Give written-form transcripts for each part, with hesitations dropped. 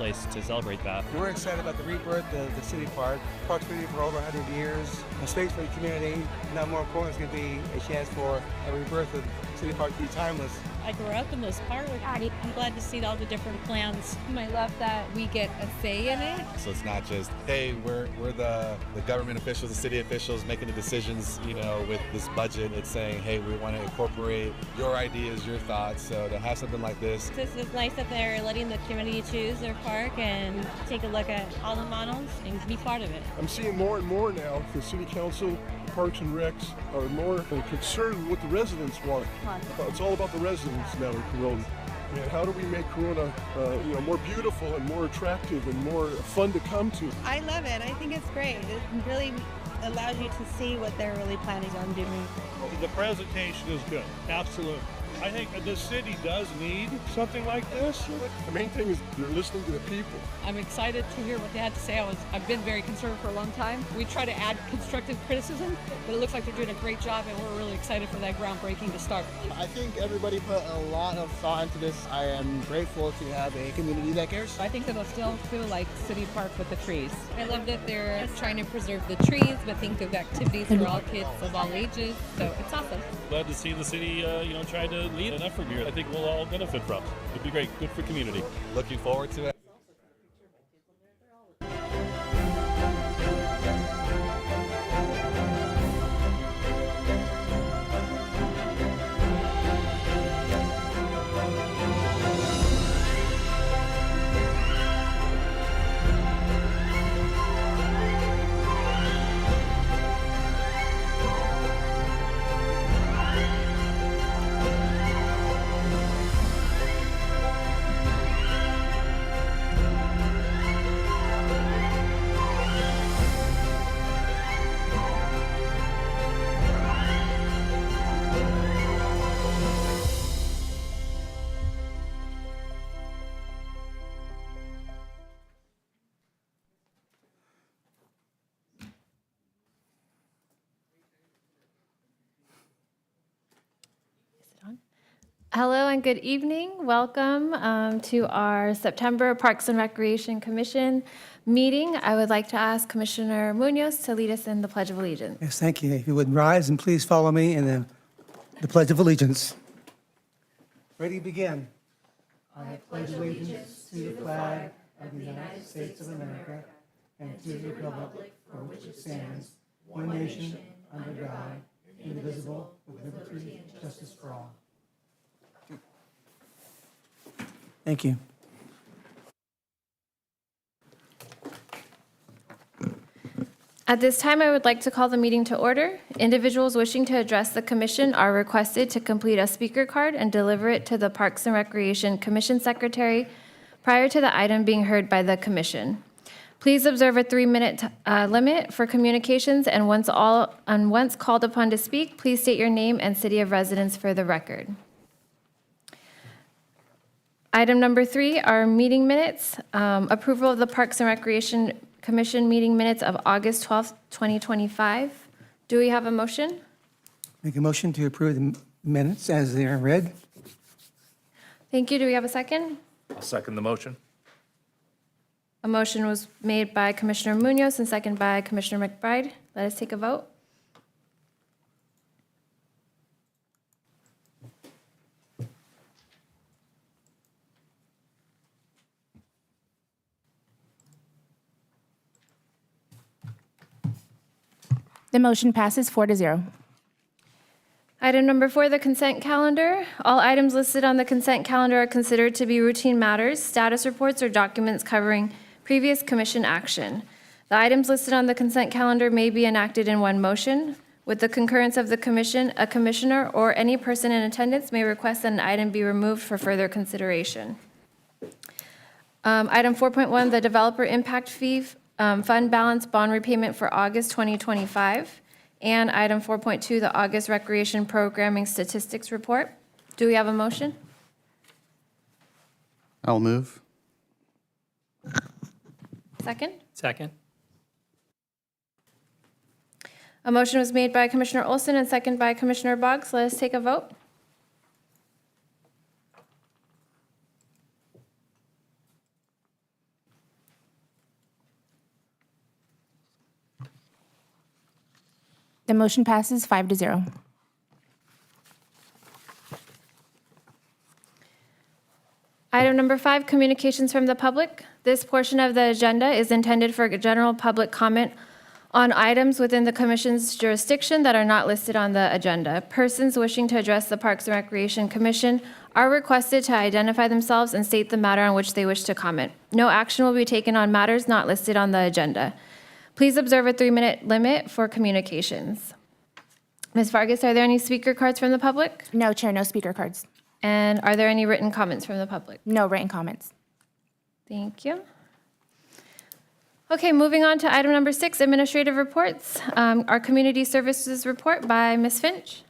place to celebrate that. We're excited about the rebirth of the city park. Park's been here for over 100 years. A space for the community. Now more important, it's going to be a chance for a rebirth of City Park to be timeless. I grew up in this park. I'm glad to see all the different plans. I love that we get a say in it. So it's not just, hey, we're the government officials, the city officials making the decisions, with this budget. It's saying, hey, we want to incorporate your ideas, your thoughts. So to have something like this. It's nice that they're letting the community choose their park and take a look at all the models and be part of it. I'm seeing more and more now the city council, Parks and Recs are more concerned with what the residents want. It's all about the residents now in Corona. And how do we make Corona, more beautiful and more attractive and more fun to come to? I love it. I think it's great. It really allows you to see what they're really planning on doing. The presentation is good. Absolutely. I think that this city does need something like this. The main thing is they're listening to the people. I'm excited to hear what they had to say. I've been very concerned for a long time. We try to add constructive criticism, but it looks like they're doing a great job, and we're really excited for that groundbreaking to start. I think everybody put a lot of thought into this. I am grateful to have a community that cares. I think it'll still feel like City Park with the trees. I love that they're trying to preserve the trees, but think of activities for all kids of all ages. So it's awesome. Glad to see the city, try to lead an effort here. I think we'll all benefit from. It'd be great. Good for community. Looking forward to it. Hello and good evening. Welcome to our September Parks and Recreation Commission meeting. I would like to ask Commissioner Munoz to lead us in the Pledge of Allegiance. Yes, thank you. If you would rise and please follow me in the Pledge of Allegiance. Ready, begin. I pledge allegiance to the flag of the United States of America and to the republic for which it stands, one nation, under God, indivisible, with liberty and justice for all. Thank you. At this time, I would like to call the meeting to order. Individuals wishing to address the commission are requested to complete a speaker card and deliver it to the Parks and Recreation Commission Secretary prior to the item being heard by the commission. Please observe a 3-minute limit for communications, and once called upon to speak, please state your name and city of residence for the record. Item number 3 are meeting minutes. Approval of the Parks and Recreation Commission meeting minutes of August 12th, 2025. Do we have a motion? Make a motion to approve the minutes as they are read. Thank you. Do we have a second? I'll second the motion. A motion was made by Commissioner Munoz and second by Commissioner McBride. Let us take a vote. The motion passes 4-0. Item number 4, the consent calendar. All items listed on the consent calendar are considered to be routine matters, status reports, or documents covering previous commission action. The items listed on the consent calendar may be enacted in one motion. With the concurrence of the commission, a commissioner or any person in attendance may request that an item be removed for further consideration. Item 4.1, the developer impact fee fund balance bond repayment for August 2025. And item 4.2, the August recreation programming statistics report. Do we have a motion? I'll move. Second? Second. A motion was made by Commissioner Olson and second by Commissioner Boggs. Let us take a vote. The motion passes 5-0. Item number 5, communications from the public. This portion of the agenda is intended for general public comment on items within the Commission's jurisdiction that are not listed on the agenda. Persons wishing to address the Parks and Recreation Commission are requested to identify themselves and state the matter on which they wish to comment. No action will be taken on matters not listed on the agenda. Please observe a 3-minute limit for communications. Ms. Vargas, are there any speaker cards from the public? No, Chair, no speaker cards. And are there any written comments from the public? No written comments. Thank you. Okay, moving on to item number 6, administrative reports. Our community services report by Ms. Finch.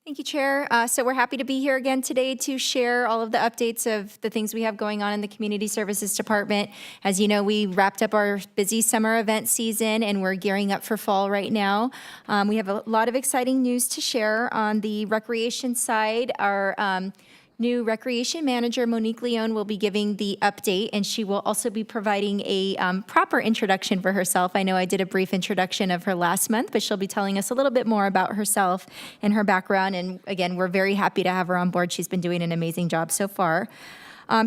Thank you, Chair. So we're happy to be here again today to share all of the updates of the things we have going on in the Community Services Department. As you know, we wrapped up our busy summer event season and we're gearing up for fall right now. We have a lot of exciting news to share on the recreation side. Our new recreation manager, Monique Leone, will be giving the update, and she will also be providing a proper introduction for herself. I know I did a brief introduction of her last month, but she'll be telling us a little bit more about herself and her background. And again, we're very happy to have her on board. She's been doing an amazing job so far.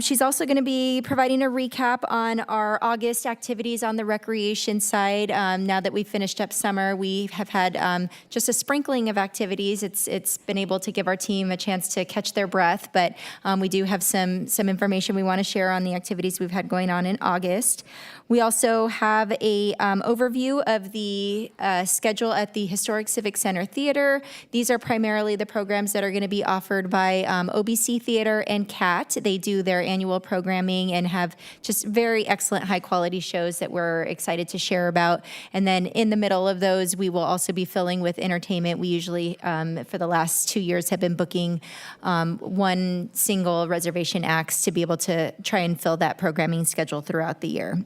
She's also going to be providing a recap on our August activities on the recreation side. Now that we've finished up summer, we have had just a sprinkling of activities. It's been able to give our team a chance to catch their breath, but we do have some information we want to share on the activities we've had going on in August. We also have a overview of the schedule at the Historic Civic Center Theater. These are primarily the programs that are going to be offered by OBC Theater and CAT. They do their annual programming and have just very excellent high-quality shows that we're excited to share about. And then in the middle of those, we will also be filling with entertainment. We usually, for the last 2 years, have been booking one single reservation acts to be able to try and fill that programming schedule throughout the year.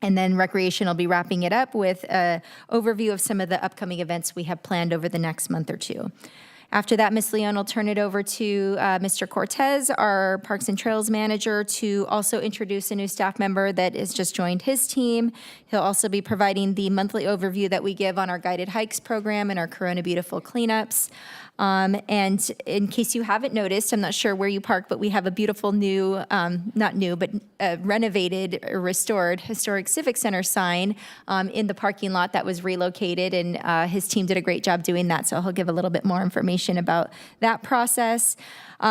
And then Recreation will be wrapping it up with an overview of some of the upcoming events we have planned over the next month or two. After that, Ms. Leone will turn it over to Mr. Cortez, our Parks and Trails Manager, to also introduce a new staff member that has just joined his team. He'll also be providing the monthly overview that we give on our guided hikes program and our Corona Beautiful cleanups. And in case you haven't noticed, I'm not sure where you park, but we have a beautiful new, not new, but renovated or restored Historic Civic Center sign in the parking lot that was relocated, and his team did a great job doing that, so he'll give a little bit more information about that process.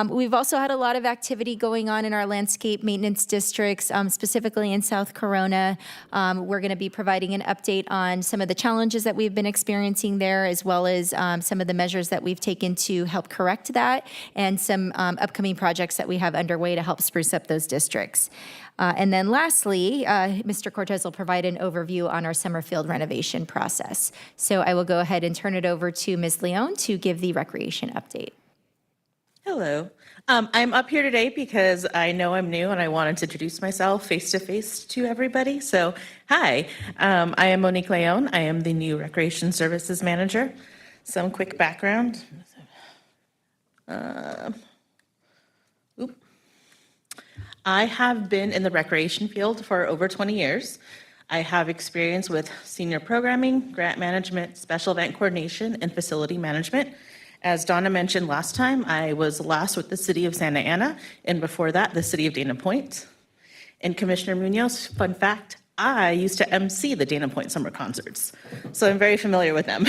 We've also had a lot of activity going on in our landscape maintenance districts, specifically in South Corona. We're going to be providing an update on some of the challenges that we've been experiencing there, as well as some of the measures that we've taken to help correct that, and some upcoming projects that we have underway to help spruce up those districts. And then lastly, Mr. Cortez will provide an overview on our Summerfield renovation process. So I will go ahead and turn it over to Ms. Leone to give the recreation update. Hello. I'm up here today because I know I'm new and I wanted to introduce myself face-to-face to everybody. So, hi, I am Monique Leone. I am the new Recreation Services Manager. Some quick background. I have been in the recreation field for over 20 years. I have experience with senior programming, grant management, special event coordination, and facility management. As Donna mentioned last time, I was last with the City of Santa Ana, and before that, the City of Dana Point. And Commissioner Munoz, fun fact, I used to MC the Dana Point summer concerts, so I'm very familiar with them.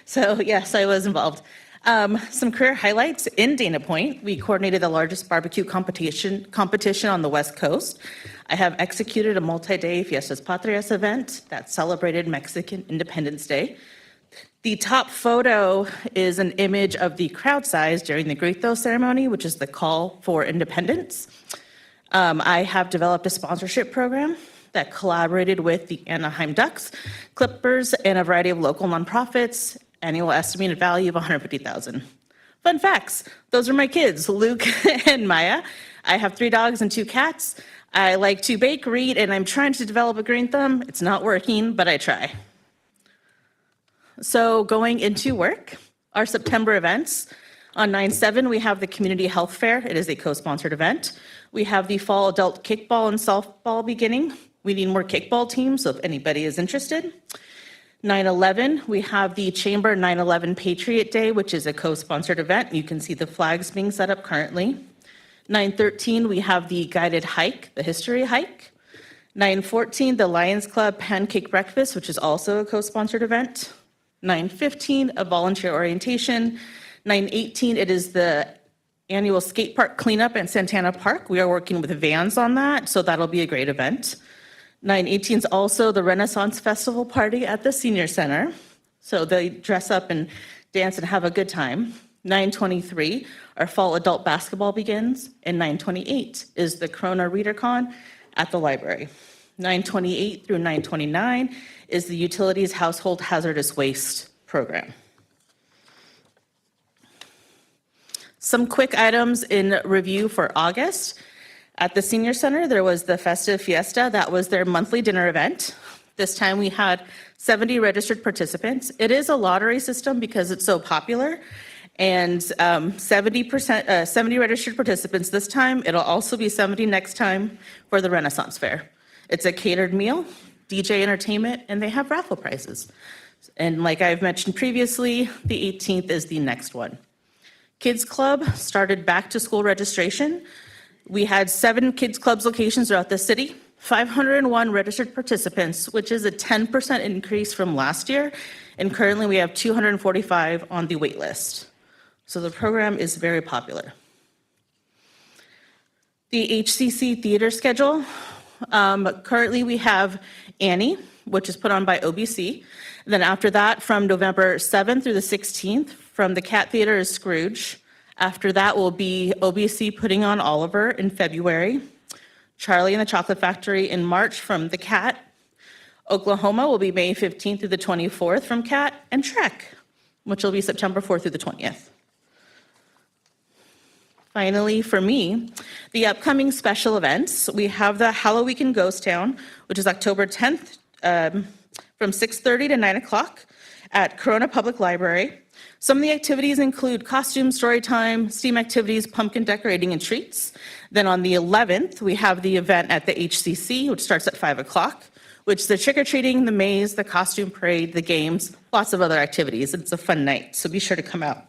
So yes, I was involved. Some career highlights in Dana Point. We coordinated the largest barbecue competition on the West Coast. I have executed a multi-day Fiestas Patrias event that celebrated Mexican Independence Day. The top photo is an image of the crowd size during the Grito ceremony, which is the call for independence. I have developed a sponsorship program that collaborated with the Anaheim Ducks, Clippers, and a variety of local nonprofits, annual estimated value of $150,000. Fun facts, those are my kids, Luke and Maya. I have 3 dogs and 2 cats. I like to bake, read, and I'm trying to develop a green thumb. It's not working, but I try. So going into work, our September events. On 9/7, we have the Community Health Fair. It is a co-sponsored event. We have the Fall Adult Kickball and Softball beginning. We need more kickball teams, so if anybody is interested. 9/11, we have the Chamber 9/11 Patriot Day, which is a co-sponsored event. You can see the flags being set up currently. 9/13, we have the guided hike, the history hike. 9/14, the Lions Club Pancake Breakfast, which is also a co-sponsored event. 9/15, a volunteer orientation. 9/18, it is the annual skate park cleanup at Santana Park. We are working with vans on that, so that'll be a great event. 9/18 is also the Renaissance Festival party at the Senior Center. So they dress up and dance and have a good time. 9/23, our fall adult basketball begins. And 9/28 is the Corona ReaderCon at the library. 9/28 through 9/29 is the Utilities Household Hazardous Waste Program. Some quick items in review for August. At the Senior Center, there was the Festive Fiesta. That was their monthly dinner event. This time we had 70 registered participants. It is a lottery system because it's so popular. And 70 registered participants this time. It'll also be 70 next time for the Renaissance Fair. It's a catered meal, DJ entertainment, and they have raffle prizes. And like I've mentioned previously, the 18th is the next one. Kids Club started back to school registration. We had 7 Kids Clubs locations throughout the city, 501 registered participants, which is a 10% increase from last year. And currently we have 245 on the wait list. So the program is very popular. The HCC theater schedule. Currently we have Annie, which is put on by OBC. Then after that, from November 7th through the 16th, from the Cat Theater is Scrooge. After that will be OBC putting on Oliver in February. Charlie and the Chocolate Factory in March from the Cat. Oklahoma will be May 15th through the 24th from Cat. And Trek, which will be September 4th through the 20th. Finally, for me, the upcoming special events. We have the Halloween in Ghost Town, which is October 10th from 6:30 to 9 o'clock at Corona Public Library. Some of the activities include costume, story time, STEAM activities, pumpkin decorating, and treats. Then on the 11th, we have the event at the HCC, which starts at 5 o'clock, which is the trick-or-treating, the maze, the costume parade, the games, lots of other activities. It's a fun night, so be sure to come out.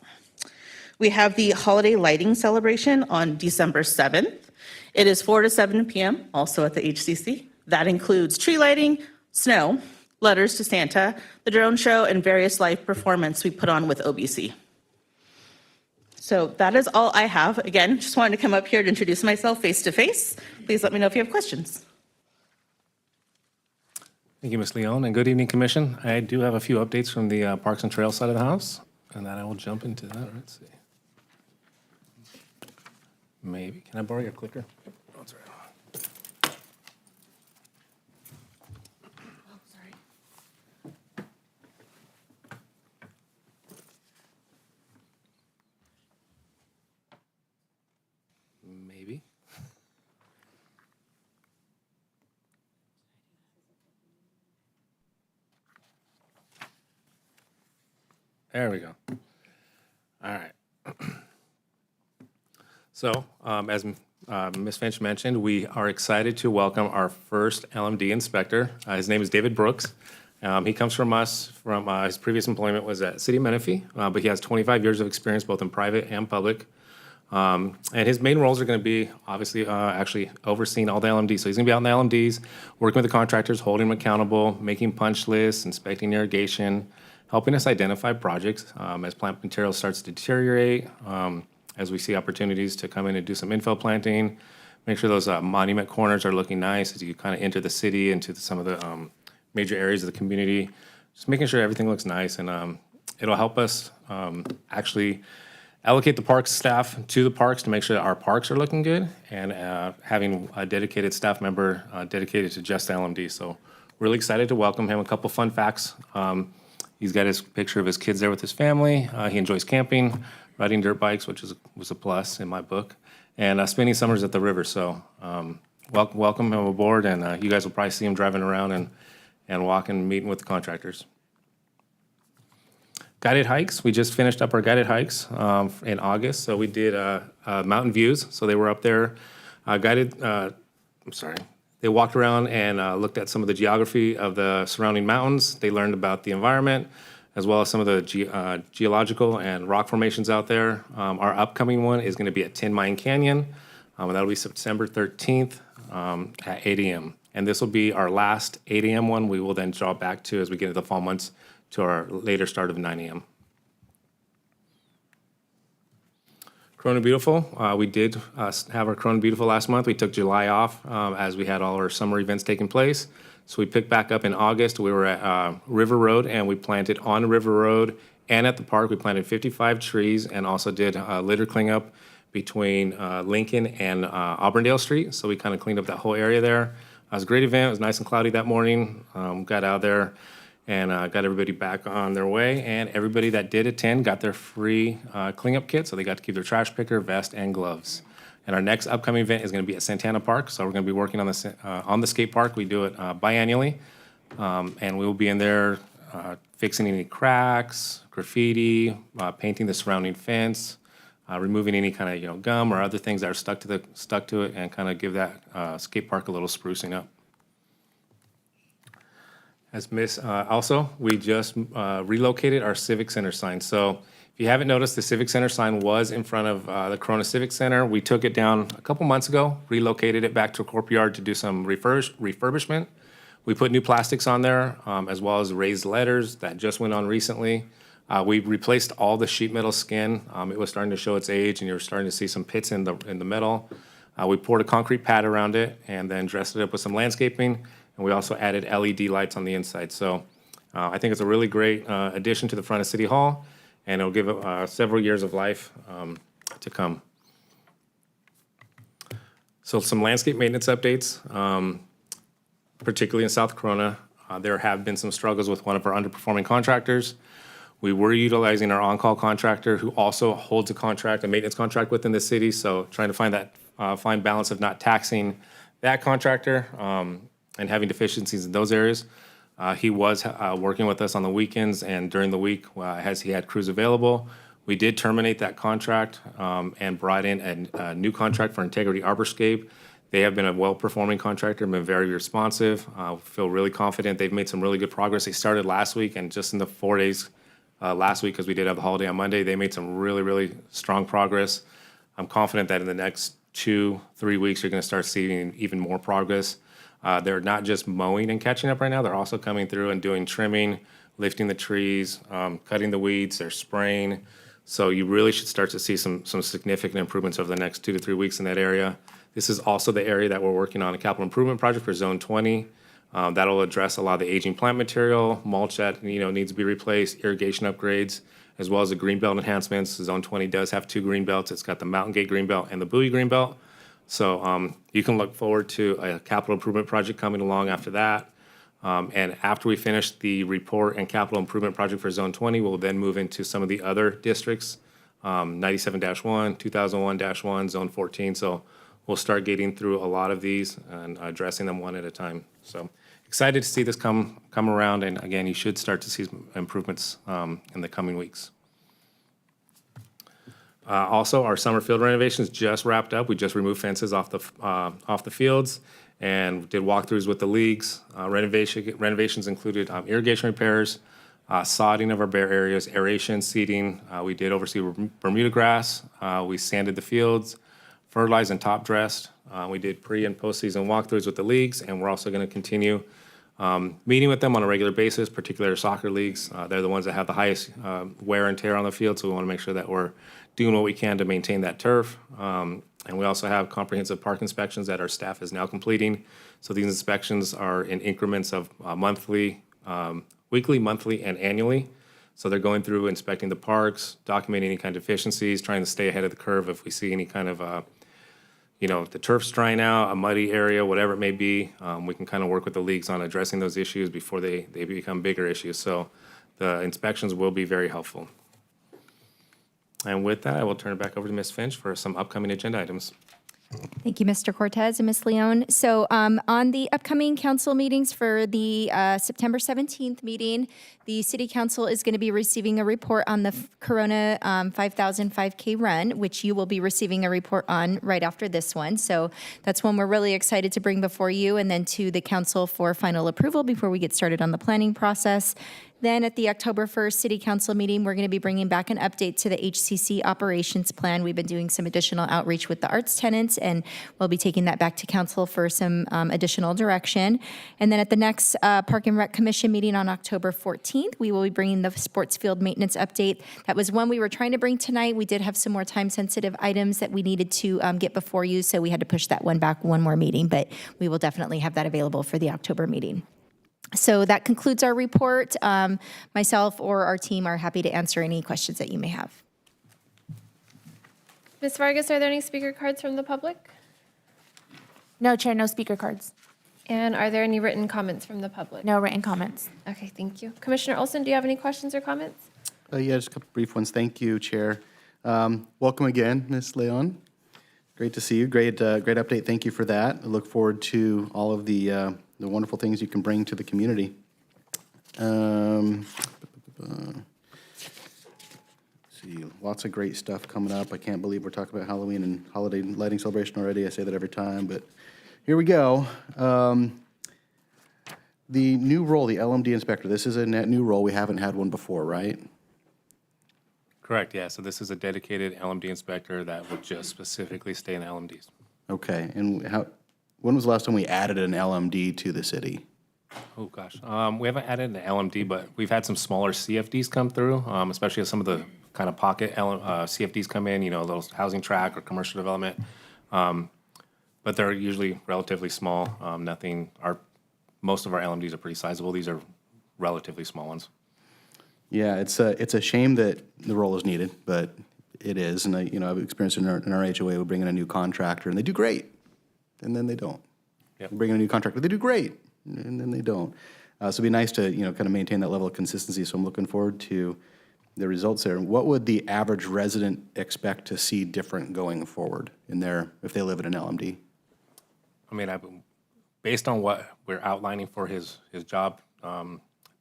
We have the holiday lighting celebration on December 7th. It is 4 to 7 p.m., also at the HCC. That includes tree lighting, snow, letters to Santa, the drone show, and various live performance we put on with OBC. So that is all I have. Again, just wanted to come up here to introduce myself face to face. Please let me know if you have questions. Thank you, Ms. Leon, and good evening, Commission. I do have a few updates from the Parks and Trails side of the house, and then I will jump into that. Let's see. Maybe. Can I borrow your clicker? Oh, it's right on. Oh, sorry. Maybe. There we go. All right. So, as Ms. Finch mentioned, we are excited to welcome our first LMD inspector. His name is David Brooks. He comes from us, from his previous employment was at City of Menifee, but he has 25 years of experience both in private and public. And his main roles are going to be, obviously, actually overseeing all the LMDs. So he's going to be out in the LMDs, working with the contractors, holding them accountable, making punch lists, inspecting irrigation, helping us identify projects as plant material starts to deteriorate, as we see opportunities to come in and do some infill planting, make sure those monument corners are looking nice as you kind of enter the city into some of the major areas of the community. Just making sure everything looks nice, and it'll help us actually allocate the parks staff to the parks to make sure that our parks are looking good, and having a dedicated staff member dedicated to just LMD. So really excited to welcome him. A couple fun facts. He's got his picture of his kids there with his family. He enjoys camping, riding dirt bikes, which was a plus in my book, and spending summers at the river. So welcome him aboard, and you guys will probably see him driving around and walking and meeting with the contractors. Guided hikes. We just finished up our guided hikes in August. So we did Mountain Views. So they were up there. They walked around and looked at some of the geography of the surrounding mountains. They learned about the environment, as well as some of the geological and rock formations out there. Our upcoming one is going to be at Tin Mine Canyon. And that'll be September 13th at 8 a.m. And this will be our last 8 a.m. one. We will then draw back to, as we get into the fall months, to our later start of 9 a.m. Corona Beautiful, we did have our Corona Beautiful last month. We took July off as we had all our summer events taking place. So we picked back up in August. We were at River Road, and we planted on River Road and at the park. We planted 55 trees and also did litter cleanup between Lincoln and Auburndale Street. So we kind of cleaned up that whole area there. It was a great event. It was nice and cloudy that morning. Got out there and got everybody back on their way. And everybody that did attend got their free cleanup kit. So they got to keep their trash picker, vest, and gloves. And our next upcoming event is going to be at Santana Park. So we're going to be working on the skate park. We do it biannually. And we will be in there fixing any cracks, graffiti, painting the surrounding fence, removing any kind of gum or other things that are stuck to it, and kind of give that skate park a little sprucing up. Also, we just relocated our Civic Center sign. So if you haven't noticed, the Civic Center sign was in front of the Corona Civic Center. We took it down a couple months ago, relocated it back to a courtyard to do some refurbishment. We put new plastics on there, as well as raised letters that just went on recently. We replaced all the sheet metal skin. It was starting to show its age, and you were starting to see some pits in the metal. We poured a concrete pad around it and then dressed it up with some landscaping, and we also added LED lights on the inside. So I think it's a really great addition to the front of City Hall, and it'll give it several years of life to come. So some landscape maintenance updates, particularly in South Corona. There have been some struggles with one of our underperforming contractors. We were utilizing our on-call contractor, who also holds a maintenance contract within the city. So trying to find that fine balance of not taxing that contractor and having deficiencies in those areas. He was working with us on the weekends and during the week as he had crews available. We did terminate that contract and brought in a new contract for Integrity Arborscape. They have been a well-performing contractor, been very responsive. Feel really confident. They've made some really good progress. They started last week, and just in the 4 days last week, because we did have the holiday on Monday, they made some really, really strong progress. I'm confident that in the next 2-3 weeks, you're going to start seeing even more progress. They're not just mowing and catching up right now. They're also coming through and doing trimming, lifting the trees, cutting the weeds. They're spraying. So you really should start to see some significant improvements over the next 2 to 3 weeks in that area. This is also the area that we're working on a capital improvement project for Zone 20. That'll address a lot of the aging plant material, mulch that needs to be replaced, irrigation upgrades, as well as the greenbelt enhancements. Zone 20 does have 2 greenbelts. It's got the Mountain Gate greenbelt and the Bowie greenbelt. So you can look forward to a capital improvement project coming along after that. And after we finish the report and capital improvement project for Zone 20, we'll then move into some of the other districts, 97-1, 2001-1, Zone 14. So we'll start getting through a lot of these and addressing them one at a time. So excited to see this come around. And again, you should start to see some improvements in the coming weeks. Also, our summer field renovations just wrapped up. We just removed fences off the fields and did walkthroughs with the leagues. Renovations included irrigation repairs, sodding of our bare areas, aeration, seeding. We did oversee Bermuda grass. We sanded the fields, fertilized and top dressed. We did pre and postseason walkthroughs with the leagues, and we're also going to continue meeting with them on a regular basis, particularly soccer leagues. They're the ones that have the highest wear and tear on the field, so we want to make sure that we're doing what we can to maintain that turf. And we also have comprehensive park inspections that our staff is now completing. So these inspections are in increments of weekly, monthly, and annually. So they're going through inspecting the parks, documenting any kind of deficiencies, trying to stay ahead of the curve if we see any kind of the turf's drying out, a muddy area, whatever it may be. We can kind of work with the leagues on addressing those issues before they become bigger issues. So the inspections will be very helpful. And with that, I will turn it back over to Ms. Finch for some upcoming agenda items. Thank you, Mr. Cortez and Ms. Leon. So on the upcoming council meetings for the September 17th meeting, the City Council is going to be receiving a report on the Corona 5,000 5K run, which you will be receiving a report on right after this one. So that's one we're really excited to bring before you and then to the council for final approval before we get started on the planning process. Then at the October 1st City Council meeting, we're going to be bringing back an update to the HCC operations plan. We've been doing some additional outreach with the arts tenants, and we'll be taking that back to council for some additional direction. And then at the next Park and Rec Commission meeting on October 14th, we will be bringing the sports field maintenance update. That was one we were trying to bring tonight. We did have some more time-sensitive items that we needed to get before you, so we had to push that one back one more meeting, but we will definitely have that available for the October meeting. So that concludes our report. Myself or our team are happy to answer any questions that you may have. Ms. Vargas, are there any speaker cards from the public? No, Chair, no speaker cards. And are there any written comments from the public? No written comments. Okay, thank you. Commissioner Olson, do you have any questions or comments? Yeah, just a couple brief ones. Thank you, Chair. Welcome again, Ms. Leon. Great to see you. Great update. Thank you for that. I look forward to all of the wonderful things you can bring to the community. See, lots of great stuff coming up. I can't believe we're talking about Halloween and holiday lighting celebration already. I say that every time, but here we go. The new role, the LMD inspector, this is a net new role. We haven't had one before, right? Correct, yeah. So this is a dedicated LMD inspector that would just specifically stay in LMDs. Okay, and when was the last time we added an LMD to the city? Oh, gosh. We haven't added an LMD, but we've had some smaller CFDs come through, especially as some of the kind of pocket CFDs come in, a little housing track or commercial development. But they're usually relatively small. Most of our LMDs are pretty sizable. These are relatively small ones. Yeah, it's a shame that the role is needed, but it is. And I've experienced in our HOA, we bring in a new contractor and they do great, and then they don't. Yep. We bring in a new contractor, they do great, and then they don't. So it'd be nice to kind of maintain that level of consistency. So I'm looking forward to the results there. What would the average resident expect to see different going forward if they live in an LMD? I mean, based on what we're outlining for his job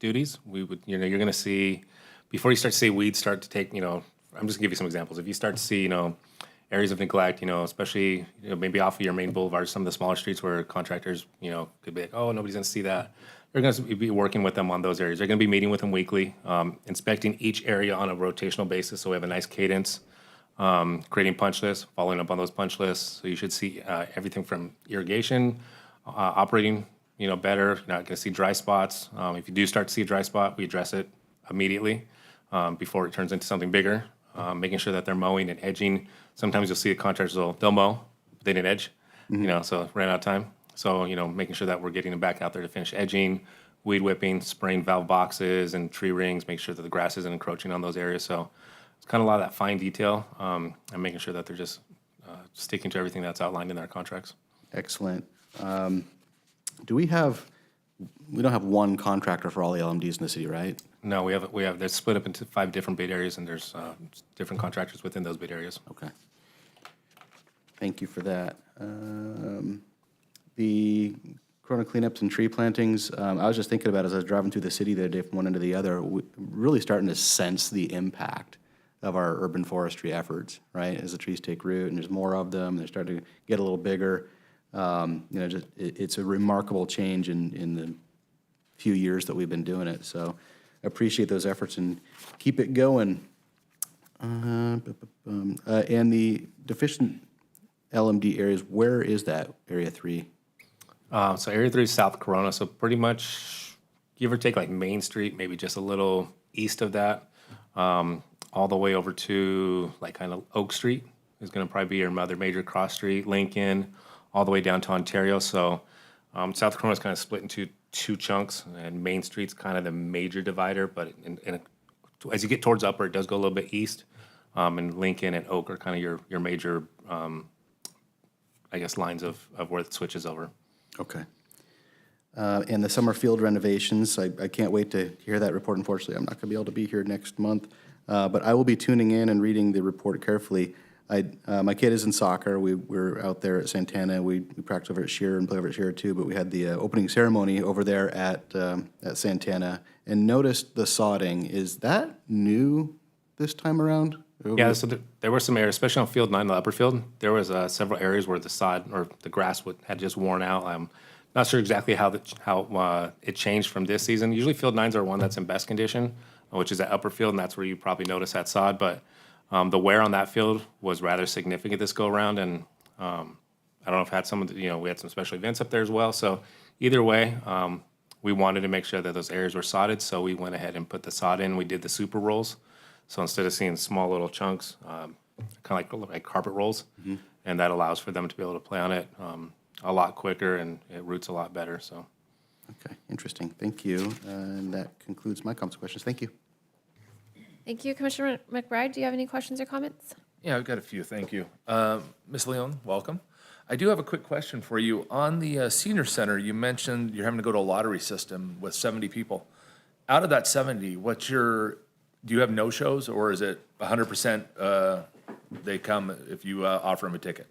duties, we would, you're going to see, before you start to see weeds start to take, I'm just going to give you some examples. If you start to see, areas of neglect, especially, maybe off of your main boulevard, some of the smaller streets where contractors, could be like, oh, nobody's going to see that. They're going to be working with them on those areas. They're going to be meeting with them weekly, inspecting each area on a rotational basis. So we have a nice cadence, creating punch lists, following up on those punch lists. So you should see everything from irrigation, operating, better. You're not going to see dry spots. If you do start to see a dry spot, we address it immediately before it turns into something bigger. Making sure that they're mowing and edging. Sometimes you'll see the contractors, they'll mow, but they didn't edge, so ran out of time. So, making sure that we're getting them back out there to finish edging, weed whipping, spraying valve boxes and tree rings, make sure that the grass isn't encroaching on those areas. So it's kind of a lot of that fine detail and making sure that they're just sticking to everything that's outlined in their contracts. Excellent. We don't have one contractor for all the LMDs in the city, right? No, we have, they're split up into 5 different bid areas, and there's different contractors within those bid areas. Okay. Thank you for that. The Corona cleanups and tree plantings, I was just thinking about as I was driving through the city the other day from one end to the other, really starting to sense the impact of our urban forestry efforts, right? As the trees take root and there's more of them, they're starting to get a little bigger. It's a remarkable change in the few years that we've been doing it. So I appreciate those efforts and keep it going. And the deficient LMD areas, where is that, Area 3? So Area 3 is South Corona, so pretty much give or take like Main Street, maybe just a little east of that, all the way over to like kind of Oak Street is going to probably be your other major cross street, Lincoln, all the way down to Ontario. So South Corona is kind of split into 2 chunks, and Main Street's kind of the major divider, but as you get towards upper, it does go a little bit east, and Lincoln and Oak are kind of your major, lines of where it switches over. Okay. And the summer field renovations, I can't wait to hear that report. Unfortunately, I'm not going to be able to be here next month, but I will be tuning in and reading the report carefully. My kid is in soccer. We're out there at Santana. We practice over at Shearer and play over at Shearer too, but we had the opening ceremony over there at Santana and noticed the sodding. Is that new this time around? Yeah, so there were some areas, especially on Field 9, the upper field, there was several areas where the sod or the grass had just worn out. I'm not sure exactly how it changed from this season. Usually Field 9s are one that's in best condition, which is at upper field, and that's where you probably notice that sod. But the wear on that field was rather significant this go-around, and I don't know if had some of the, we had some special events up there as well. So either way, we wanted to make sure that those areas were sodded, so we went ahead and put the sod in. We did the super rolls. So instead of seeing small little chunks, kind of like carpet rolls, and that allows for them to be able to play on it a lot quicker, and it roots a lot better. So, okay, interesting. Thank you. And that concludes my comments and questions. Thank you. Thank you. Commissioner McBride, do you have any questions or comments? Yeah, I've got a few. Thank you. Ms. Leon, welcome. I do have a quick question for you. On the senior center, you mentioned you're having to go to a lottery system with 70 people. Out of that 70, do you have no-shows, or is it 100% they come if you offer them a ticket?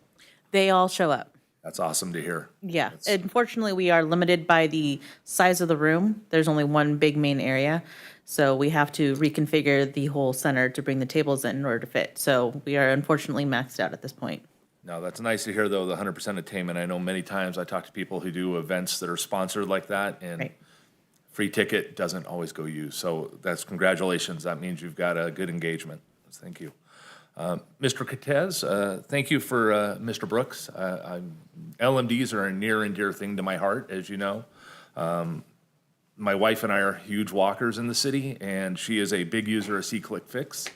They all show up. That's awesome to hear. Yeah. Unfortunately, we are limited by the size of the room. There's only one big main area. So we have to reconfigure the whole center to bring the tables in order to fit. So we are unfortunately maxed out at this point. No, that's nice to hear, though, the 100% attainment. I know many times I talk to people who do events that are sponsored like that, and free ticket doesn't always go used. So that's congratulations. That means you've got a good engagement. Thank you. Mr. Cortez, thank you for Mr. Brooks. LMDs are a near and dear thing to my heart, as you know. My wife and I are huge walkers in the city, and she is a big user of C-Click Fix.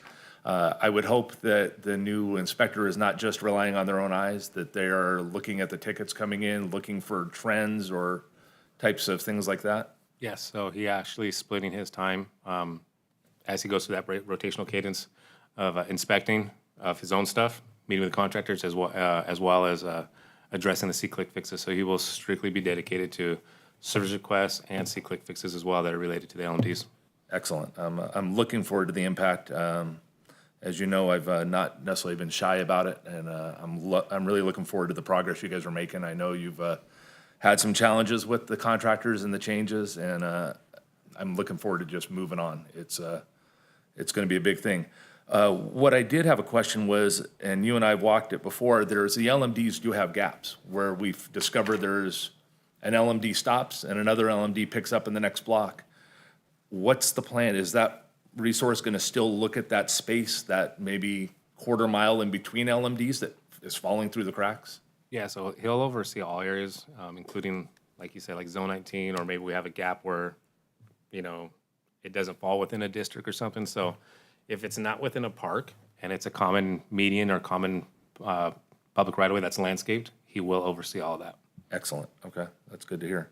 I would hope that the new inspector is not just relying on their own eyes, that they are looking at the tickets coming in, looking for trends or types of things like that. yes, so he actually is splitting his time as he goes through that rotational cadence of inspecting of his own stuff, meeting with contractors, as well as addressing the C-Click fixes. So he will strictly be dedicated to service requests and C-Click fixes as well that are related to the LMDs. Excellent. I'm looking forward to the impact. As you know, I've not necessarily been shy about it, and I'm really looking forward to the progress you guys are making. I know you've had some challenges with the contractors and the changes, and I'm looking forward to just moving on. It's going to be a big thing. What I did have a question was, and you and I have walked it before, the LMDs do have gaps where we've discovered there's an LMD stops and another LMD picks up in the next block. What's the plan? Is that resource going to still look at that space, that maybe quarter mile in between LMDs that is falling through the cracks? Yeah, so he'll oversee all areas, including, like you said, like Zone 19, or maybe we have a gap where, it doesn't fall within a district or something. So if it's not within a park and it's a common median or common public right-of-way that's landscaped, he will oversee all of that. Excellent. Okay, that's good to hear.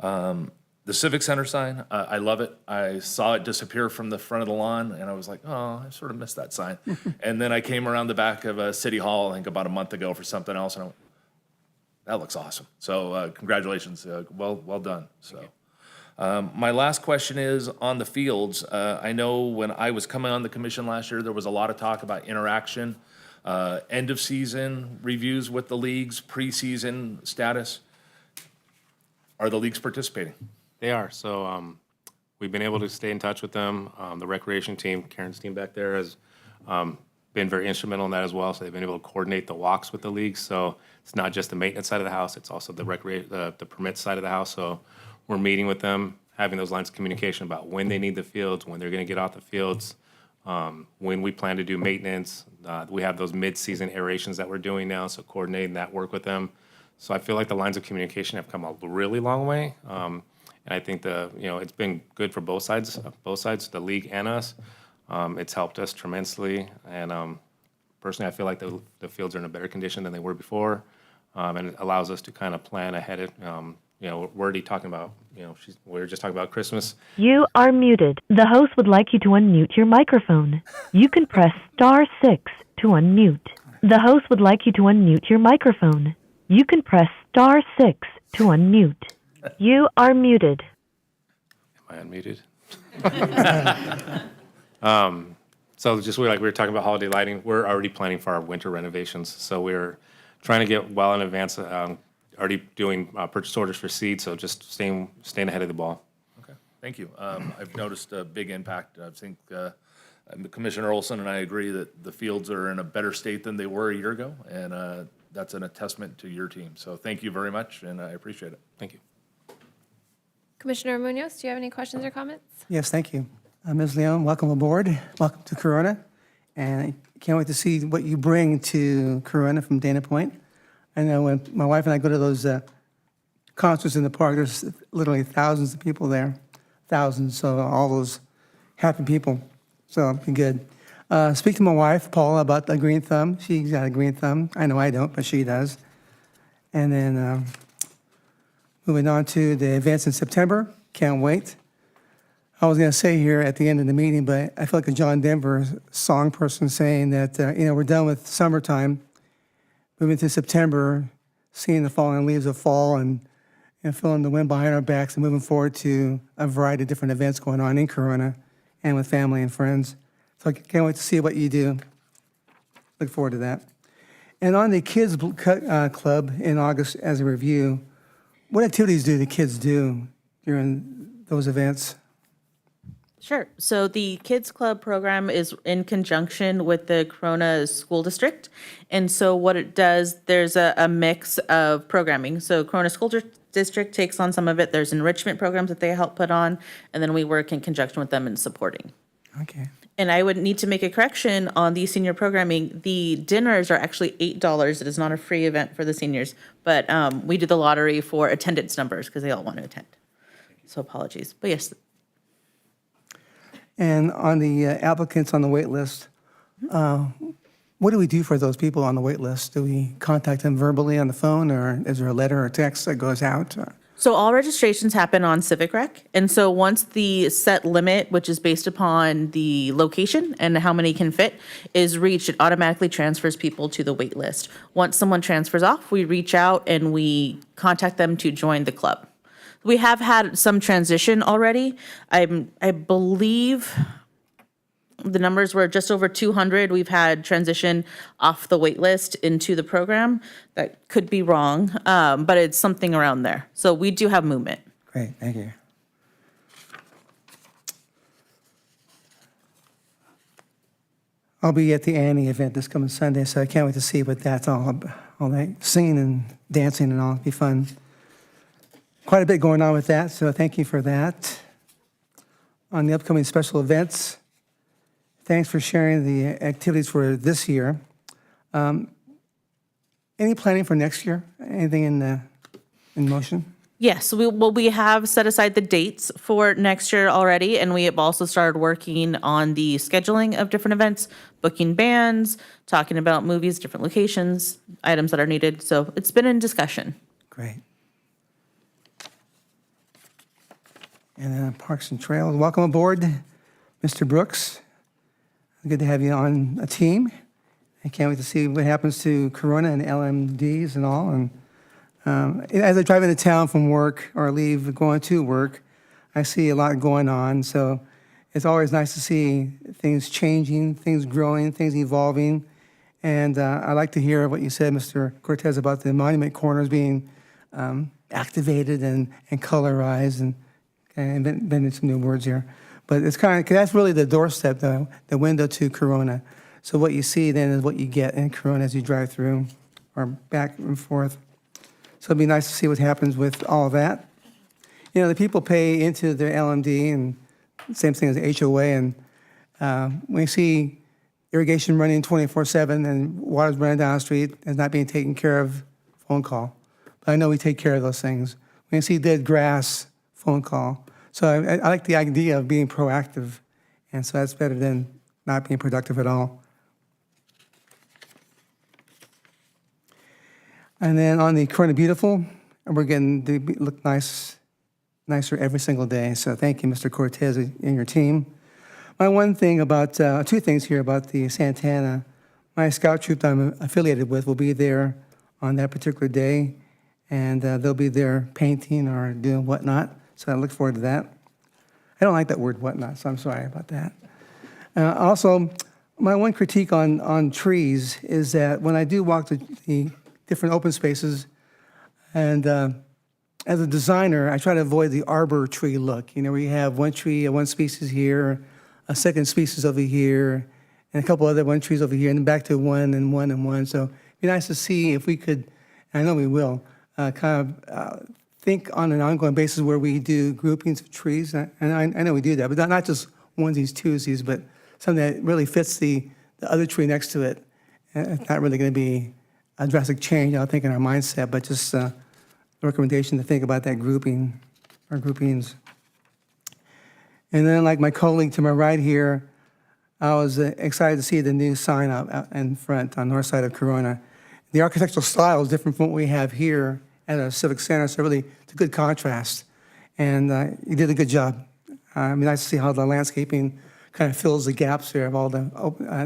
The Civic Center sign, I love it. I saw it disappear from the front of the lawn, and I was like, oh, I sort of missed that sign. And then I came around the back of City Hall, I think about a month ago, for something else, and I went, that looks awesome. So congratulations. Well done. So. My last question is on the fields. I know when I was coming on the commission last year, there was a lot of talk about interaction, end of season reviews with the leagues, preseason status. Are the leagues participating? They are. So we've been able to stay in touch with them. The recreation team, Karen's team back there, has been very instrumental in that as well. So they've been able to coordinate the walks with the leagues. So it's not just the maintenance side of the house, it's also the permit side of the house. So we're meeting with them, having those lines of communication about when they need the fields, when they're going to get off the fields, when we plan to do maintenance. We have those mid-season aerations that we're doing now, so coordinating that work with them. So I feel like the lines of communication have come a really long way, and I think it's been good for both sides, the league and us. It's helped us tremendously, and personally, I feel like the fields are in a better condition than they were before, and it allows us to kind of plan ahead. We're already talking about, we were just talking about Christmas. You are muted. The host would like you to unmute your microphone. You can press *6 to unmute. The host would like you to unmute your microphone. You can press *6 to unmute. You are muted. Am I unmuted? So just like we were talking about holiday lighting, we're already planning for our winter renovations. So we're trying to get well in advance, already doing purchase orders for seed, so just staying ahead of the ball. Okay, thank you. I've noticed a big impact. I think Commissioner Olson and I agree that the fields are in a better state than they were a year ago, and that's an testament to your team. So thank you very much, and I appreciate it. Thank you. Commissioner Munoz, do you have any questions or comments? Yes, thank you. Ms. Leon, welcome aboard. Welcome to Corona. And I can't wait to see what you bring to Corona from Dana Point. I know when my wife and I go to those concerts in the park, there's literally thousands of people there. Thousands, so all those happy people. So it'll be good. Speak to my wife, Paula, about the green thumb. She's got a green thumb. I know I don't, but she does. And then moving on to the events in September. Can't wait. I was going to say here at the end of the meeting, but I feel like a John Denver song person saying that, we're done with summertime, moving to September, seeing the falling leaves of fall and feeling the wind behind our backs and moving forward to a variety of different events going on in Corona and with family and friends. So I can't wait to see what you do. Look forward to that. And on the Kids Club in August as a review, what activities do the kids do during those events? Sure. So the Kids Club program is in conjunction with the Corona School District. And so what it does, there's a mix of programming. So Corona School District takes on some of it. There's enrichment programs that they help put on, and then we work in conjunction with them in supporting. Okay. And I would need to make a correction on the senior programming. The dinners are actually $8. It is not a free event for the seniors, but we do the lottery for attendance numbers because they all want to attend. So apologies. But yes. And on the applicants on the wait list, what do we do for those people on the wait list? Do we contact them verbally on the phone, or is there a letter or text that goes out? So all registrations happen on Civic Rec. And so once the set limit, which is based upon the location and how many can fit, is reached, it automatically transfers people to the wait list. Once someone transfers off, we reach out and we contact them to join the club. We have had some transition already. I believe the numbers were just over 200. We've had transition off the wait list into the program. That could be wrong, but it's something around there. So we do have movement. Great, thank you. I'll be at the Annie event this coming Sunday, so I can't wait to see what that's all about. All that singing and dancing and all. It'll be fun. Quite a bit going on with that, so thank you for that. On the upcoming special events, thanks for sharing the activities for this year. Any planning for next year? Anything in motion? Yes, we have set aside the dates for next year already, and we have also started working on the scheduling of different events, booking bands, talking about movies, different locations, items that are needed. So it's been in discussion. Great. And then Parks and Trails, welcome aboard, Mr. Brooks. Good to have you on a team. I can't wait to see what happens to Corona and LMDs and all. And as I drive into town from work or leave going to work, I see a lot going on. So it's always nice to see things changing, things growing, things evolving. And I like to hear what you said, Mr. Cortez, about the monument corners being activated and colorized, and invented some new words here. But it's kind of, cause that's really the doorstep, the window to Corona. So what you see then is what you get in Corona as you drive through or back and forth. So it'd be nice to see what happens with all of that. You know, the people pay into their LMD, and same thing as the HOA, and when you see irrigation running 24/7 and water's running down the street and not being taken care of, phone call. But I know we take care of those things. When you see dead grass, phone call. So I like the idea of being proactive, and so that's better than not being productive at all. And then on the Corona Beautiful, we're getting to look nicer every single day. So thank you, Mr. Cortez and your team. My one thing about, two things here about the Santana. My scout troop that I'm affiliated with will be there on that particular day, and they'll be there painting or doing whatnot. So I look forward to that. I don't like that word whatnot, so I'm sorry about that. Also, My one critique on trees is that when I do walk the different open spaces, and as a designer, I try to avoid the arbor tree look, where you have one tree, one species here, a second species over here, and a couple other one trees over here, and then back to one and one and one. So it'd be nice to see if we could, and I know we will, kind of think on an ongoing basis where we do groupings of trees. And I know we do that, but not just onesies, twosies, but something that really fits the other tree next to it. And it's not really going to be a drastic change, I think, in our mindset, but just a recommendation to think about that grouping, or groupings. And then, like my colleague to my right here, I was excited to see the new sign out in front on the north side of Corona. The architectural style is different from what we have here at a civic center, so really it's a good contrast. And you did a good job. I mean, nice to see how the landscaping kind of fills the gaps there of all the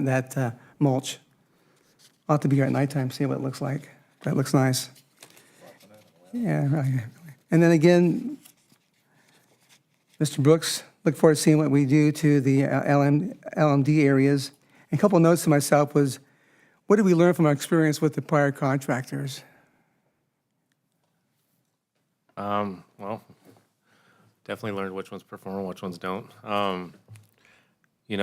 that mulch. I'll have to be here at nighttime, see what it looks like. That looks nice. Yeah, right. And then again, Mr. Brooks, look forward to seeing what we do to the LMD areas. And a couple of notes to myself was, what did we learn from our experience with the prior contractors? Well, definitely learned which ones perform and which ones don't.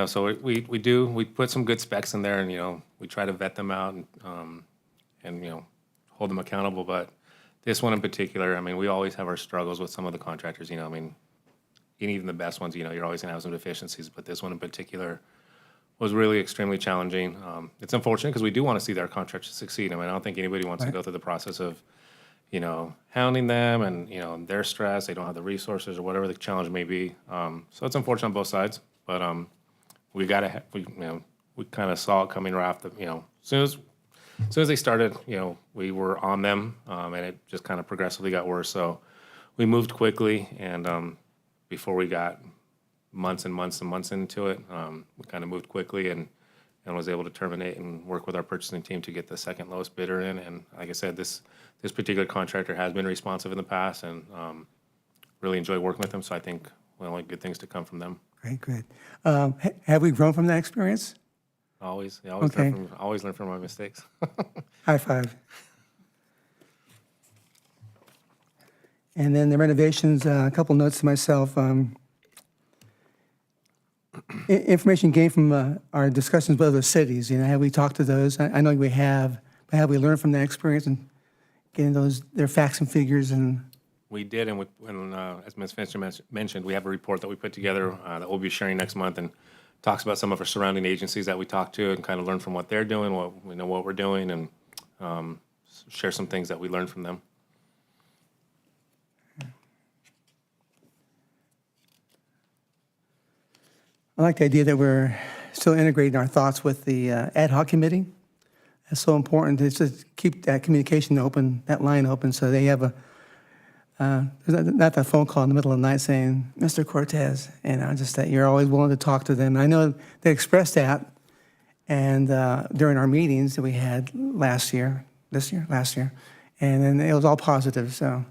So we put some good specs in there, and we try to vet them out and hold them accountable. But this one in particular, I mean, we always have our struggles with some of the contractors. I mean, even the best ones, you're always gonna have some deficiencies. But this one in particular was really extremely challenging. It's unfortunate because we do want to see their contractors succeed. I mean, I don't think anybody wants to go through the process of hounding them and, their stress, they don't have the resources or whatever the challenge may be. So it's unfortunate on both sides, but we kind of saw it coming right off as soon as they started, we were on them, and it just kind of progressively got worse. So we moved quickly, and before we got months and months and months into it, we kind of moved quickly and was able to terminate and work with our purchasing team to get the second lowest bidder in. And like I said, this particular contractor has been responsive in the past, and really enjoy working with them. So I think only good things to come from them. Great, good. Have we grown from that experience? Always Okay. learn from my mistakes. High five. And then the renovations, a couple notes to myself. Information gained from our discussions with other cities. Have we talked to those? I know we have, but have we learned from that experience and getting their facts and figures? And We did, and as Ms. Fincher mentioned, we have a report that we put together that we'll be sharing next month, and talks about some of our surrounding agencies that we talked to and kind of learn from what they're doing, what we're doing, and share some things that we learned from them. I like the idea that we're still integrating our thoughts with the ad hoc committee. It's so important to just keep that communication open, that line open, so they have not that phone call in the middle of the night saying, Mr. Cortez, just that you're always willing to talk to them. And I know they expressed that, and during our meetings that we had last year, and then it was all positive, so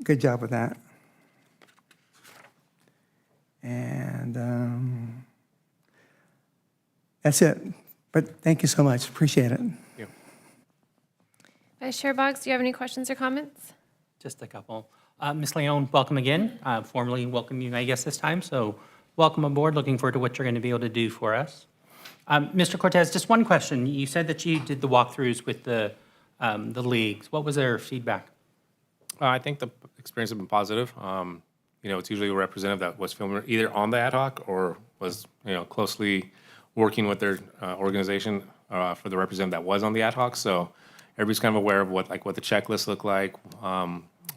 good job with that. And that's it. But thank you so much. Appreciate it. Thank you. Vice Chair Boggs, do you have any questions or comments? Just a couple. Ms. Leone, welcome again. Formally welcome you, I guess, this time. So welcome aboard. Looking forward to what you're going to be able to do for us. Mr. Cortez, just one question. You said that you did the walkthroughs with the leagues. What was their feedback? I think the experience has been positive. It's usually a representative that was filmed either on the ad hoc or was, closely working with their organization for the representative that was on the ad hoc. So everybody's kind of aware of what the checklist looked like,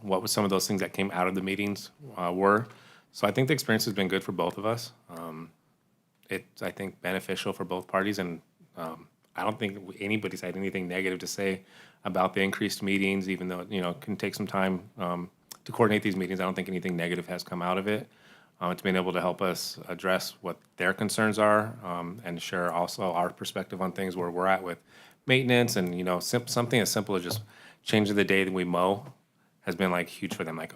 what was some of those things that came out of the meetings were. So I think the experience has been good for both of us. It's, I think, beneficial for both parties, and I don't think anybody's had anything negative to say about the increased meetings, even though it can take some time to coordinate these meetings. I don't think anything negative has come out of it. It's been able to help us address what their concerns are, and share also our perspective on things where we're at with maintenance, and something as simple as just changing the day that we mow has been huge for them. I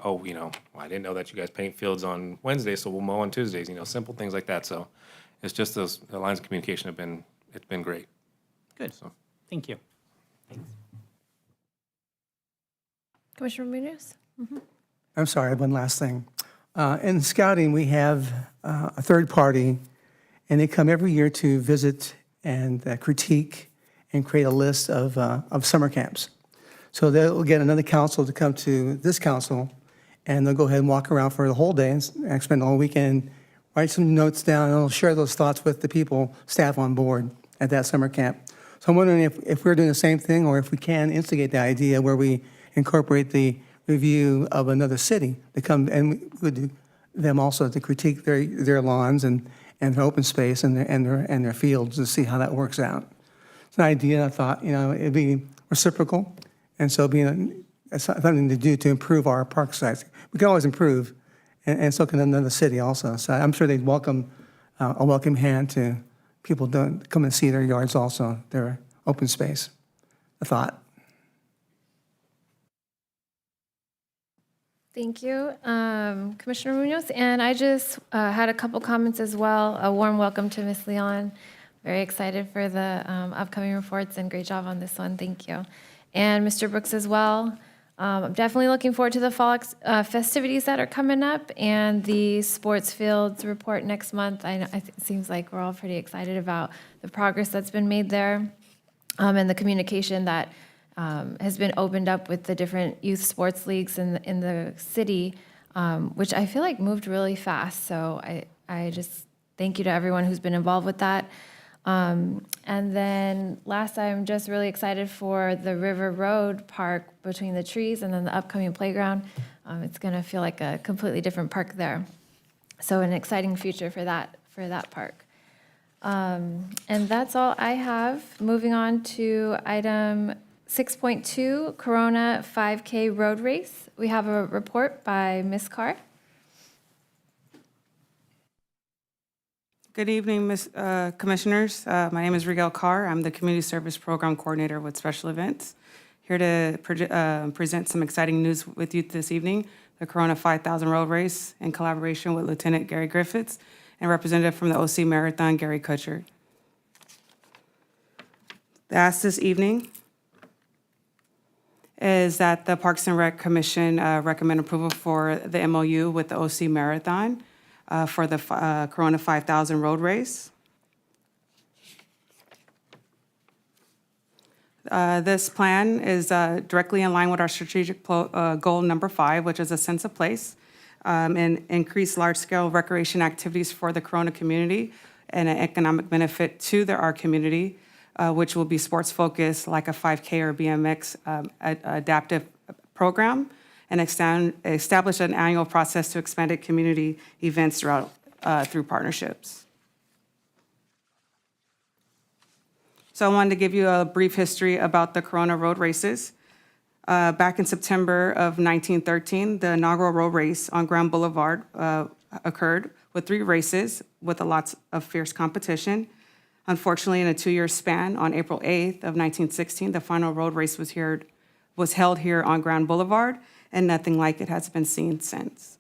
didn't know that you guys paint fields on Wednesdays, so we'll mow on Tuesdays. Simple things like that. So it's just the lines of communication have been it's been great. Good. So. Thank you. Commissioner Munoz? I'm sorry, I have one last thing. In scouting, we have a third party, and they come every year to visit and critique and create a list of summer camps. So they'll get another council to come to this council, and they'll go ahead and walk around for the whole day and spend the whole weekend, write some notes down, and they'll share those thoughts with the people, staff on board at that summer camp. So I'm wondering if we're doing the same thing, or if we can instigate the idea where we incorporate the review of another city to come, and we would do them also to critique their lawns and their open space and their fields to see how that works out. It's an idea. I thought, it'd be reciprocal, and so being something to do to improve our park sites. We can always improve, and so can another city also. So I'm sure they'd welcome a welcome hand to people to come and see their yards also, their open space. A thought. Thank you, Commissioner Munoz. And I just had a couple comments as well. A warm welcome to Ms. Leon. Very excited for the upcoming reports, and great job on this one. Thank you. And Mr. Brooks as well. I'm definitely looking forward to the fall festivities that are coming up and the sports fields report next month. It seems like we're all pretty excited about the progress that's been made there, and the communication that has been opened up with the different youth sports leagues in the city, which I feel like moved really fast. So I just thank you to everyone who's been involved with that. And then last, I'm just really excited for the River Road Park between the trees and then the upcoming playground. It's going to feel like a completely different park there. So an exciting future for that park. And that's all I have. Moving on to item 6.2, Corona 5K Road Race. We have a report by Ms. Carr. Good evening, Commissioners. My name is Rigel Carr. I'm the Community Service Program Coordinator with Special Events. Here to present some exciting news with you this evening, the Corona 5000 Road Race in collaboration with Lieutenant Gary Griffiths and representative from the OC Marathon, Gary Kutcher. The ask this evening is that the Parks and Rec Commission recommend approval for the MOU with the OC Marathon for the Corona 5000 Road Race. This plan is directly in line with our strategic goal number 5, which is a sense of place, and increase large-scale recreation activities for the Corona community and an economic benefit to our community, which will be sports-focused like a 5K or BMX adaptive program, and establish an annual process to expanded community events through partnerships. So I wanted to give you a brief history about the Corona road races. Back in September of 1913, the inaugural road race on Grand Boulevard occurred with 3 races with lots of fierce competition. Unfortunately, in a 2-year span, on April 8th of 1916, the final road race was held here on Grand Boulevard, and nothing like it has been seen since.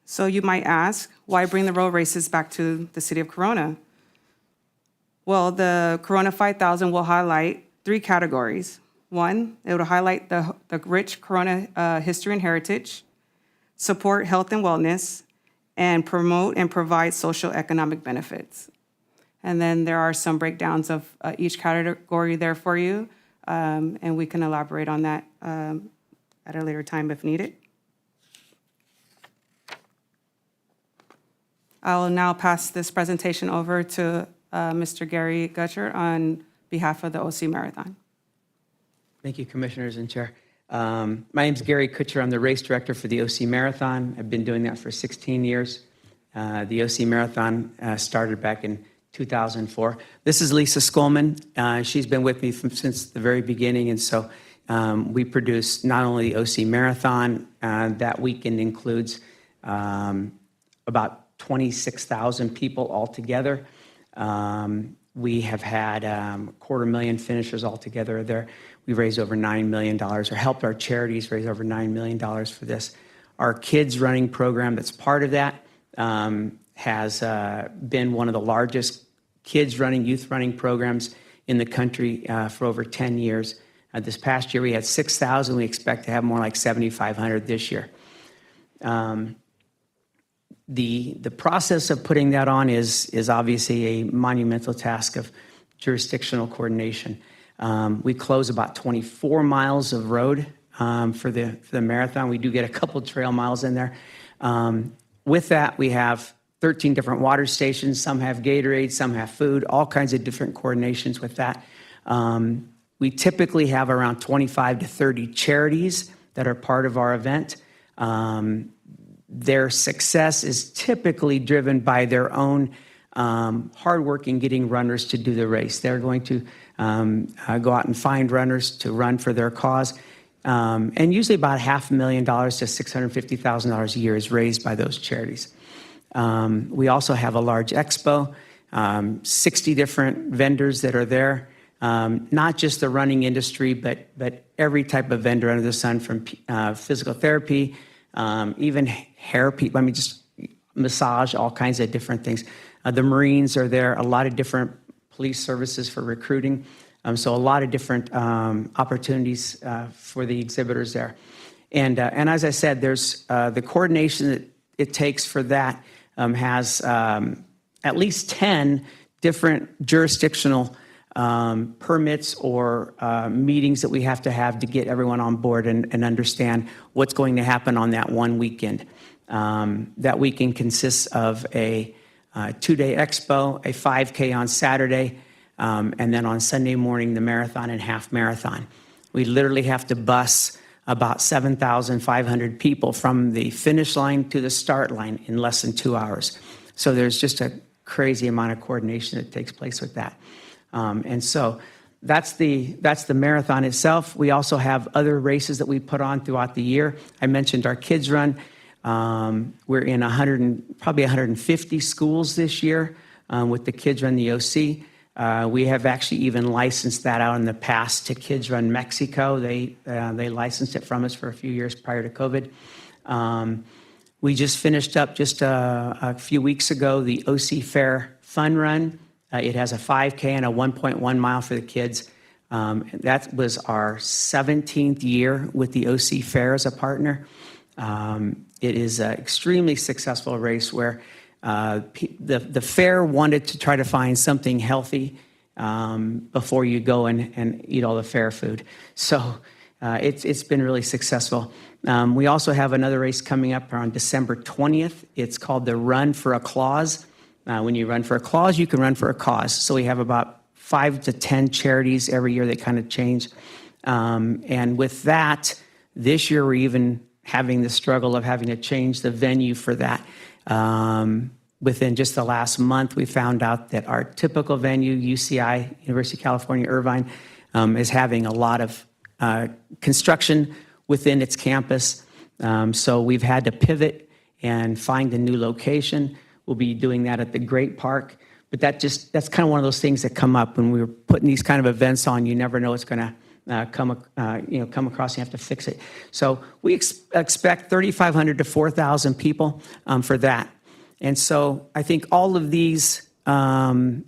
So you might ask, why bring the road races back to the city of Corona? Well, the Corona 5000 will highlight 3 categories. 1, it will highlight the rich Corona history and heritage, support health and wellness, and promote and provide social economic benefits. And then there are some breakdowns of each category there for you, and we can elaborate on that at a later time if needed. I will now pass this presentation over to Mr. Gary Kutcher on behalf of the OC Marathon. Thank you, Commissioners and Chair. My name is Gary Kutcher. I'm the race director for the OC Marathon. I've been doing that for 16 years. The OC Marathon started back in 2004. This is Lisa Skolman. She's been with me since the very beginning, and so we produce not only the OC Marathon, that weekend includes about 26,000 people altogether. We have had 250,000 finishers altogether there. We raised over $9 million, or helped our charities raise over $9 million for this. Our kids running program that's part of that has been one of the largest kids running, youth running programs in the country for over 10 years. This past year, we had 6,000. We expect to have more like 7,500 this year. The process of putting that on is obviously a monumental task of jurisdictional coordination. We close about 24 miles of road for the marathon. We do get a couple trail miles in there. With that, we have 13 different water stations. Some have Gatorade, some have food, all kinds of different coordinations with that. We typically have around 25 to 30 charities that are part of our event. Their success is typically driven by their own hard work in getting runners to do the race. They're going to go out and find runners to run for their cause. And usually about $500,000 to $650,000 a year is raised by those charities. We also have a large expo, 60 different vendors that are there. Not just the running industry, but every type of vendor under the sun, from physical therapy, even hair people, just massage, all kinds of different things. The Marines are there, a lot of different police services for recruiting. So a lot of different opportunities for the exhibitors there. And as I said, there's the coordination that it takes for that has at least 10 different jurisdictional permits or meetings that we have to get everyone on board and understand what's going to happen on that one weekend. That weekend consists of a 2-day expo, a 5K on Saturday, and then on Sunday morning, the marathon and half marathon. We literally have to bus about 7,500 people from the finish line to the start line in less than 2 hours. So there's just a crazy amount of coordination that takes place with that. And so that's the marathon itself. We also have other races that we put on throughout the year. I mentioned our kids run. We're in probably 150 schools this year with the Kids Run the OC. We have actually even licensed that out in the past to Kids Run Mexico. They licensed it from us for a few years prior to COVID. We just finished up just a few weeks ago the OC Fair Fun Run. It has a 5K and a 1.1 mile for the kids. That was our 17th year with the OC Fair as a partner. It is an extremely successful race where the fair wanted to try to find something healthy before you go and eat all the fair food. So it's been really successful. We also have another race coming up on December 20th. It's called the Run for a Clause. When you run for a cause, you can run for a cause. So we have about 5 to 10 charities every year that kind of change. And with that, this year we're even having the struggle of having to change the venue for that. Within just the last month, we found out that our typical venue, UCI, University of California, Irvine, is having a lot of construction within its campus. So we've had to pivot and find a new location. We'll be doing that at the Great Park. But that's kind of one of those things that come up when we're putting these kind of events on. You never know what's going to come across. You have to fix it. So we expect 3,500 to 4,000 people for that. And so I think all of these, the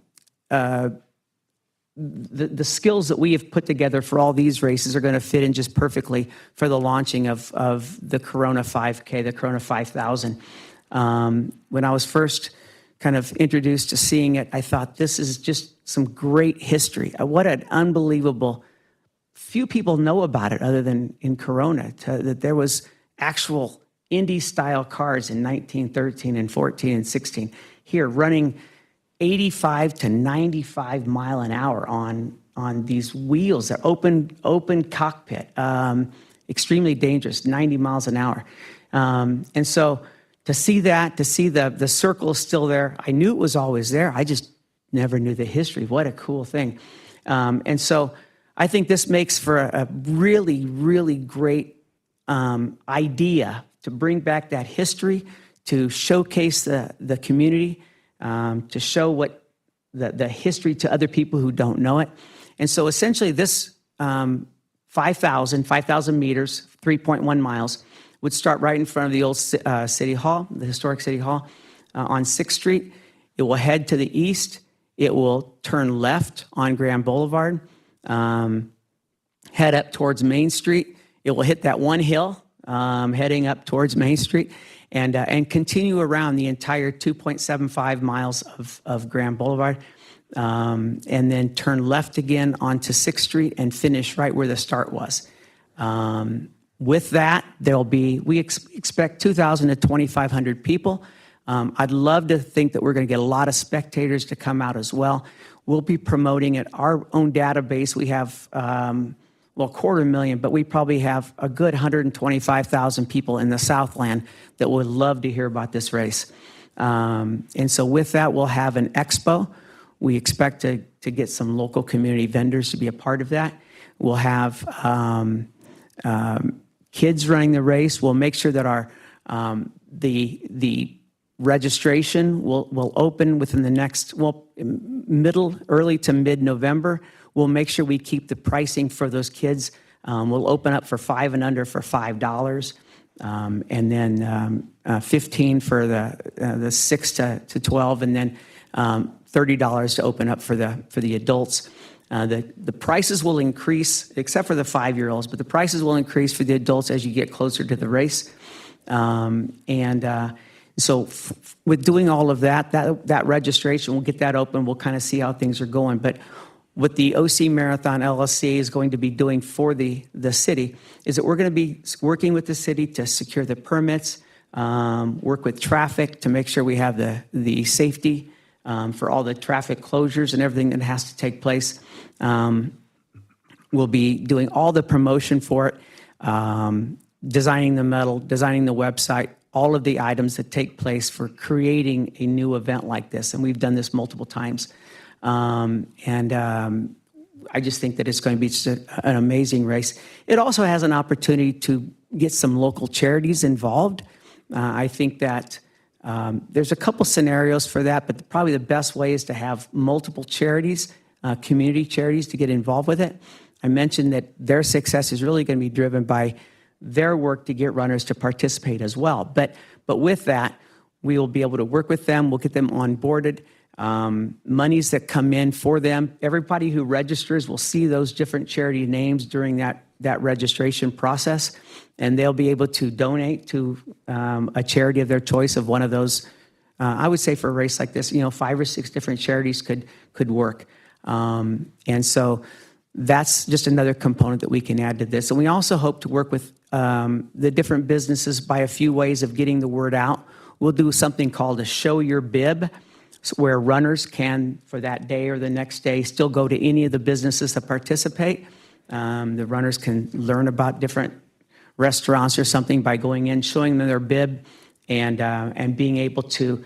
skills that we have put together for all these races are going to fit in just perfectly for the launching of the Corona 5K, the Corona 5,000. When I was first kind of introduced to seeing it, I thought this is just some great history. What an unbelievable, few people know about it other than in Corona, that there was actual Indy-style cars in 1913 and 14 and 16 here running 85 to 95 mile an hour on these wheels, that open cockpit, extremely dangerous, 90 miles an hour. And so to see that, to see the circle still there, I knew it was always there. I just never knew the history. What a cool thing. And so I think this makes for a really, really great idea to bring back that history, to showcase the community, to show what the history to other people who don't know it. And so essentially this 5,000 meters, 3.1 miles, would start right in front of the old City Hall, the historic City Hall. on 6th Street. It will head to the east. It will turn left on Grand Boulevard, head up towards Main Street. It will hit that one hill heading up towards Main Street and continue around the entire 2.75 miles of Grand Boulevard, and then turn left again onto 6th Street and finish right where the start was. With that, we expect 2,000 to 2,500 people. I'd love to think that we're going to get a lot of spectators to come out as well. We'll be promoting it. Our own database, we have, 250,000, but we probably have a good 125,000 people in the Southland that would love to hear about this race. And so with that, we'll have an expo. We expect to get some local community vendors to be a part of that. We'll have kids running the race. We'll make sure that our the registration will open within the next, early to mid-November. We'll make sure we keep the pricing for those kids. We'll open up for 5 and under for $5, and then 15 for the 6 to 12, and then $30 to open up for the adults. The prices will increase, except for the 5-year-olds, but the prices will increase for the adults as you get closer to the race. So with doing all of that registration, we'll get that open. We'll kind of see how things are going. But what the OC Marathon LLC is going to be doing for the city is that we're going to be working with the city to secure the permits, work with traffic to make sure we have the safety for all the traffic closures and everything that has to take place. We'll be doing all the promotion for it, designing the medal, designing the website, all of the items that take place for creating a new event like this. And we've done this multiple times. I just think that it's going to be just an amazing race. It also has an opportunity to get some local charities involved. I think that there's a couple scenarios for that, but probably the best way is to have multiple charities, community charities, to get involved with it. I mentioned that their success is really going to be driven by their work to get runners to participate as well. But with that, we will be able to work with them. We'll get them onboarded. Monies that come in for them. Everybody who registers will see those different charity names during that registration process, and they'll be able to donate to a charity of their choice of one of those. I would say for a race like this, 5 or 6 different charities could work. And so that's just another component that we can add to this. And we also hope to work with the different businesses by a few ways of getting the word out. We'll do something called a Show Your Bib, where runners can, for that day or the next day, still go to any of the businesses that participate. The runners can learn about different restaurants or something by going in, showing them their bib, and being able to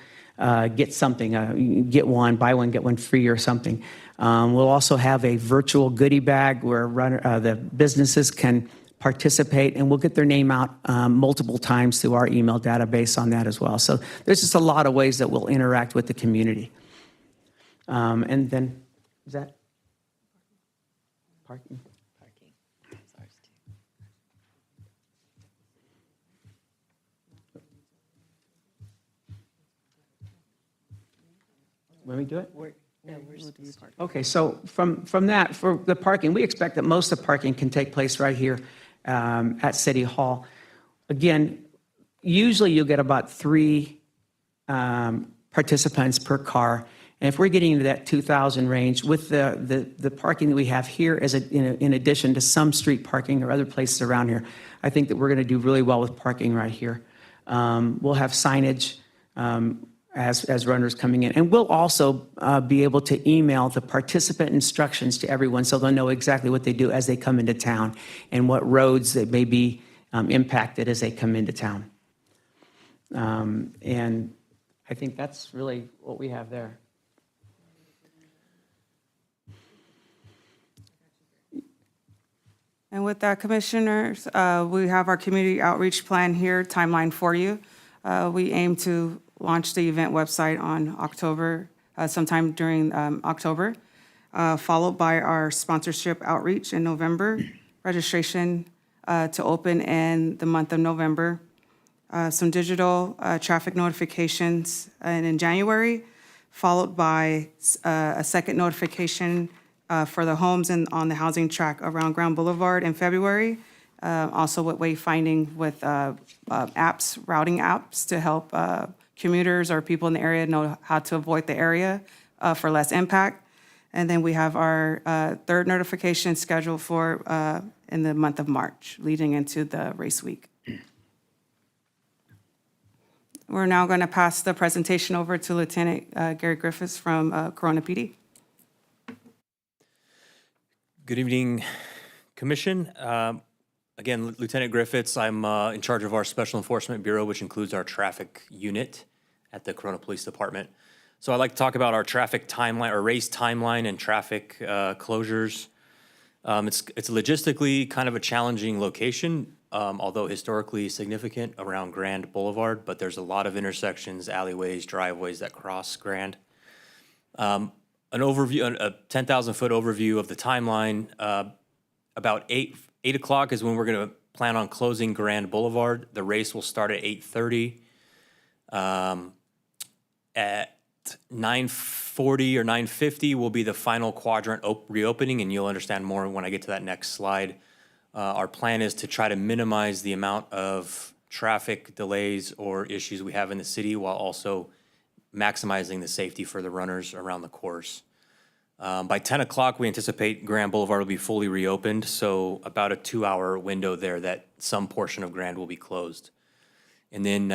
get something, get one, buy one, get one free or something. We'll also have a virtual goodie bag where the businesses can participate, and we'll get their name out multiple times through our email database on that as well. So there's just a lot of ways that we'll interact with the community. And then, is that parking? Let me do it? Okay, so from that, for the parking, we expect that most of the parking can take place right here at City Hall. Again, usually you'll get about 3 participants per car. And if we're getting into that 2,000 range with the parking that we have here in addition to some street parking or other places around here, I think that we're going to do really well with parking right here. We'll have signage as runners coming in. And we'll also be able to email the participant instructions to everyone so they'll know exactly what they do as they come into town and what roads that may be impacted as they come into town. And I think that's really what we have there. And with that, Commissioners, we have our community outreach plan here, timeline for you. We aim to launch the event website on sometime during October, followed by our sponsorship outreach in November, registration to open in the month of November. some digital traffic notifications in January, followed by a second notification for the homes on the housing tract around Grand Boulevard in February. Also with wayfinding with apps, routing apps to help commuters or people in the area know how to avoid the area for less impact. And then we have our third notification scheduled for in the month of March, leading into the race week. We're now going to pass the presentation over to Lieutenant Gary Griffiths from Corona PD. Good evening, Commission. Again, Lieutenant Griffiths, I'm in charge of our Special Enforcement Bureau, which includes our traffic unit at the Corona Police Department. So I'd like to talk about our traffic timeline, or race timeline and traffic closures. It's logistically kind of a challenging location, although historically significant around Grand Boulevard, but there's a lot of intersections, alleyways, driveways that cross Grand. An overview, a 10,000-foot overview of the timeline. About 8 o'clock is when we're going to plan on closing Grand Boulevard. The race will start at 8:30. At 9:40 or 9:50 will be the final quadrant reopening, and you'll understand more when I get to that next slide. Our plan is to try to minimize the amount of traffic delays or issues we have in the city while also maximizing the safety for the runners around the course. By 10 o'clock, we anticipate Grand Boulevard will be fully reopened, so about a 2-hour window there that some portion of Grand will be closed. And then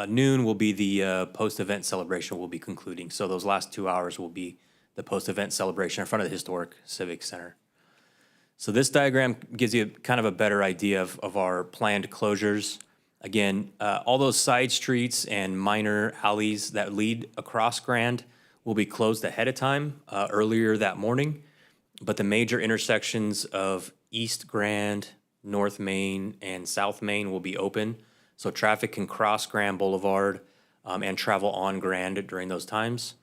noon will be the post-event celebration will be concluding. So those last 2 hours will be the post-event celebration in front of the Historic Civic Center. So this diagram gives you kind of a better idea of our planned closures. Again, all those side streets and minor alleys that lead across Grand will be closed ahead of time earlier that morning, but the major intersections of East Grand, North Main, and South Main will be open, so traffic can cross Grand Boulevard and travel on Grand during those times.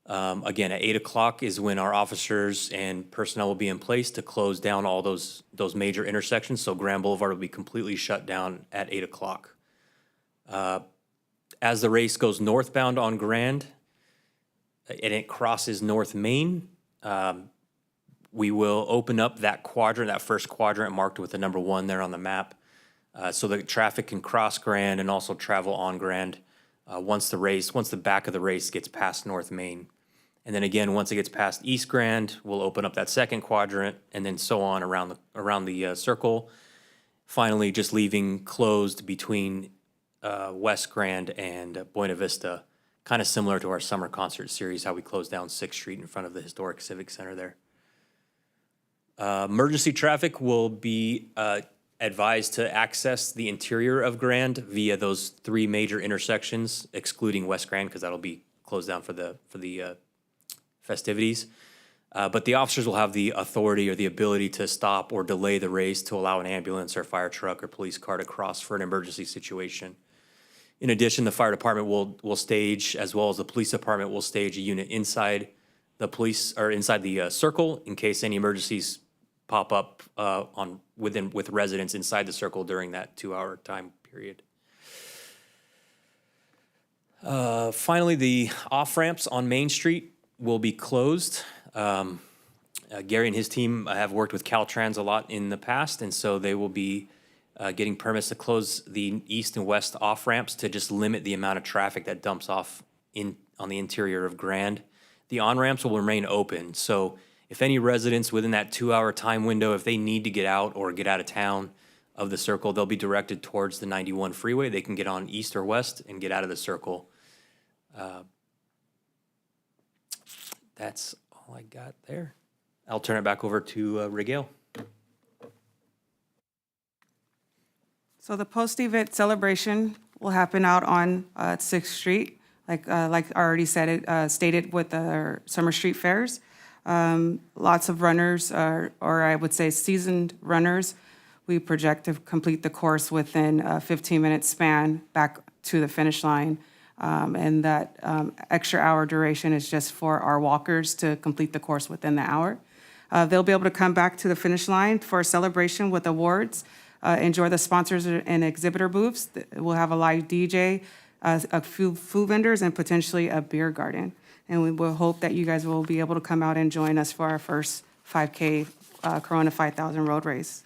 Again, at 8 o'clock is when our officers and personnel will be in place to close down all those major intersections, so Grand Boulevard will be completely shut down at 8 o'clock. As the race goes northbound on Grand, and it crosses North Main, we will open up that quadrant, that first quadrant marked with the number 1 there on the map, so that traffic can cross Grand and also travel on Grand once the back of the race gets past North Main. And then again, once it gets past East Grand, we'll open up that second quadrant, and then so on around the circle. Finally, just leaving closed between West Grand and Buena Vista, kind of similar to our summer concert series, how we closed down 6th Street in front of the Historic Civic Center there. Emergency traffic will be advised to access the interior of Grand via those 3 major intersections, excluding West Grand, because that'll be closed down for the festivities. But the officers will have the authority or the ability to stop or delay the race to allow an ambulance or fire truck or police car to cross for an emergency situation. In addition, the fire department will stage, as well as the police department will stage a unit inside the inside the circle in case any emergencies pop up with residents inside the circle during that 2-hour time period. Finally, the off-ramps on Main Street will be closed. Gary and his team have worked with Caltrans a lot in the past, and so they will be getting permits to close the east and west off-ramps to just limit the amount of traffic that dumps off on the interior of Grand. The on-ramps will remain open, so if any residents within that 2-hour time window, if they need to get out or get out of town of the circle, they'll be directed towards the 91 freeway. They can get on east or west and get out of the circle. That's all I got there. I'll turn it back over to Rigel. So the post-event celebration will happen out on 6th Street, like I already stated with our summer street fairs. Lots of runners, or I would say seasoned runners, we project to complete the course within a 15-minute span back to the finish line. And that extra hour duration is just for our walkers to complete the course within the hour. They'll be able to come back to the finish line for a celebration with awards. enjoy the sponsors and exhibitor booths. We'll have a live DJ, a few food vendors, and potentially a beer garden. And we will hope that you guys will be able to come out and join us for our first 5K Corona 5000 road race.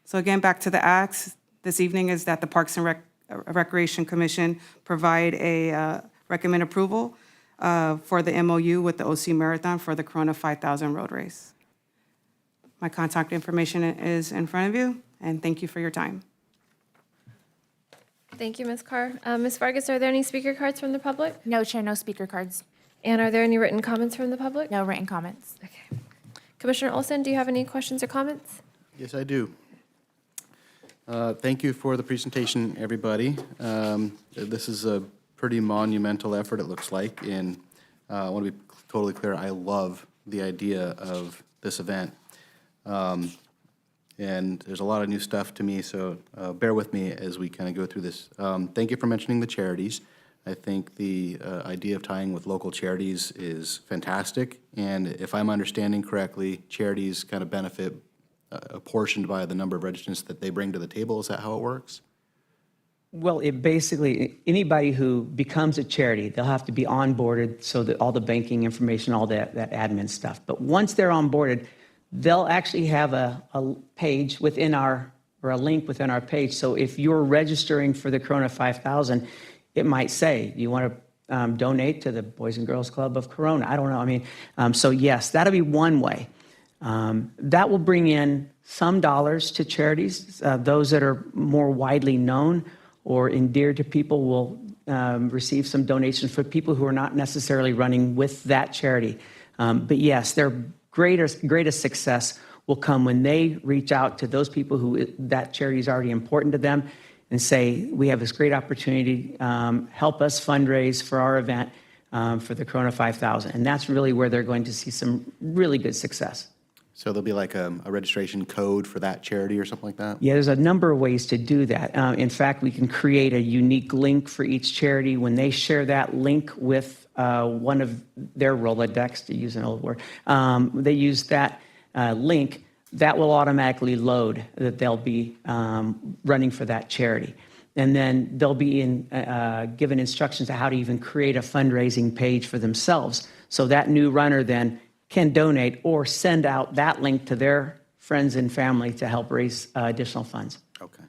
So again, back to the acts this evening is that the Parks and Recreation Commission provide a recommend approval for the MOU with the OC Marathon for the Corona 5000 road race. My contact information is in front of you, and thank you for your time. Thank you, Ms. Carr. Ms. Vargas, are there any speaker cards from the public? No, Chair, no speaker cards. And are there any written comments from the public? No written comments. Okay. Commissioner Olson, do you have any questions or comments? Yes, I do. Thank you for the presentation, everybody. This is a pretty monumental effort, it looks like, and I want to be totally clear, I love the idea of this event. And there's a lot of new stuff to me, so bear with me as we kind of go through this. Thank you for mentioning the charities. I think the idea of tying with local charities is fantastic, and if I'm understanding correctly, charities kind of benefit apportioned by the number of registrants that they bring to the table. Is that how it works? Well, it basically, anybody who becomes a charity, they'll have to be onboarded so that all the banking information, all that admin stuff. But once they're onboarded, they'll actually have a page within our, or a link within our page. So if you're registering for the Corona 5000, it might say, you want to donate to the Boys and Girls Club of Corona. I don't know. I mean, so yes, that'll be one way. That will bring in some dollars to charities. Those that are more widely known or endeared to people will receive some donations for people who are not necessarily running with that charity. But yes, their greatest success will come when they reach out to those people who that charity is already important to them and say, we have this great opportunity, help us fundraise for our event for the Corona 5000. And that's really where they're going to see some really good success. So there'll be like a registration code for that charity or something like that? Yeah, there's a number of ways to do that. In fact, we can create a unique link for each charity. When they share that link with one of their Rolodex, to use an old word, they use that link, that will automatically load that they'll be running for that charity. And then they'll be given instructions on how to even create a fundraising page for themselves. So that new runner then can donate or send out that link to their friends and family to help raise additional funds. Okay.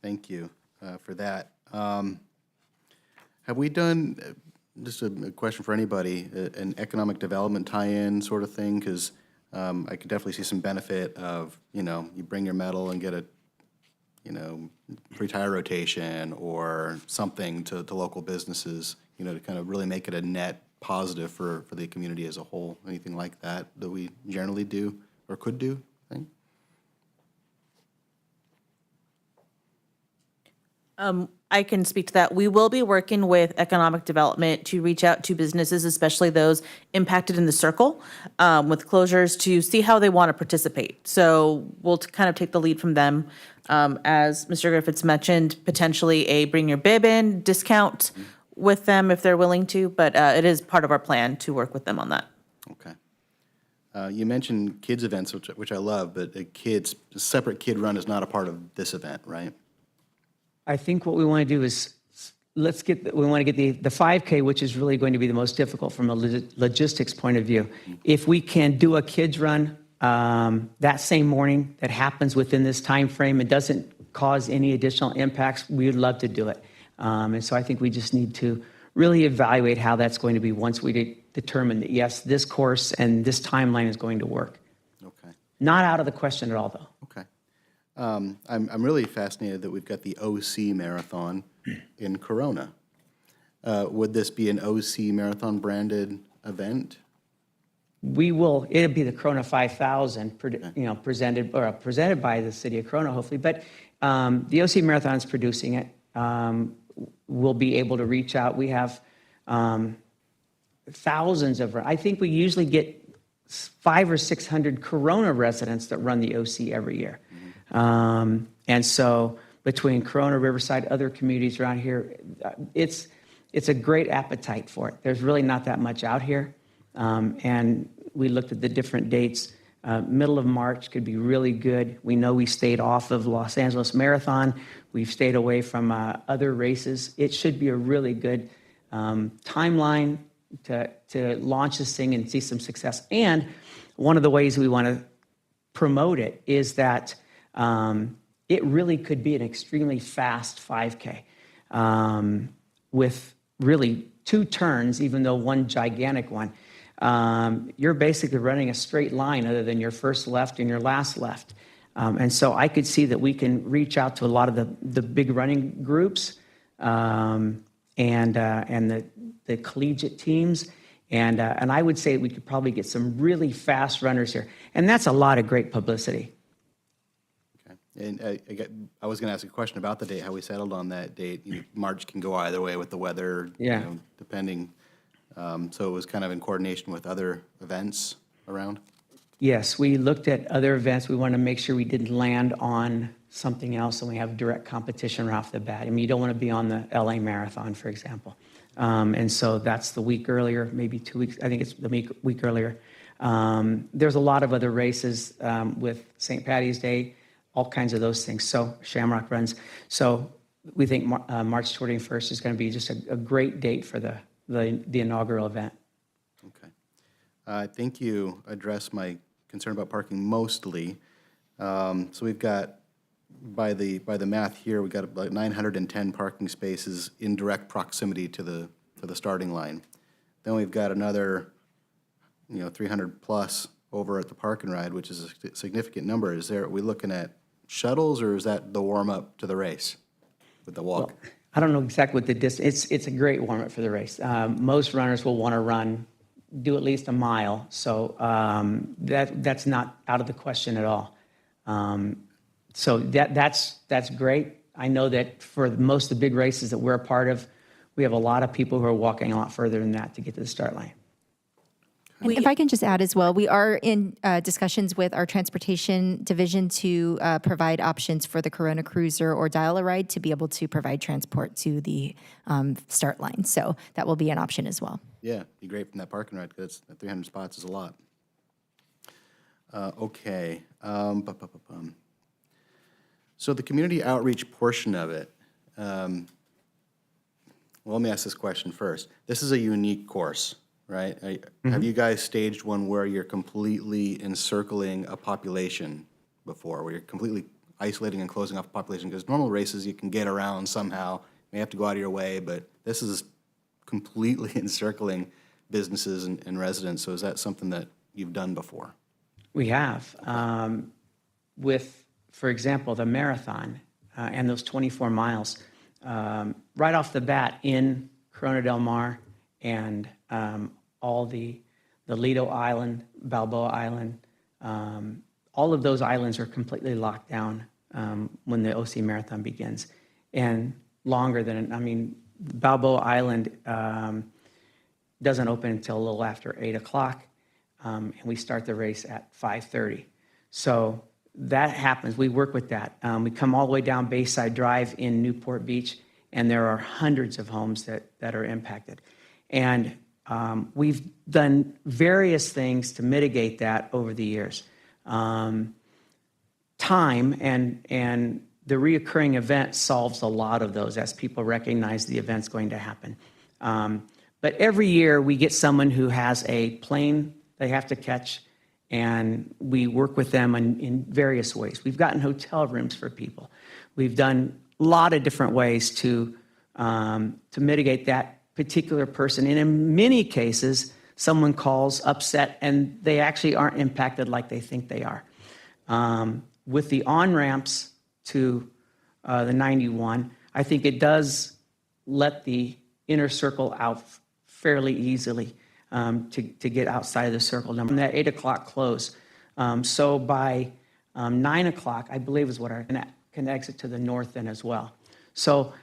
Thank you for that. Have we done, just a question for anybody, an economic development tie-in sort of thing? Because I could definitely see some benefit of, you bring your medal and get a, free tire rotation or something to local businesses, to kind of really make it a net positive for the community as a whole. Anything like that we generally do or could do, I think? I can speak to that. We will be working with economic development to reach out to businesses, especially those impacted in the circle, with closures, to see how they want to participate. So we'll kind of take the lead from them. As Mr. Griffiths mentioned, potentially a bring your bib in discount with them if they're willing to, but it is part of our plan to work with them on that. Okay. You mentioned kids events, which I love, but a separate kid run is not a part of this event, right? I think what we want to do is we want to get the 5K, which is really going to be the most difficult from a logistics point of view. If we can do a kids run that same morning that happens within this time frame, it doesn't cause any additional impacts, we would love to do it. And so I think we just need to really evaluate how that's going to be once we determine that, yes, this course and this timeline is going to work. Okay. Not out of the question at all, though. Okay. I'm really fascinated that we've got the OC Marathon in Corona. Would this be an OC Marathon branded event? It'll be the Corona 5000, presented by the city of Corona, hopefully. But the OC Marathon is producing it. We'll be able to reach out. We have thousands I think we usually get 500 or 600 Corona residents that run the OC every year. And so between Corona, Riverside, other communities around here, it's a great appetite for it. There's really not that much out here. And we looked at the different dates. Middle of March could be really good. We know we stayed off of Los Angeles Marathon. We've stayed away from other races. It should be a really good timeline to launch this thing and see some success. And one of the ways we want to promote it is that it really could be an extremely fast 5K with really 2 turns, even though one gigantic one. You're basically running a straight line other than your first left and your last left. And so I could see that we can reach out to a lot of the big running groups and the collegiate teams. And I would say we could probably get some really fast runners here. And that's a lot of great publicity. And I was going to ask a question about the date, how we settled on that date. March can go either way with the weather, Yeah. Depending. So it was kind of in coordination with other events around? Yes, we looked at other events. We wanted to make sure we didn't land on something else and we have direct competition right off the bat. I mean, you don't want to be on the LA Marathon, for example. And so that's the week earlier, maybe 2 weeks. I think it's the week earlier. There's a lot of other races with St. Patty's Day, all kinds of those things. So Shamrock runs. So we think March 21st is going to be just a great date for the inaugural event. Okay. I think you addressed my concern about parking mostly. So we've got, by the math here, we've got about 910 parking spaces in direct proximity to the starting line. Then we've got another, 300 plus over at the Park and Ride, which is a significant number. Are we looking at shuttles, or is that the warm-up to the race with the walk? Well, I don't know exactly what the distance. It's a great warm-up for the race. Most runners will want to do at least a mile, so that's not out of the question at all. So that's great. I know that for most of the big races that we're a part of, we have a lot of people who are walking a lot further than that to get to the start line. And if I can just add as well, we are in discussions with our transportation division to provide options for the Corona Cruiser or Dial-A-Ride to be able to provide transport to the start line. So that will be an option as well. Yeah, be great from that Park and Ride, because 300 spots is a lot. Okay. So the community outreach portion of it, well, let me ask this question first. This is a unique course, right? Have you guys staged one where you're completely encircling a population before, where you're completely isolating and closing off a population? Because normal races, you can get around somehow. You may have to go out of your way, but this is completely encircling businesses and residents. So is that something that you've done before? We have. With, for example, the marathon and those 24 miles, right off the bat in Corona del Mar and all the Lido Island, Balboa Island, all of those islands are completely locked down when the OC Marathon begins. And longer than, Balboa Island doesn't open until a little after 8 o'clock, and we start the race at 5:30. So that happens. We work with that. We come all the way down Bayside Drive in Newport Beach, and there are hundreds of homes that are impacted. And we've done various things to mitigate that over the years. Time and the reoccurring event solves a lot of those as people recognize the event's going to happen. But every year we get someone who has a plane they have to catch, and we work with them in various ways. We've gotten hotel rooms for people. We've done a lot of different ways to mitigate that particular person. And in many cases, someone calls upset and they actually aren't impacted like they think they are. With the on-ramps to the 91, I think it does let the inner circle out fairly easily to get outside of the circle number. And that 8 o'clock close. So by 9 o'clock, I believe is what our can exit to the north end as well. So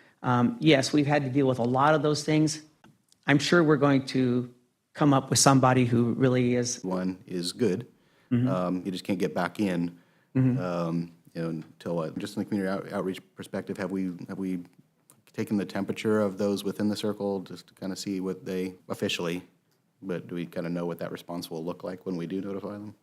yes, we've had to deal with a lot of those things. I'm sure we're going to come up with somebody who really is. One is good. You just can't get back in until just in the community outreach perspective. Have we taken the temperature of those within the circle just to kind of see what they officially? But do we kind of know what that response will look like when we do notify them?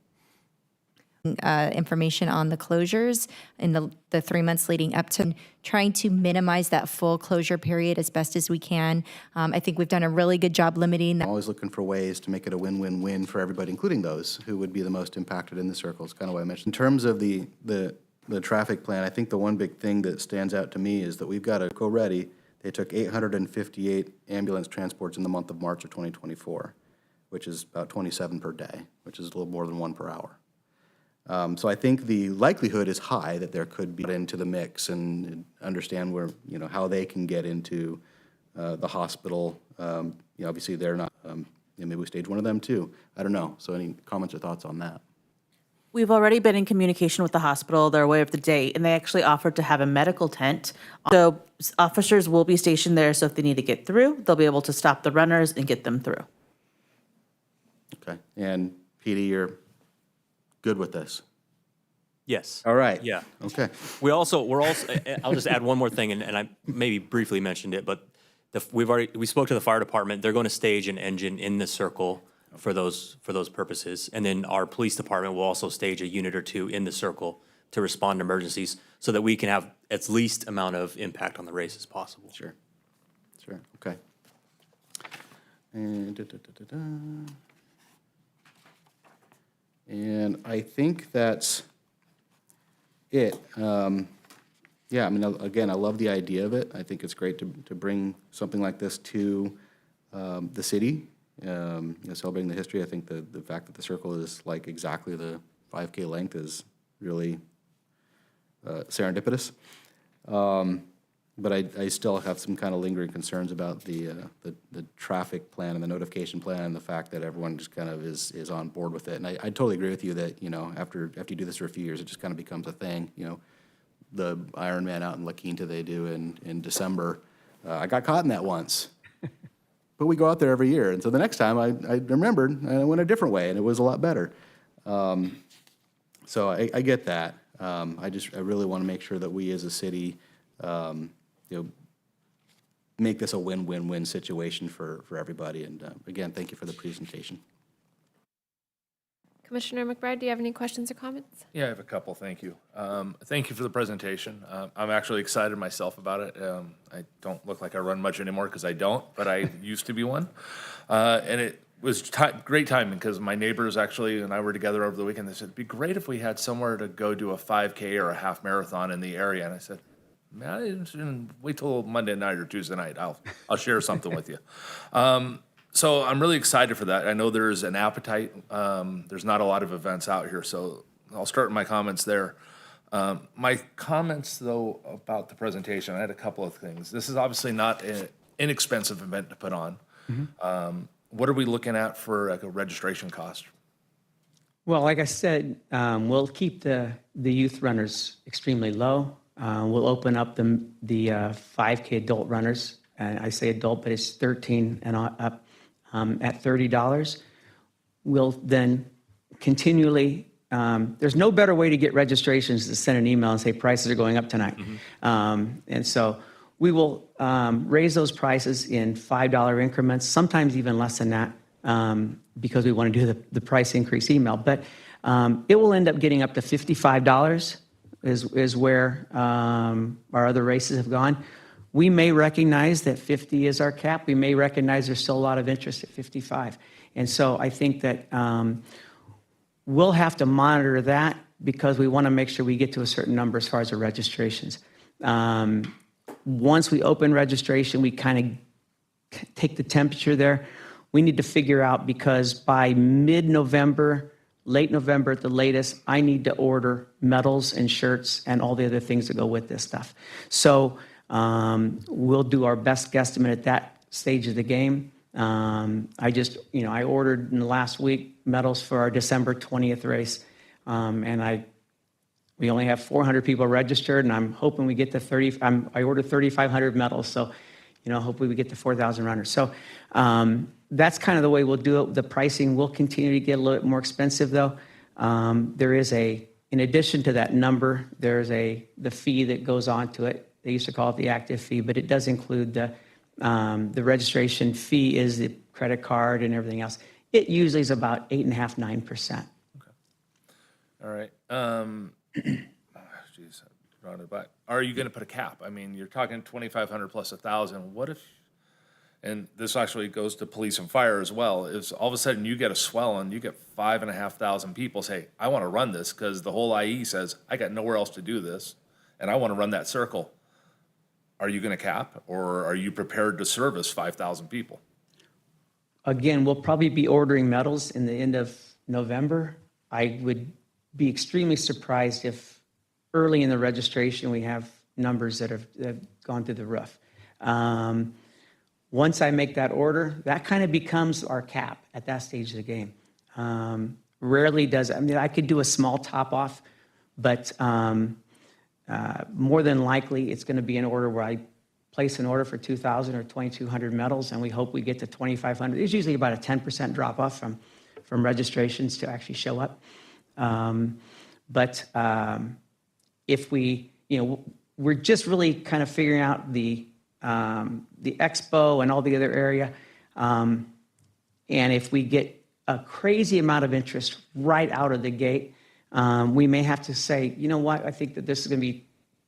information on the closures in the 3 months leading up to trying to minimize that full closure period as best as we can. I think we've done a really good job limiting that. I'm always looking for ways to make it a win-win-win for everybody, including those who would be the most impacted in the circles, kind of what I mentioned. In terms of the traffic plan, I think the one big thing that stands out to me is that we've got to go ready. They took 858 ambulance transports in the month of March of 2024, which is about 27 per day, which is a little more than 1 per hour. So I think the likelihood is high that there could be into the mix and understand where, how they can get into the hospital. Obviously they're not, maybe we stage 1 of them too. I don't know. So any comments or thoughts on that? We've already been in communication with the hospital. They're aware of the date, and they actually offered to have a medical tent. So officers will be stationed there, so if they need to get through, they'll be able to stop the runners and get them through. Okay. And Petey, you're good with this? Yes. All right. Yeah. Okay. We're also, I'll just add one more thing, and I maybe briefly mentioned it, but we spoke to the fire department. They're going to stage an engine in the circle for those purposes. And then our police department will also stage a unit or 2 in the circle to respond to emergencies so that we can have as least amount of impact on the race as possible. Sure. Okay. And And I think that's it. Yeah, I mean, again, I love the idea of it. I think it's great to bring something like this to the city, celebrating the history. I think the fact that the circle is like exactly the 5K length is really serendipitous. But I still have some kind of lingering concerns about the traffic plan and the notification plan and the fact that everyone just kind of is on board with it. And I totally agree with you that, after you do this for a few years, it just kind of becomes a thing. The Ironman out in La Quinta they do in December, I got caught in that once. But we go out there every year. And so the next time I remembered and I went a different way and it was a lot better. So I get that. I really want to make sure that we as a city, make this a win-win-win situation for everybody. And again, thank you for the presentation. Commissioner McBride, do you have any questions or comments? Yeah, I have a couple, thank you. Thank you for the presentation. I'm actually excited myself about it. I don't look like I run much anymore because I don't, but I used to be one. And it was great timing because my neighbors actually and I were together over the weekend. They said, it'd be great if we had somewhere to go do a 5K or a half marathon in the area. And I said, man, wait till Monday night or Tuesday night. I'll share something with you. So I'm really excited for that. I know there's an appetite. There's not a lot of events out here, so I'll start my comments there. My comments, though, about the presentation, I had a couple of things. This is obviously not an inexpensive event to put on. Mm-hmm. What are we looking at for like a registration cost? Well, like I said, we'll keep the youth runners extremely low. We'll open up the 5K adult runners. I say adult, but it's 13 and up at $30. We'll then continually, there's no better way to get registrations than to send an email and say prices are going up tonight. Mm-hmm. And so we will raise those prices in $5 increments, sometimes even less than that, because we want to do the price increase email. But it will end up getting up to $55 is where our other races have gone. We may recognize that 50 is our cap. We may recognize there's still a lot of interest at 55. And so I think that we'll have to monitor that because we want to make sure we get to a certain number as far as the registrations. Once we open registration, we kind of take the temperature there. We need to figure out, because by mid-November, late November at the latest, I need to order medals and shirts and all the other things that go with this stuff. So we'll do our best guesstimate at that stage of the game. I ordered in the last week medals for our December 20th race. We only have 400 people registered, and I'm hoping we get to 30. I ordered 3,500 medals, so hopefully we get to 4,000 runners. So that's kind of the way we'll do it. The pricing will continue to get a little bit more expensive, though. There is in addition to that number, there's the fee that goes on to it. They used to call it the active fee, but it does include the registration fee is the credit card and everything else. It usually is about 8.5%, 9%. All right. Geez, I'm drawing it back. Are you going to put a cap? I mean, you're talking 2,500 plus 1,000. What if, and this actually goes to police and fire as well, is all of a sudden you get a swell and you get 5,500 people say, I want to run this because the whole IE says, I got nowhere else to do this and I want to run that circle. Are you going to cap or are you prepared to service 5,000 people? Again, we'll probably be ordering medals in the end of November. I would be extremely surprised if early in the registration we have numbers that have gone through the roof. Once I make that order, that kind of becomes our cap at that stage of the game. Rarely does, I mean, I could do a small top off, but more than likely it's going to be an order where I place an order for 2,000 or 2,200 medals, and we hope we get to 2,500. There's usually about a 10% drop off from registrations to actually show up. But if we, we're just really kind of figuring out the expo and all the other area. And if we get a crazy amount of interest right out of the gate, we may have to say, you know what, I think that this is going to be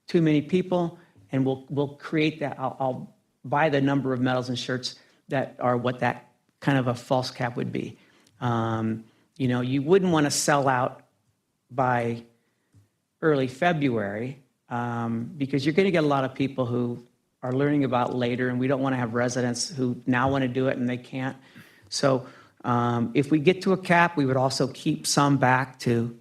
too many people, and we'll create that. I'll buy the number of medals and shirts that are what that kind of a false cap would be. You wouldn't want to sell out by early February because you're going to get a lot of people who are learning about later, and we don't want to have residents who now want to do it and they can't. So if we get to a cap, we would also keep some back to,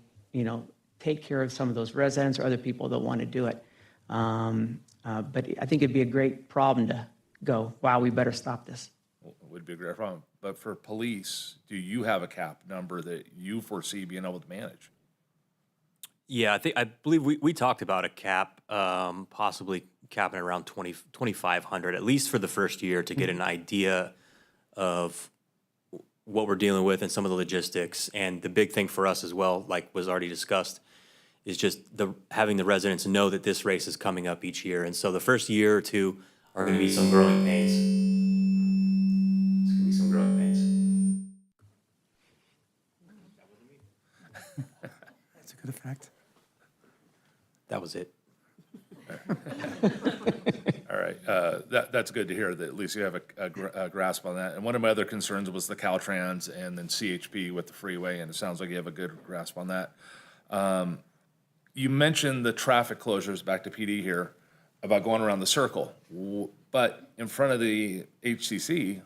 take care of some of those residents or other people that want to do it. But I think it'd be a great problem to go, wow, we better stop this. It would be a great problem. But for police, do you have a cap number that you foresee being able to manage? Yeah, I believe we talked about a cap, possibly capping around 2,500, at least for the first year, to get an idea of what we're dealing with and some of the logistics. And the big thing for us as well, like was already discussed, is just having the residents know that this race is coming up each year. And so the first year or two are going to be some growing pains. It's going to be some growing pains. That's a good effect. That was it. All right, that's good to hear that at least you have a grasp on that. And one of my other concerns was the Caltrans and then CHP with the freeway, and it sounds like you have a good grasp on that. You mentioned the traffic closures, back to PD here, about going around the circle. But in front of the HCC,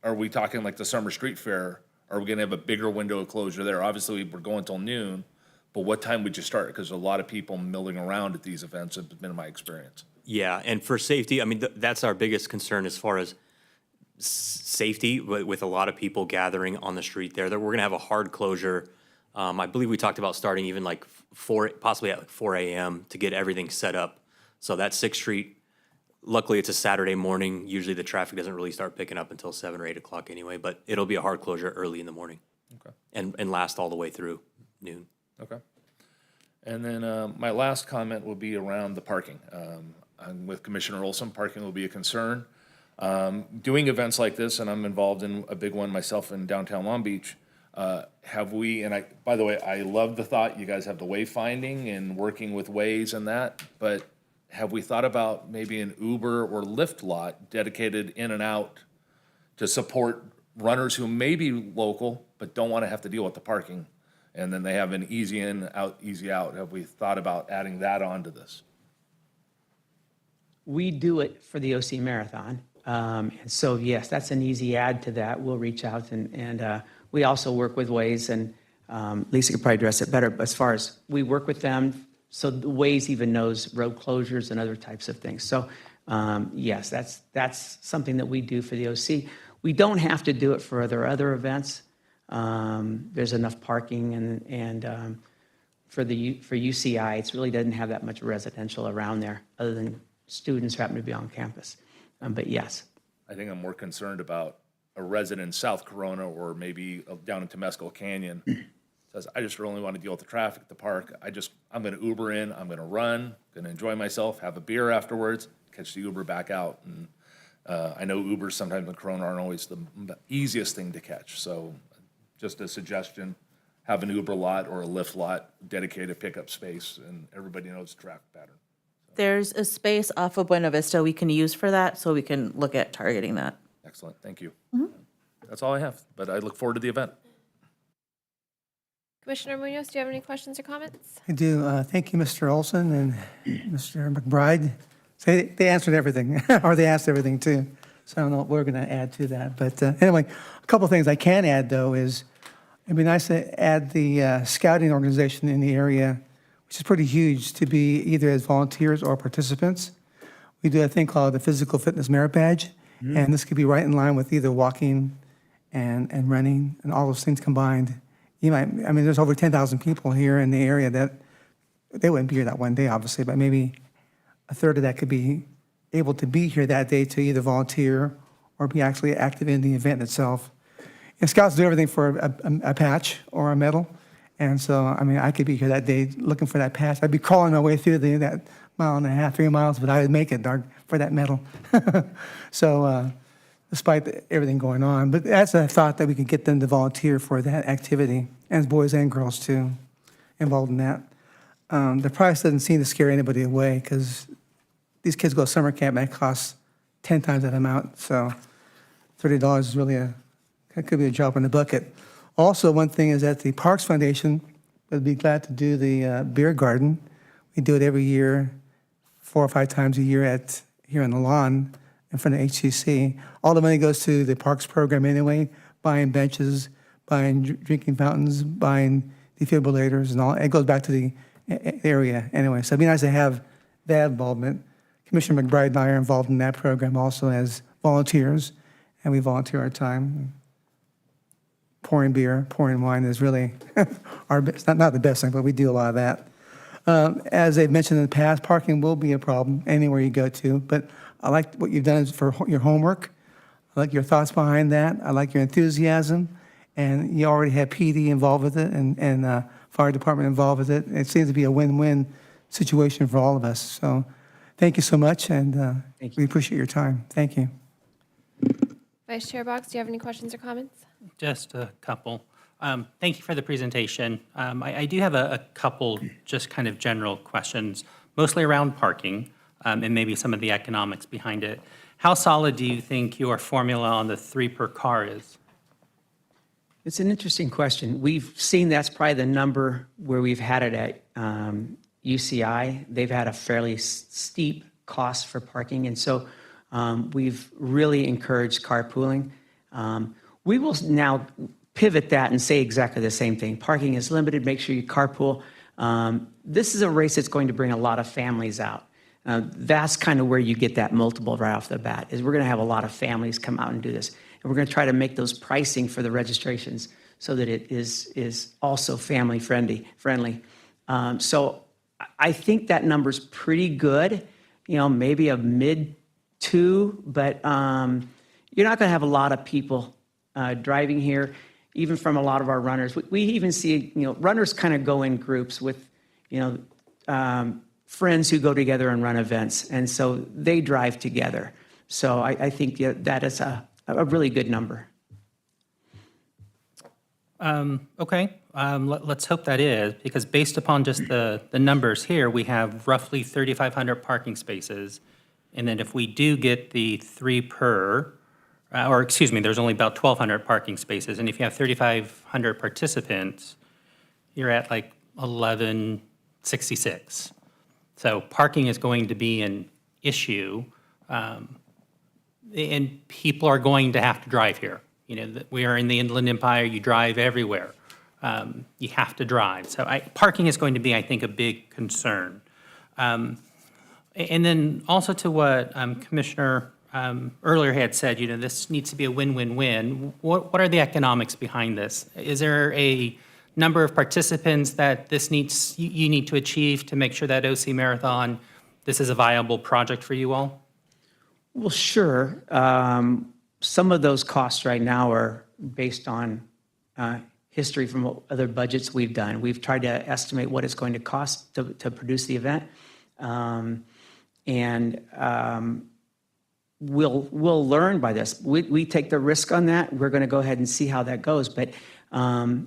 are we talking like the Summer Street Fair? Are we going to have a bigger window of closure there? Obviously, we're going till noon, but what time would you start? Because a lot of people milling around at these events have been my experience. Yeah, and for safety, I mean, that's our biggest concern as far as safety with a lot of people gathering on the street there. That we're going to have a hard closure. I believe we talked about starting even like possibly at like 4 a.m. to get everything set up. So that 6th Street, luckily it's a Saturday morning. Usually the traffic doesn't really start picking up until 7 or 8 o'clock anyway, but it'll be a hard closure early in the morning. Okay. And last all the way through noon. Okay. And then my last comment will be around the parking. I'm with Commissioner Olson. Parking will be a concern. Doing events like this, and I'm involved in a big one myself in downtown Long Beach, have we, and by the way, I love the thought, you guys have the wayfinding and working with Waze and that, but have we thought about maybe an Uber or Lyft lot dedicated in and out to support runners who may be local but don't want to have to deal with the parking, and then they have an easy in, out, easy out? Have we thought about adding that onto this? We do it for the OC Marathon. And so, yes, that's an easy add to that. We'll reach out and we also work with Waze, and Lisa could probably address it better. But as far as we work with them, so the Waze even knows road closures and other types of things. So, yes, that's something that we do for the OC. We don't have to do it for other events. There's enough parking, and for UCI, it really doesn't have that much residential around there, other than students who happen to be on campus. But yes. I think I'm more concerned about a resident in South Corona or maybe down in Temescal Canyon says, I just really want to deal with the traffic at the park. I'm going to Uber in, I'm going to run, going to enjoy myself, have a beer afterwards, catch the Uber back out. And I know Ubers sometimes in Corona aren't always the easiest thing to catch. So just a suggestion, have an Uber lot or a Lyft lot, dedicated pickup space, and everybody knows the traffic pattern. There's a space off of Buena Vista we can use for that, so we can look at targeting that. Excellent, thank you. That's all I have, but I look forward to the event. Commissioner Munoz, do you have any questions or comments? I do. Thank you, Mr. Olson and Mr. McBride. They answered everything, or they asked everything too. So I don't know what we're going to add to that. But anyway, a couple of things I can add, though, is it'd be nice to add the scouting organization in the area, which is pretty huge, to be either as volunteers or participants. We do a thing called the Physical Fitness Merit Badge, and this could be right in line with either walking and running and all those things combined. There's over 10,000 people here in the area that they wouldn't be here that one day, obviously, but maybe a third of that could be able to be here that day to either volunteer or be actually active in the event itself. And scouts do everything for a patch or a medal. And so, I could be here that day looking for that patch. I'd be crawling my way through that 1.5 miles, 3 miles, but I would make it for that medal. So, despite everything going on. But that's a thought that we could get them to volunteer for that activity, and boys and girls too, involved in that. The price doesn't seem to scare anybody away because these kids go to summer camp and it costs 10 times that amount. So $30 is really that could be a drop in the bucket. Also, one thing is that the Parks Foundation would be glad to do the beer garden. We do it every year, 4 or 5 times a year here on the lawn in front of HCC. All the money goes to the parks program anyway, buying benches, buying drinking fountains, buying defibrillators, and all. It goes back to the area anyway. So it'd be nice to have that involvement. Commissioner McBride and I are involved in that program also as volunteers, and we volunteer our time. Pouring beer, pouring wine is really our best, not the best thing, but we do a lot of that. As they've mentioned in the past, parking will be a problem anywhere you go to, but I like what you've done for your homework. I like your thoughts behind that. I like your enthusiasm. And you already have PD involved with it and fire department involved with it. It seems to be a win-win situation for all of us. So thank you so much, and we appreciate your time. Thank you. Vice Chair Box, do you have any questions or comments? Just a couple. Thank you for the presentation. I do have a couple just kind of general questions, mostly around parking and maybe some of the economics behind it. How solid do you think your formula on the 3 per car is? It's an interesting question. We've seen that's probably the number where we've had it at UCI. They've had a fairly steep cost for parking, and so we've really encouraged carpooling. We will now pivot that and say exactly the same thing. Parking is limited, make sure you carpool. This is a race that's going to bring a lot of families out. That's kind of where you get that multiple right off the bat, is we're going to have a lot of families come out and do this. And we're going to try to make those pricing for the registrations so that it is also family friendly. So I think that number's pretty good, maybe a mid 2, but you're not going to have a lot of people driving here, even from a lot of our runners. We even see, runners kind of go in groups with, friends who go together and run events, and so they drive together. So I think that is a really good number. Okay, let's hope that is, because based upon just the numbers here, we have roughly 3,500 parking spaces. And then if we do get the 3 per, there's only about 1,200 parking spaces. And if you have 3,500 participants, you're at like 1,166. So parking is going to be an issue. And people are going to have to drive here. We are in the Inland Empire, you drive everywhere. You have to drive. So parking is going to be, I think, a big concern. And then also to what Commissioner earlier had said, this needs to be a win-win-win. What are the economics behind this? Is there a number of participants that you need to achieve to make sure that OC Marathon, this is a viable project for you all? Well, sure. Some of those costs right now are based on history from what other budgets we've done. We've tried to estimate what it's going to cost to produce the event. We'll learn by this. We take the risk on that. We're going to go ahead and see how that goes. But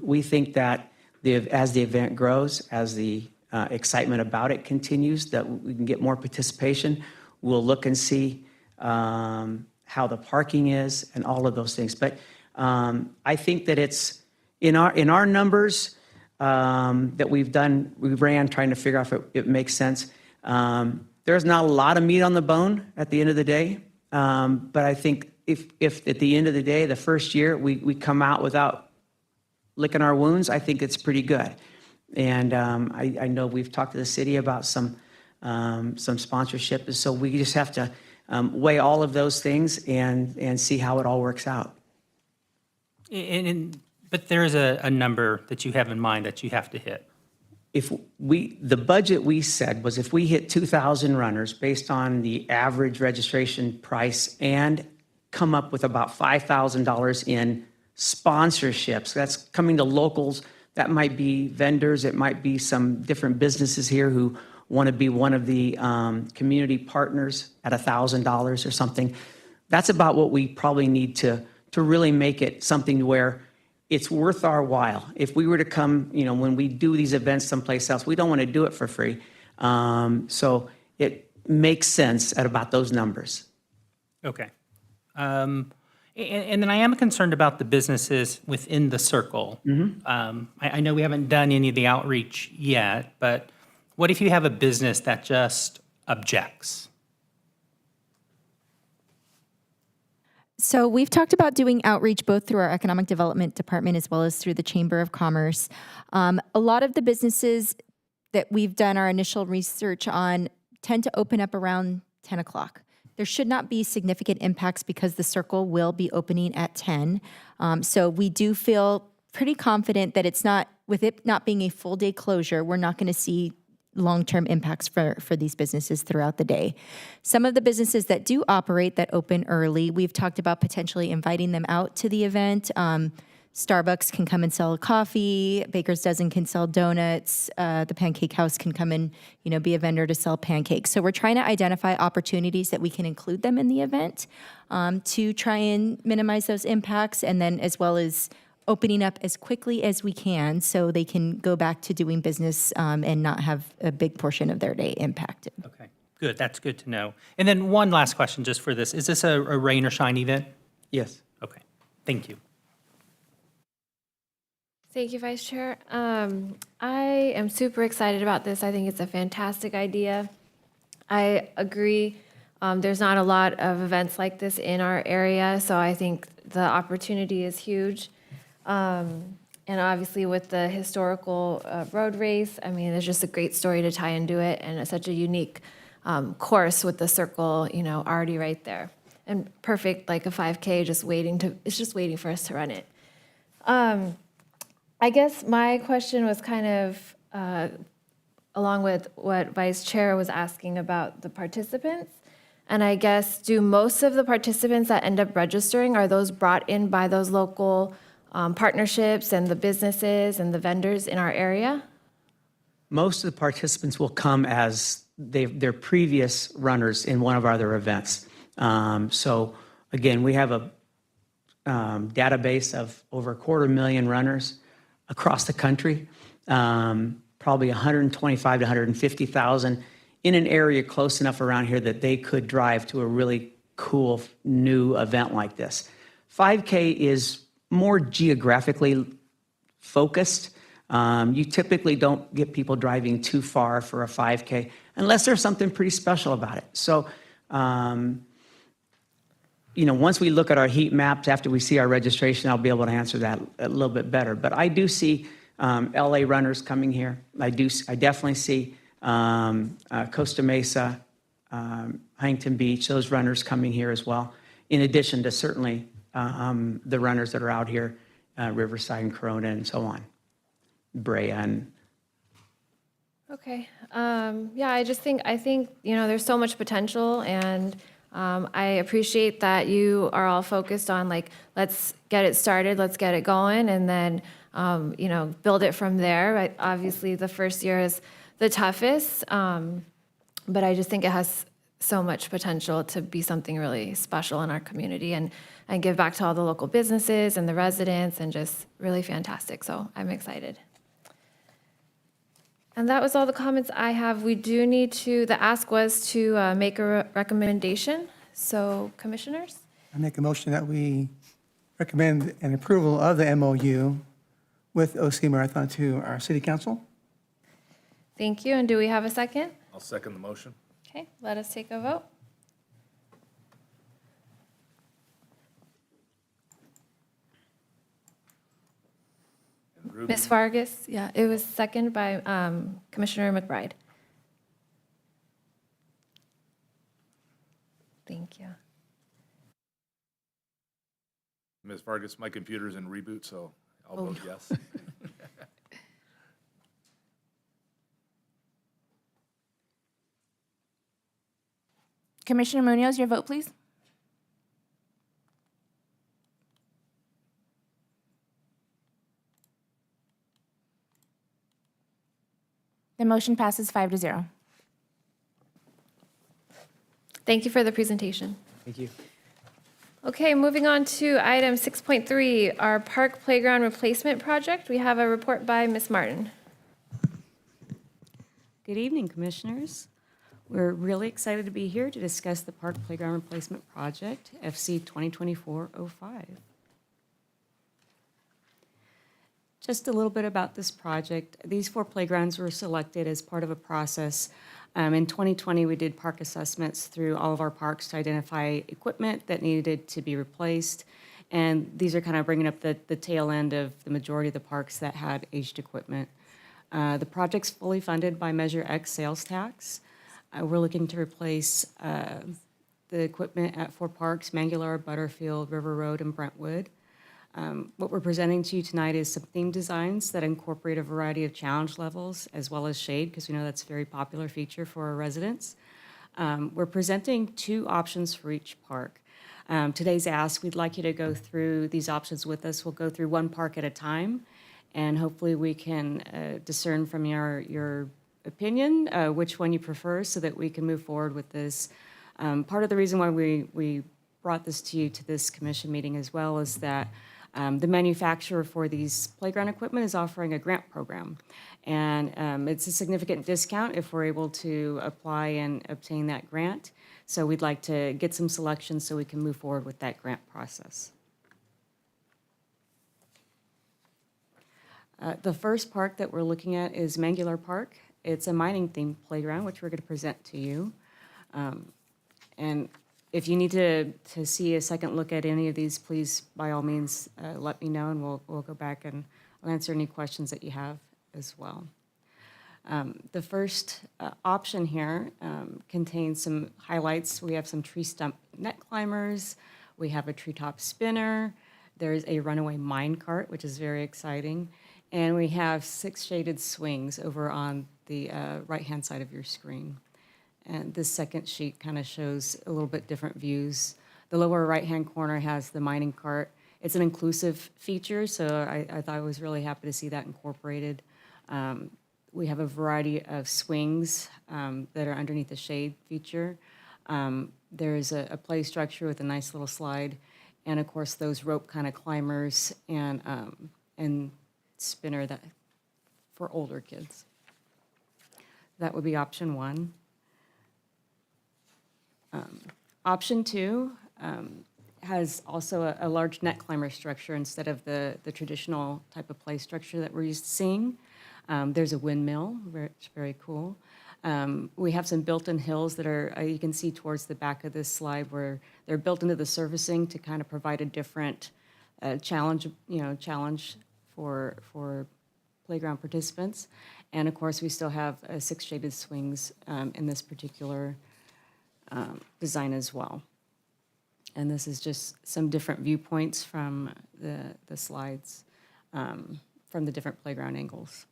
we think that as the event grows, as the excitement about it continues, that we can get more participation, we'll look and see how the parking is and all of those things. But I think that it's in our numbers that we ran trying to figure out if it makes sense. There's not a lot of meat on the bone at the end of the day. But I think if at the end of the day, the first year, we come out without licking our wounds, I think it's pretty good. And I know we've talked to the city about some sponsorship. So we just have to weigh all of those things and see how it all works out. But there is a number that you have in mind that you have to hit. The budget we said was if we hit 2,000 runners based on the average registration price and come up with about $5,000 in sponsorships, that's coming to locals, that might be vendors, it might be some different businesses here who want to be one of the community partners at $1,000 or something. That's about what we probably need to really make it something where it's worth our while. If we were to come, when we do these events someplace else, we don't want to do it for free. So it makes sense at about those numbers. Okay. And then I am concerned about the businesses within the circle. I know we haven't done any of the outreach yet, but what if you have a business that just objects? So we've talked about doing outreach both through our economic development department as well as through the Chamber of Commerce. A lot of the businesses that we've done our initial research on tend to open up around 10 o'clock. There should not be significant impacts because the circle will be opening at 10. So we do feel pretty confident that it's not, with it not being a full day closure, we're not going to see long-term impacts for these businesses throughout the day. Some of the businesses that do operate that open early, we've talked about potentially inviting them out to the event. Starbucks can come and sell coffee. Baker's Dozen can sell donuts. The Pancake House can come and be a vendor to sell pancakes. So we're trying to identify opportunities that we can include them in the event to try and minimize those impacts, and then as well as opening up as quickly as we can so they can go back to doing business and not have a big portion of their day impacted. Okay, good. That's good to know. And then one last question just for this. Is this a rain or shine event? Yes. Okay, thank you. Thank you, Vice Chair. I am super excited about this. I think it's a fantastic idea. I agree. There's not a lot of events like this in our area, so I think the opportunity is huge. And obviously with the historical road race, I mean, it's just a great story to tie into it, and it's such a unique course with the circle, already right there. And perfect, like a 5K, it's just waiting for us to run it. I guess my question was kind of along with what Vice Chair was asking about the participants. And I guess, do most of the participants that end up registering, are those brought in by those local partnerships and the businesses and the vendors in our area? Most of the participants will come as they're previous runners in one of our other events. So again, we have a database of over 250,000 runners across the country, probably 125 to 150,000 in an area close enough around here that they could drive to a really cool new event like this. 5K is more geographically focused. You typically don't get people driving too far for a 5K unless there's something pretty special about it. So, once we look at our heat maps after we see our registration, I'll be able to answer that a little bit better. But I do see LA runners coming here. I definitely see Costa Mesa, Huntington Beach, those runners coming here as well, in addition to certainly the runners that are out here, Riverside and Corona and so on, Brea and. Okay. Yeah, I think, there's so much potential, and I appreciate that you are all focused on let's get it started, let's get it going, and then, build it from there. Right? Obviously, the first year is the toughest, but I just think it has so much potential to be something really special in our community and give back to all the local businesses and the residents, and just really fantastic. So I'm excited. And that was all the comments I have. We do need to, the ask was to make a recommendation. So commissioners? I make a motion that we recommend an approval of the MOU with OC Marathon to our city council. Thank you. And do we have a second? I'll second the motion. Okay, let us take a vote. Ms. Vargas, yeah, it was seconded by Commissioner McBride. Thank you. Ms. Vargas, my computer's in reboot, so I'll vote yes. Commissioner Munoz, your vote, please. The motion passes 5-0. Thank you for the presentation. Thank you. Okay, moving on to item 6.3, our park playground replacement project. We have a report by Ms. Martin. Good evening, Commissioners. We're really excited to be here to discuss the Park Playground Replacement Project, FC 2024-05. Just a little bit about this project. These 4 playgrounds were selected as part of a process. In 2020, we did park assessments through all of our parks to identify equipment that needed to be replaced. And these are kind of bringing up the tail end of the majority of the parks that had aged equipment. The project's fully funded by Measure X sales tax. We're looking to replace the equipment at 4 parks, Manglar, Butterfield, River Road, and Brentwood. What we're presenting to you tonight is some theme designs that incorporate a variety of challenge levels as well as shade, because we know that's a very popular feature for our residents. We're presenting 2 options for each park. Today's ask, we'd like you to go through these options with us. We'll go through 1 park at a time, and hopefully we can discern from your opinion which one you prefer so that we can move forward with this. Part of the reason why we brought this to you to this commission meeting as well is that the manufacturer for these playground equipment is offering a grant program. And it's a significant discount if we're able to apply and obtain that grant. So we'd like to get some selections so we can move forward with that grant process. The first park that we're looking at is Manglar Park. It's a mining-themed playground, which we're going to present to you. And if you need to see a second look at any of these, please, by all means, let me know, and we'll go back and I'll answer any questions that you have as well. The first option here contains some highlights. We have some tree stump net climbers. We have a treetop spinner. There's a runaway mine cart, which is very exciting. And we have 6 shaded swings over on the right-hand side of your screen. And this second sheet kind of shows a little bit different views. The lower right-hand corner has the mining cart. It's an inclusive feature, so I thought I was really happy to see that incorporated. We have a variety of swings that are underneath the shade feature. There's a play structure with a nice little slide, and of course those rope kind of climbers and spinner that for older kids. That would be option 1. Option 2 has also a large net climber structure instead of the traditional type of play structure that we're used to seeing. There's a windmill, which is very cool. We have some built-in hills that are, you can see towards the back of this slide, where they're built into the surfacing to kind of provide a different challenge for playground participants. And of course, we still have 6 shaded swings in this particular design as well. And this is just some different viewpoints from the slides from the different playground angles.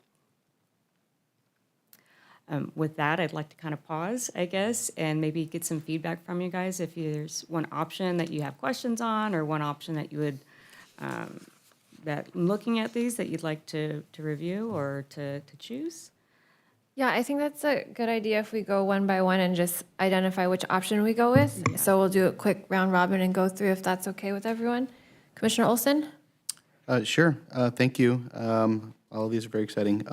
With that, I'd like to kind of pause, I guess, and maybe get some feedback from you guys if there's one option that you have questions on, or one option that you would, that looking at these that you'd like to review or to choose. Yeah, I think that's a good idea if we go one by one and just identify which option we go with. Yeah. So we'll do a quick round robin and go through if that's okay with everyone. Commissioner Olson? Sure. Thank you. All of these are very exciting.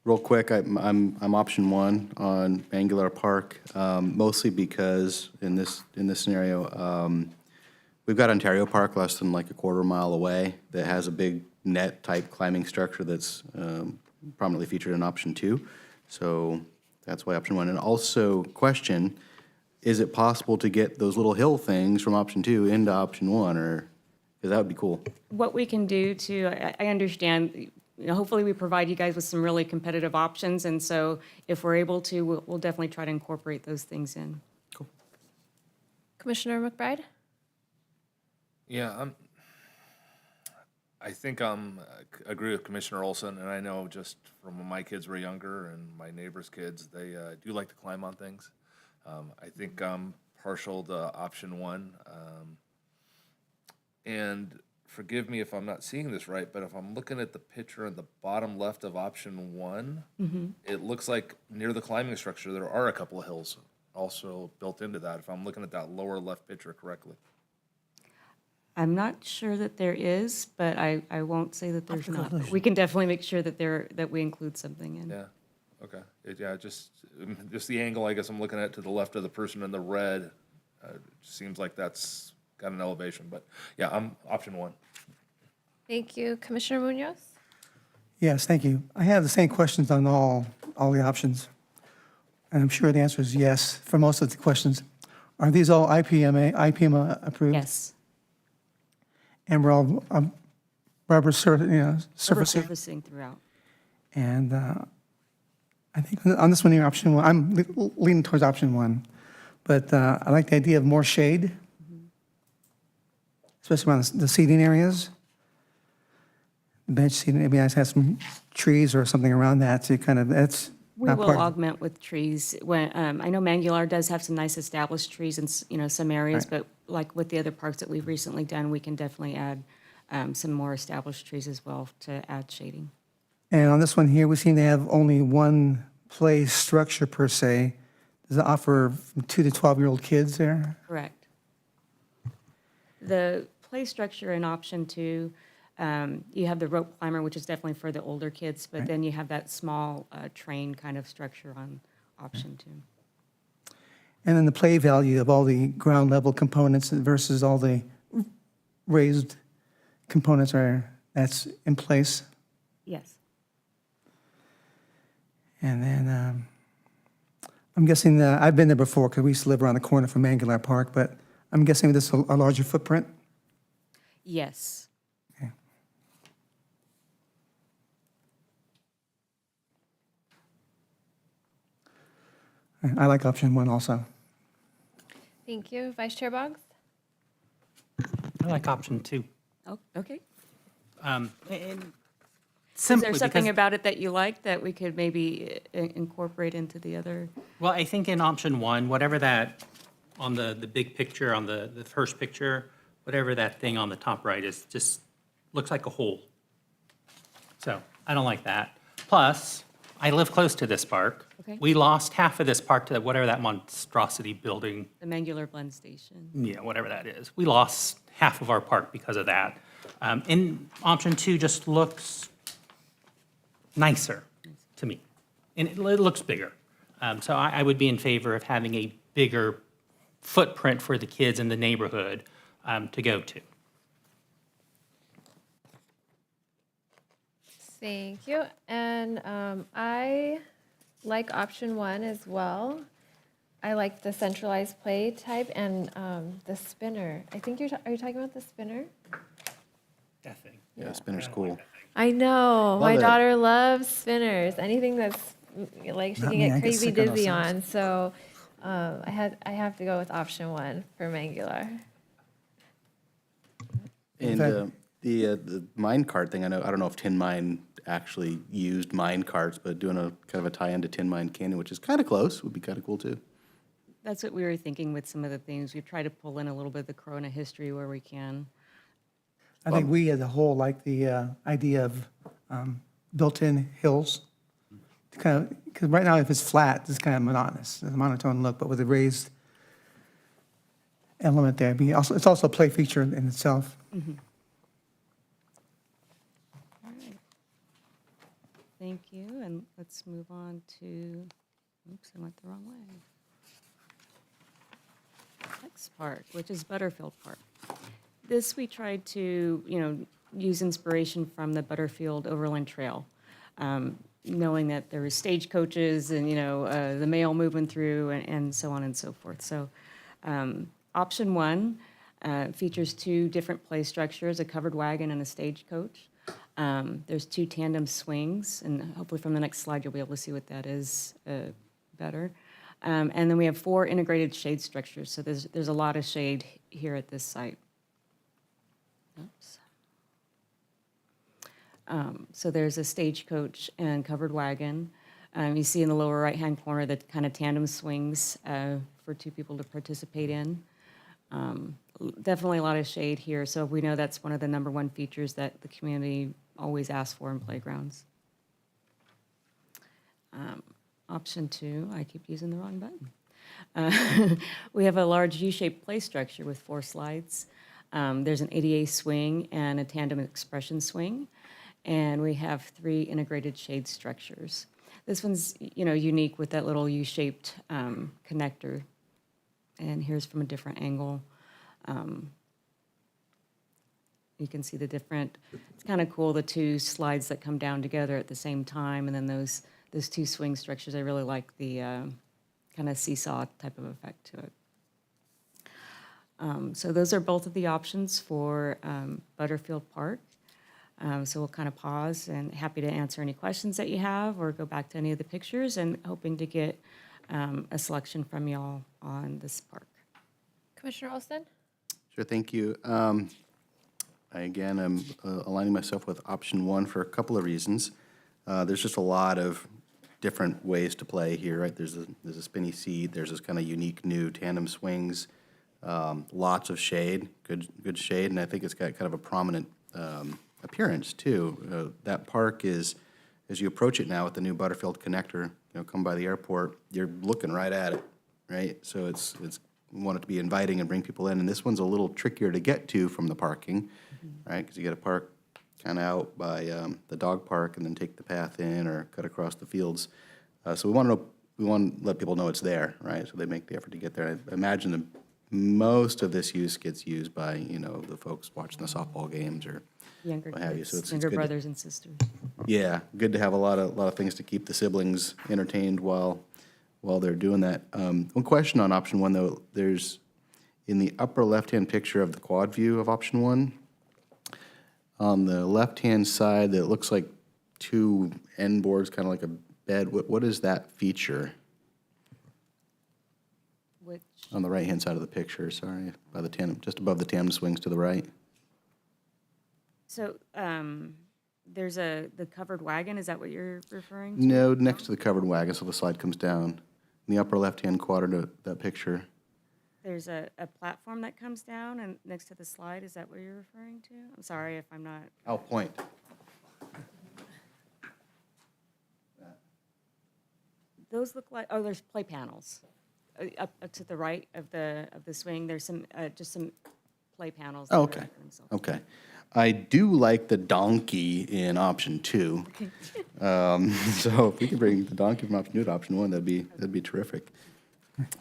Real quick, I'm option one on Angular Park, mostly because in this scenario, we've got Ontario Park less than like a quarter mile away that has a big net type climbing structure that's prominently featured in option two. So that's why option one. And also question, is it possible to get those little hill things from option two into option one, or, because that would be cool. What we can do I understand, hopefully we provide you guys with some really competitive options, and so if we're able to, we'll definitely try to incorporate those things in. Commissioner McBride? Yeah, I think agree with Commissioner Olson, and I know just from when my kids were younger and my neighbors' kids, they do like to climb on things. I think I'm partial to option one. And forgive me if I'm not seeing this right, but if I'm looking at the picture in the bottom left of option one, it looks like near the climbing structure, there are a couple of hills also built into that, if I'm looking at that lower left picture correctly. I'm not sure that there is, but I won't say that there's not. But we can definitely make sure that we include something in. Yeah, okay. Just the angle, I guess I'm looking at to the left of the person in the red, seems like that's got an elevation, but yeah, I'm option one. Thank you. Commissioner Munoz? Yes, thank you. I have the same questions on all the options. And I'm sure the answer is yes for most of the questions. Are these all IPMA approved? Yes. And we're all rubber Rubber surfacing? surfacing throughout. And I think on this one here, option one, I'm leaning towards option one. But I like the idea of more shade, especially around the seating areas. Bench seating, maybe I have some trees or something around that to kind of, that's We not will part. augment with trees. When, I know Mangular does have some nice established trees in some areas, Right. but like with the other parks that we've recently done, we can definitely add some more established trees as well to add shading. And on this one here, we seem to have only one play structure per se. Does it offer 2 to 12-year-old kids there? Correct. The play structure in option two, you have the rope climber, which is definitely for the older kids, but then you have that small train kind of structure on option two. And then the play value of all the ground level components versus all the raised components that's in place. Yes. And then I'm guessing that, I've been there before because we used to live around the corner from Angular Park, but I'm guessing this is a larger footprint? Yes. Okay. I like option one also. Thank you. Vice Chair Boggs? I like option two. Oh, okay. And Is simply there something because- about it that you like that we could maybe incorporate into the other? Well, I think in option one, whatever that, on the big picture, on the first picture, whatever that thing on the top right is, just looks like a hole. So I don't like that. Plus, I live close to this park. Okay. We lost half of this park to whatever that monstrosity building, The Mangular Blend Station. yeah, whatever that is. We lost half of our park because of that. And option two just looks nicer to me. And it looks bigger. So I would be in favor of having a bigger footprint for the kids in the neighborhood to go to. Thank you. And I like option one as well. I like the centralized play type and the spinner. I think are you talking about the spinner? That thing. Yeah, spinner's cool. I know. Love My it. daughter loves spinners. Anything that's like she Not can me, I get get crazy sick on those dizzy things. on. So I have to go with option one for Mangular. And Okay. the mine cart thing, I don't know if Tin Mine actually used mine carts, but doing a kind of a tie into Tin Mine Canyon, which is kind of close, would be kind of cool too. That's what we were thinking with some of the things. We try to pull in a little bit of the Corona history where we can. I think we as a whole like the idea of built-in hills. Because right now, if it's flat, it's kind of monotonous, it's a monotone look, but with a raised element there, it's also a play feature in itself. Thank you, and let's move on to, oops, I went the wrong way. Next park, which is Butterfield Park. This we tried to, use inspiration from the Butterfield Overland Trail, knowing that there were stagecoaches and, the mail moving through and so on and so forth. So option one features two different play structures, a covered wagon and a stagecoach. There's two tandem swings, and hopefully from the next slide you'll be able to see what that is better. And then we have 4 integrated shade structures, so there's a lot of shade here at this site. Oops. So there's a stagecoach and covered wagon. You see in the lower right-hand corner the kind of tandem swings for 2 people to participate in. Definitely a lot of shade here, so we know that's one of the #1 features that the community always asks for in playgrounds. Option 2, I keep using the wrong button. We have a large U-shaped play structure with 4 slides. There's an ADA swing and a tandem expression swing, and we have 3 integrated shade structures. This one's, unique with that little U-shaped connector, and here's from a different angle. You can see the different, it's kind of cool, the 2 slides that come down together at the same time, and then those 2 swing structures. I really like the kind of seesaw type of effect to it. So those are both of the options for Butterfield Park. So we'll kind of pause and happy to answer any questions that you have or go back to any of the pictures and hoping to get a selection from y'all on this park. Commissioner Olson? Sure, thank you. Again, I'm aligning myself with option 1 for a couple of reasons. There's just a lot of different ways to play here, right? There's a spinny seat, there's this kind of unique new tandem swings, lots of shade, good shade, and I think it's got kind of a prominent appearance too. That park is, as you approach it now with the new Butterfield connector, come by the airport, you're looking right at it, right? So it's we want it to be inviting and bring people in, and this one's a little trickier to get to from the parking, right? Because you got to park kind of out by the dog park and then take the path in or cut across the fields. So we want to let people know it's there, right? So they make the effort to get there. I imagine that most of this use gets used by, the folks watching the softball games or Younger what have you. kids, So it's younger good to- brothers and sisters. Yeah, good to have a lot of things to keep the siblings entertained while they're doing that. One question on option 1, though, there's, in the upper left-hand picture of the quad view of option 1, on the left-hand side, that looks like 2 end boards, kind of like a bed. What is that feature? Which, On the right-hand side of the picture, sorry, by the tandem, just above the tandem swings to the right. so there's the covered wagon, is that what you're referring to? No, next to the covered wagon, so the slide comes down. In the upper left-hand quadrant of that picture. There's a platform that comes down and next to the slide, is that what you're referring to? I'm sorry if I'm not. I'll point. Those look like, there's play panels. Up to the right of the swing, there's some, just some play panels. Oh, that are okay, themselves. okay. I do like the donkey in option 2. So if we could bring the donkey from option 2 to option 1, that'd be terrific.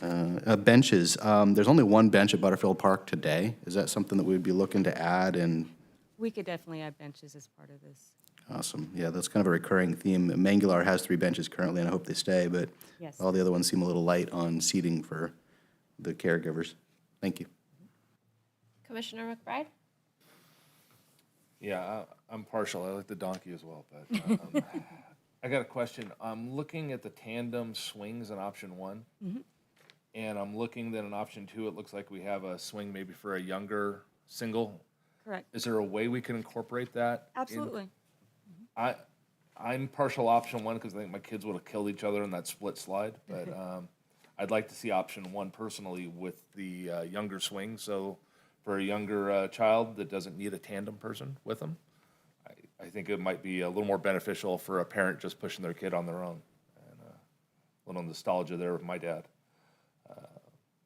Benches, there's only 1 bench at Butterfield Park today. Is that something that we'd be looking to add? And We could definitely add benches as part of this. awesome, yeah, that's kind of a recurring theme. Mangular has 3 benches currently, and I hope they stay, but Yes. all the other ones seem a little light on seating for the caregivers. Thank you. Commissioner McBride? Yeah, I'm partial. I like the donkey as well, but I got a question. I'm looking at the tandem swings in option 1, and I'm looking that in option 2, it looks like we have a swing maybe for a younger single. Correct. Is there a way we can incorporate that? Absolutely. I'm partial option 1 because I think my kids would have killed each other in that split slide, but I'd like to see option 1 personally with the younger swing. So for a younger child that doesn't need a tandem person with them, I think it might be a little more beneficial for a parent just pushing their kid on their own. And a little nostalgia there with my dad.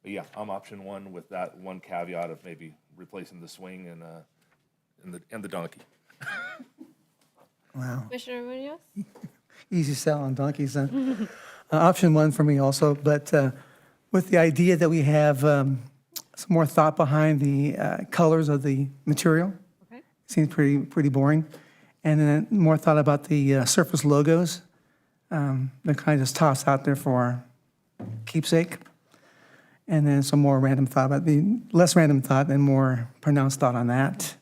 But yeah, I'm option 1 with that one caveat of maybe replacing the swing and the donkey. Wow. Commissioner Munoz? Easy sell on donkeys. Option one for me also, but with the idea that we have some more thought behind the colors of the material. Okay. Seems pretty boring. And then more thought about the surface logos. They're kind of just tossed out there for keepsake. And then some more random thought about less random thought and more pronounced thought on that.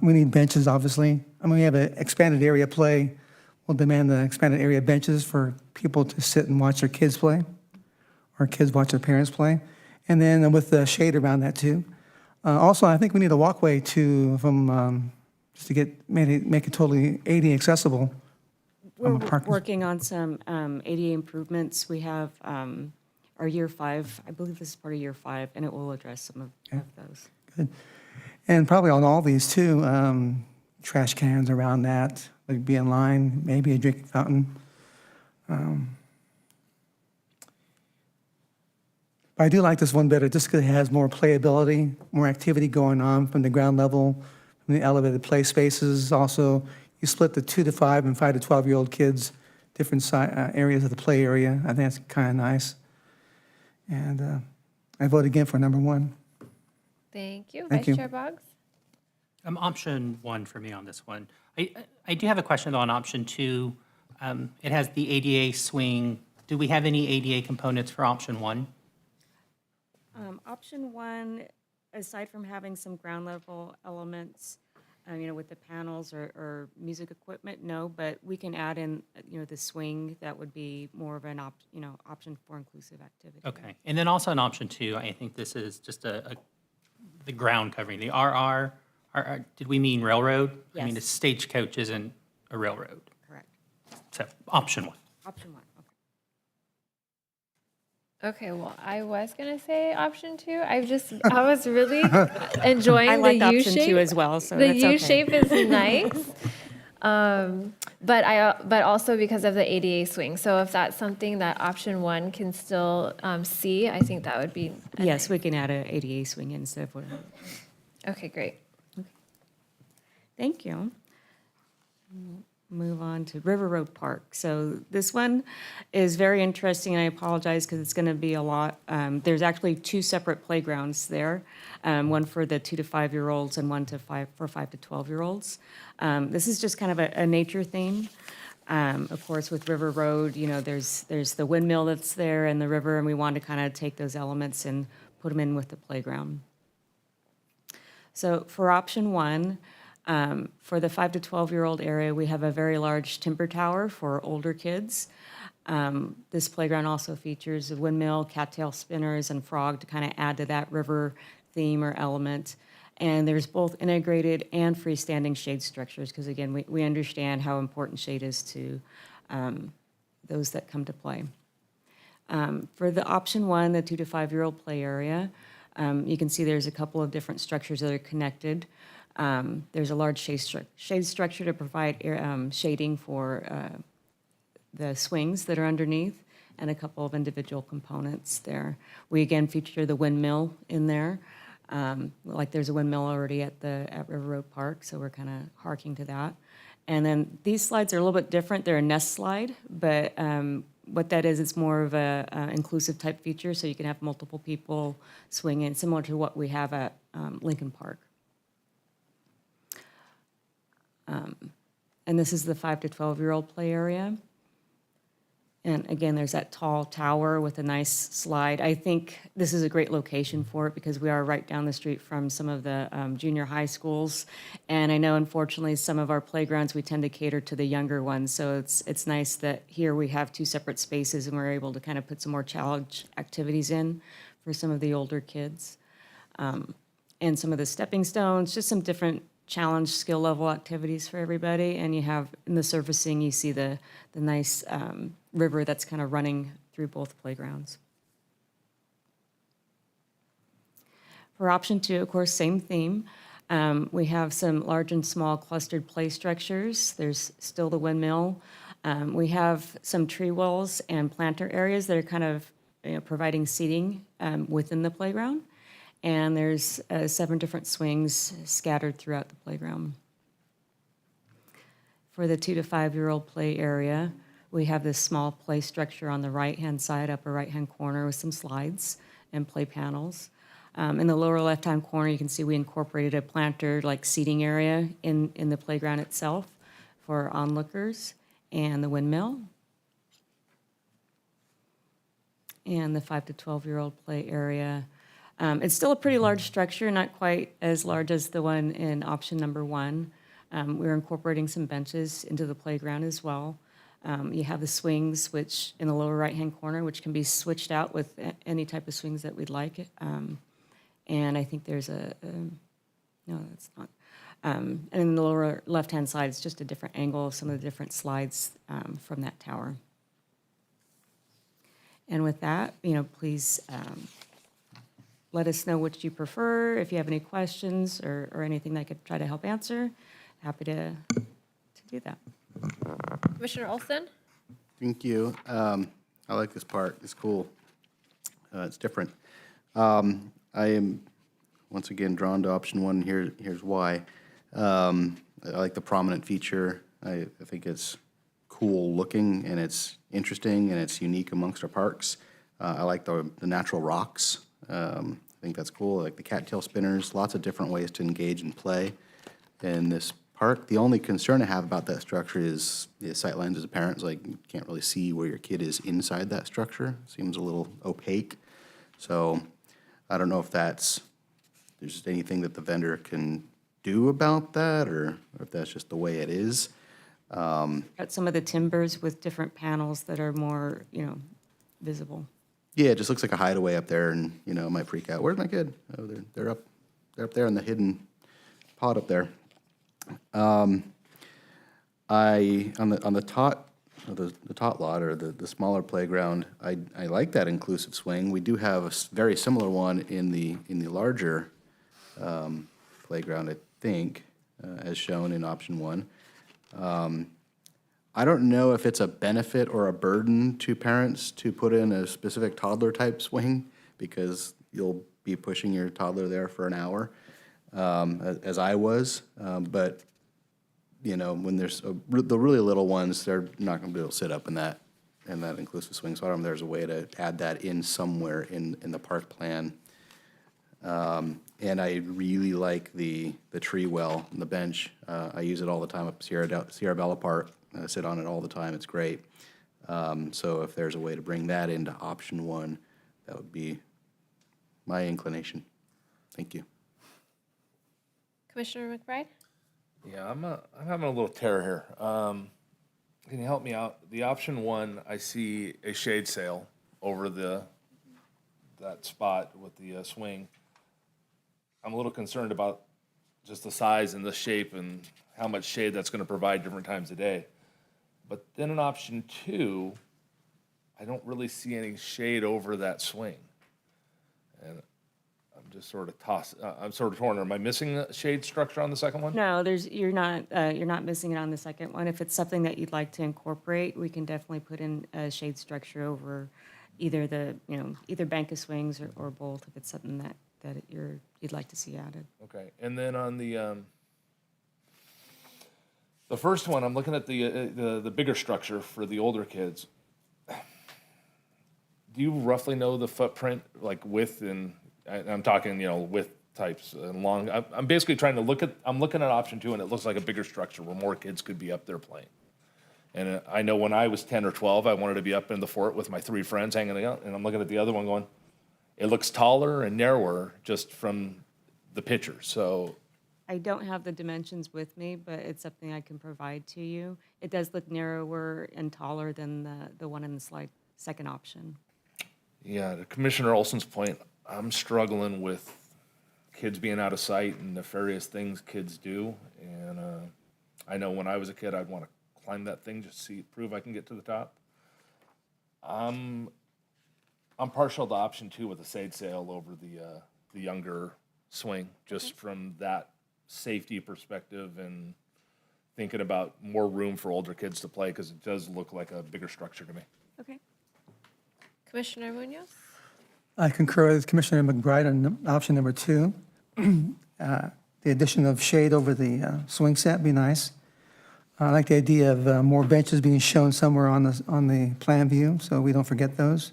We need benches, obviously. I mean, we have an expanded area play. We'll demand the expanded area benches for people to sit and watch their kids play, or kids watch their parents play. And then with the shade around that too. Also, I think we need a walkway just to make it totally ADA accessible. We're working on some ADA improvements. We have our year 5, I believe this is part of year 5, and it will address some of those. Good. And probably on all these too, trash cans around that, would be in line, maybe a drinking fountain. But I do like this one better just because it has more playability, more activity going on from the ground level, from the elevated play spaces. Also, you split the 2 to 5 and 5 to 12-year-old kids, different areas of the play area. I think that's kind of nice. And I vote again for number 1. Thank you. Thank Vice you. Chair Boggs? Option 1 for me on this one. I do have a question though on option 2. It has the ADA swing. Do we have any ADA components for option 1? Option 1, aside from having some ground level elements, with the panels or music equipment, no, but we can add in, the swing. That would be more of an option for inclusive activity. Okay. And then also in option 2, I think this is just the ground covering. The RR, did we mean railroad? I mean, Yes. the stagecoach isn't a railroad. Correct. So option 1. Option 1, okay. Okay, well, I was gonna say option 2. I was really enjoying I the liked U option shape. 2 as well, so the that's U okay. shape is nice, but also because of the ADA swing. So if that's something that option 1 can still see, I think that would be Yes, we can add an ADA swing instead of. Okay, great. Thank you. Move on to River Road Park. So this one is very interesting, and I apologize because it's going to be a lot. There's actually 2 separate playgrounds there, one for the 2 to 5-year-olds and one for 5 to 12-year-olds. This is just kind of a nature theme. Of course, with River Road, there's the windmill that's there and the river, and we want to kind of take those elements and put them in with the playground. So for option 1, for the 5 to 12-year-old area, we have a very large timber tower for older kids. This playground also features a windmill, cattail spinners, and frog to kind of add to that river theme or element. And there's both integrated and freestanding shade structures because, again, we understand how important shade is to those that come to play. For the option 1, the 2 to 5-year-old play area, you can see there's a couple of different structures that are connected. There's a large shade structure to provide shading for the swings that are underneath and a couple of individual components there. We again feature the windmill in there. Like there's a windmill already at River Road Park, so we're kind of harking to that. And then these slides are a little bit different. They're a nest slide, but what that is, it's more of a inclusive type feature, so you can have multiple people swing in, similar to what we have at Lincoln Park. And this is the 5 to 12-year-old play area. And again, there's that tall tower with a nice slide. I think this is a great location for it because we are right down the street from some of the junior high schools. And I know, unfortunately, some of our playgrounds, we tend to cater to the younger ones. So it's nice that here we have 2 separate spaces and we're able to kind of put some more challenge activities in for some of the older kids. And some of the stepping stones, just some different challenge skill level activities for everybody. And you have in the surfacing, you see the nice river that's kind of running through both playgrounds. For option 2, of course, same theme. We have some large and small clustered play structures. There's still the windmill. We have some tree walls and planter areas that are kind of providing seating within the playground. And there's 7 different swings scattered throughout the playground. For the 2 to 5-year-old play area, we have this small play structure on the right-hand side, upper right-hand corner with some slides and play panels. In the lower left-hand corner, you can see we incorporated a planter like seating area in the playground itself for onlookers, and the windmill. And the 5 to 12-year-old play area. It's still a pretty large structure, not quite as large as the one in option number 1. We're incorporating some benches into the playground as well. You have the swings, which in the lower right-hand corner, which can be switched out with any type of swings that we'd like. And I think there's no, that's not. And in the lower left-hand side, it's just a different angle of some of the different slides from that tower. And with that, please let us know which you prefer. If you have any questions or anything that I could try to help answer, happy to do that. Commissioner Olson? Thank you. I like this part. It's cool. It's different. I am, once again, drawn to option 1. Here's why. I like the prominent feature. I think it's cool looking, and it's interesting, and it's unique amongst our parks. I like the natural rocks. I think that's cool. I like the cattail spinners, lots of different ways to engage and play in this park. The only concern I have about that structure is the sightlines as a parent. It's like you can't really see where your kid is inside that structure. Seems a little opaque. So I don't know if there's just anything that the vendor can do about that, or if that's just the way it is. Got some of the timbers with different panels that are more, visible. Yeah, it just looks like a hideaway up there, and it might freak out. Where's my kid? Oh, they're up there in the hidden pod up there. On the tot lot, or the smaller playground, I like that inclusive swing. We do have a very similar one in the larger playground, I think, as shown in option 1. I don't know if it's a benefit or a burden to parents to put in a specific toddler type swing, because you'll be pushing your toddler there for an hour, as I was. But when there's the really little ones, they're not going to be able to sit up in that inclusive swing. So I don't know if there's a way to add that in somewhere in the park plan. And I really like the tree well and the bench. I use it all the time up Sierra Bella Park. I sit on it all the time. It's great. So if there's a way to bring that into option 1, that would be my inclination. Thank you. Commissioner McBride? Yeah, I'm having a little terror here. Can you help me out? The option 1, I see a shade sail over that spot with the swing. I'm a little concerned about just the size and the shape and how much shade that's going to provide different times of day. But then in option 2, I don't really see any shade over that swing. And I'm just sort of I'm sort of torn. Am I missing a shade structure on the second one? No, you're not missing it on the second one. If it's something that you'd like to incorporate, we can definitely put in a shade structure over either either bank of swings or both, if it's something that you'd like to see added. Okay, and then on the first one, I'm looking at the bigger structure for the older kids. Do you roughly know the footprint, like width, and I'm talking, width types and long? I'm basically trying to I'm looking at option 2, and it looks like a bigger structure where more kids could be up there playing. And I know when I was 10 or 12, I wanted to be up in the fort with my 3 friends hanging out, and I'm looking at the other one going, it looks taller and narrower just from the picture, so. I don't have the dimensions with me, but it's something I can provide to you. It does look narrower and taller than the one in the slide, second option. Yeah, to Commissioner Olson's point, I'm struggling with kids being out of sight and nefarious things kids do. And I know when I was a kid, I'd want to climb that thing just to prove I can get to the top. I'm partial to option 2 with a shade sail over the younger swing, just from that safety perspective and thinking about more room for older kids to play, because it does look like a bigger structure to me. Okay. Commissioner Munoz? I concur with Commissioner McBride on option number 2. The addition of shade over the swing set would be nice. I like the idea of more benches being shown somewhere on the plan view, so we don't forget those,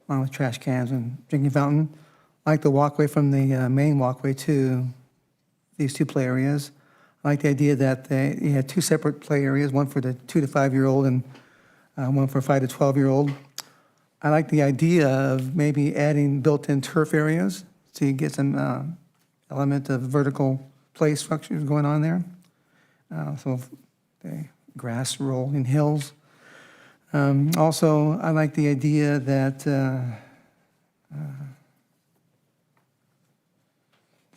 along with trash cans and drinking fountain. I like the walkway from the main walkway to these two play areas. I like the idea that you had two separate play areas, one for the 2 to 5-year-old and one for 5 to 12-year-old. I like the idea of maybe adding built-in turf areas so you get some element of vertical play structures going on there. So the grass rolling hills. Also, I like the idea that the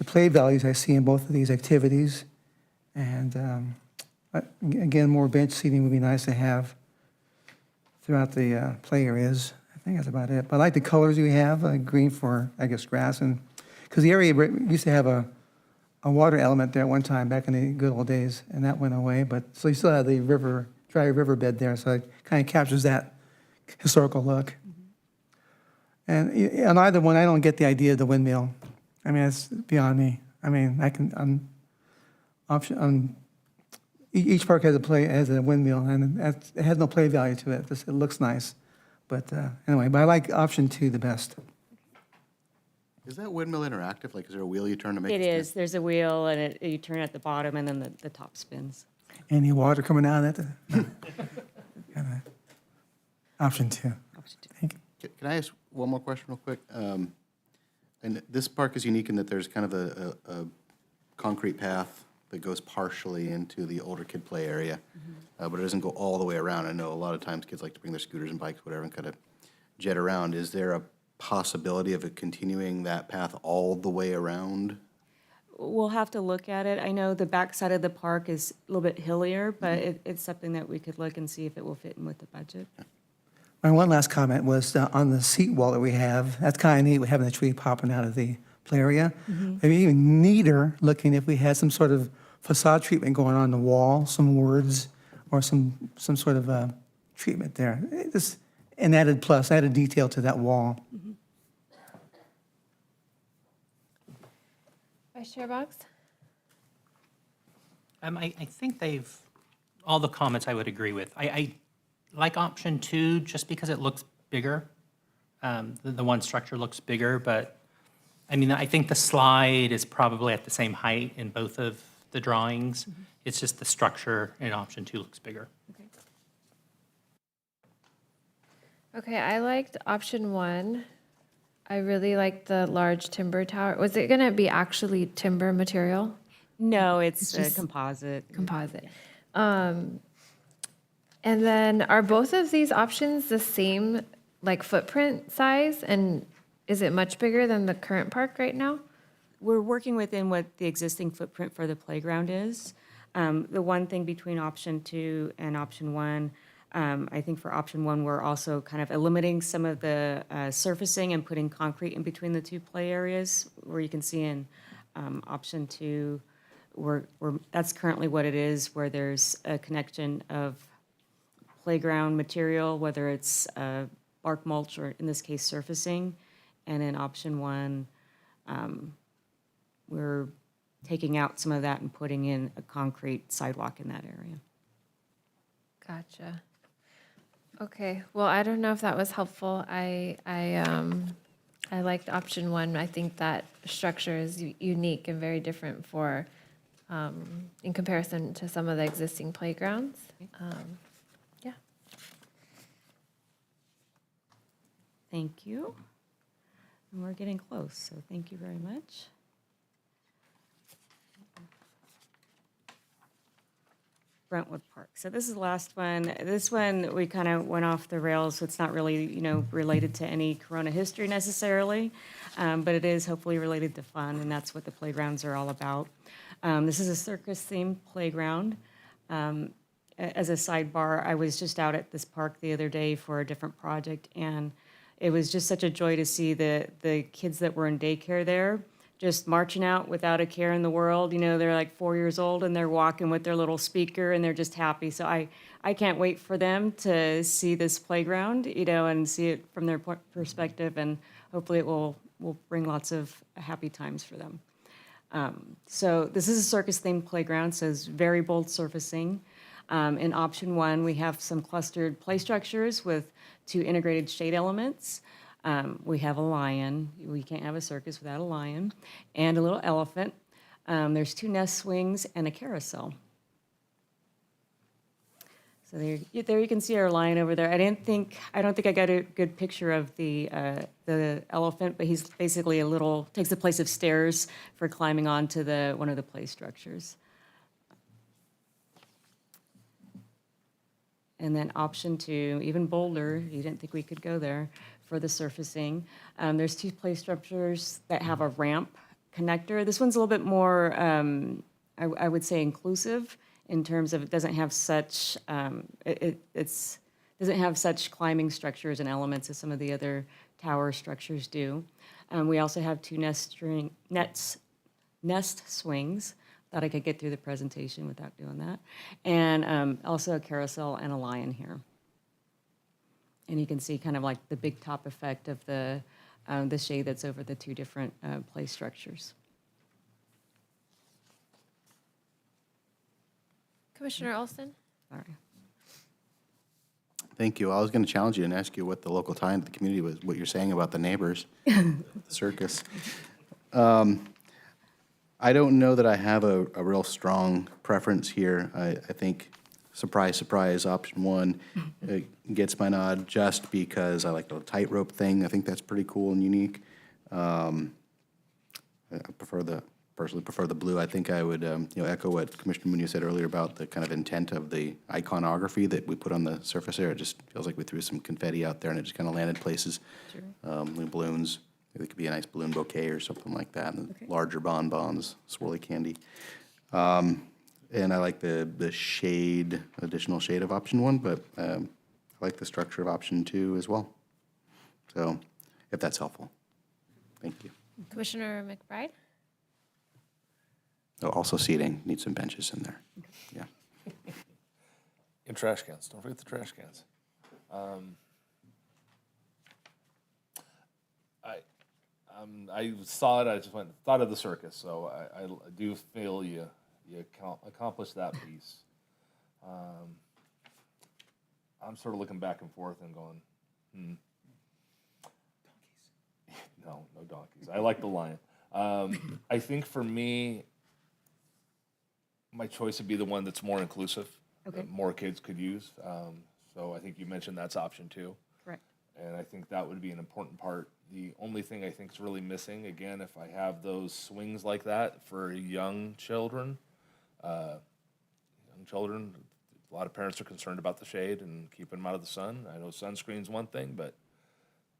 play values I see in both of these activities, and again, more bench seating would be nice to have throughout the play areas. I think that's about it. But I like the colors we have, green for, I guess, grass, and because the area used to have a water element there at one time back in the good old days, and that went away. But so you still have the dry riverbed there, so it kind of captures that historical look. And on either one, I don't get the idea of the windmill. I mean, it's beyond me. I mean, each park has a windmill, and it has no play value to it. It looks nice, but anyway. But I like option 2 the best. Is that windmill interactive? Like, is there a wheel you turn to make It spin? is. There's a wheel, and you turn at the bottom, and then the top spins. Any water coming out of that? Option 2. Thank you. Can I ask one more question real quick? And this park is unique in that there's kind of a concrete path that goes partially into the older kid play area, but it doesn't go all the way around. I know a lot of times kids like to bring their scooters and bikes, whatever, and kind of jet around. Is there a possibility of it continuing that path all the way around? We'll have to look at it. I know the backside of the park is a little bit hillier, but it's something that we could look and see if it will fit in with the budget. My one last comment was on the seat wall that we have. That's kind of neat, with having the tree popping out of the play area. Maybe even neater looking if we had some sort of facade treatment going on the wall, some words, or some sort of treatment there. Just an added plus, added detail to that wall. Vice Chair Boggs? I think all the comments I would agree with. I like option 2 just because it looks bigger. The one structure looks bigger, but I mean, I think the slide is probably at the same height in both of the drawings. It's just the structure in option 2 looks bigger. Okay, I liked option 1. I really liked the large timber tower. Was it gonna be actually timber material? No, it's just composite. Composite. And then are both of these options the same, like footprint size? And is it much bigger than the current park right now? We're working within what the existing footprint for the playground is. The one thing between option 2 and option 1, I think for option 1, we're also kind of eliminating some of the surfacing and putting concrete in between the two play areas, where you can see in option 2, that's currently what it is, where there's a connection of playground material, whether it's bark mulch or in this case surfacing. And in option 1, we're taking out some of that and putting in a concrete sidewalk in that area. Gotcha. Okay, well, I don't know if that was helpful. I liked option 1. I think that structure is unique and very different for, in comparison to some of the existing playgrounds. Yeah. Thank you. And we're getting close, so thank you very much. Brentwood Park. So this is the last one. This one, we kind of went off the rails, so it's not really, related to any Corona history necessarily, but it is hopefully related to fun, and that's what the playgrounds are all about. This is a circus-themed playground. As a sidebar, I was just out at this park the other day for a different project, and it was just such a joy to see the kids that were in daycare there just marching out without a care in the world. They're like 4 years old and they're walking with their little speaker and they're just happy. So I can't wait for them to see this playground, and see it from their perspective, and hopefully it will bring lots of happy times for them. So this is a circus-themed playground, so it's very bold surfacing. In option one, we have some clustered play structures with 2 integrated shade elements. We have a lion. We can't have a circus without a lion, and a little elephant. There's 2 nest swings and a carousel. So there you can see our lion over there. I don't think I got a good picture of the elephant, but he's basically takes the place of stairs for climbing onto one of the play structures. And then option 2, even bolder, you didn't think we could go there, for the surfacing. There's 2 play structures that have a ramp connector. This one's a little bit more, I would say, inclusive in terms of it doesn't have such, doesn't have such climbing structures and elements as some of the other tower structures do. We also have 2 nest swings. Thought I could get through the presentation without doing that. And also a carousel and a lion here. And you can see kind of like the big top effect of the shade that's over the 2 different play structures. Commissioner Olson? Sorry. Thank you. I was going to challenge you and ask you what the local tie into the community was, what you're saying about the neighbors, the circus. I don't know that I have a real strong preference here. I think, surprise, surprise, option 1 gets my nod just because I like the tightrope thing. I think that's pretty cool and unique. I personally prefer the blue. I think I would echo what Commissioner Munoz said earlier about the kind of intent of the iconography that we put on the surface there. It just feels like we threw some confetti out there and it just kind of landed places. Sure. Balloons. It could be a nice balloon bouquet or something like that, and larger bonbons, swirly candy. And I like the shade, additional shade of option 1, but I like the structure of option 2 as well. So, if that's helpful. Thank you. Commissioner McBride? Oh, also seating, need some benches in there. Yeah. And trash cans, don't forget the trash cans. I saw it, I just thought of the circus, so I do feel you accomplished that piece. I'm sort of looking back and forth and going, No donkeys. I like the lion. I think for me, my choice would be the one that's more inclusive, that more kids could use. So I think you mentioned that's option 2. Correct. And I think that would be an important part. The only thing I think is really missing, again, if I have those swings like that for young children, a lot of parents are concerned about the shade and keeping them out of the sun. I know sunscreen's one thing, but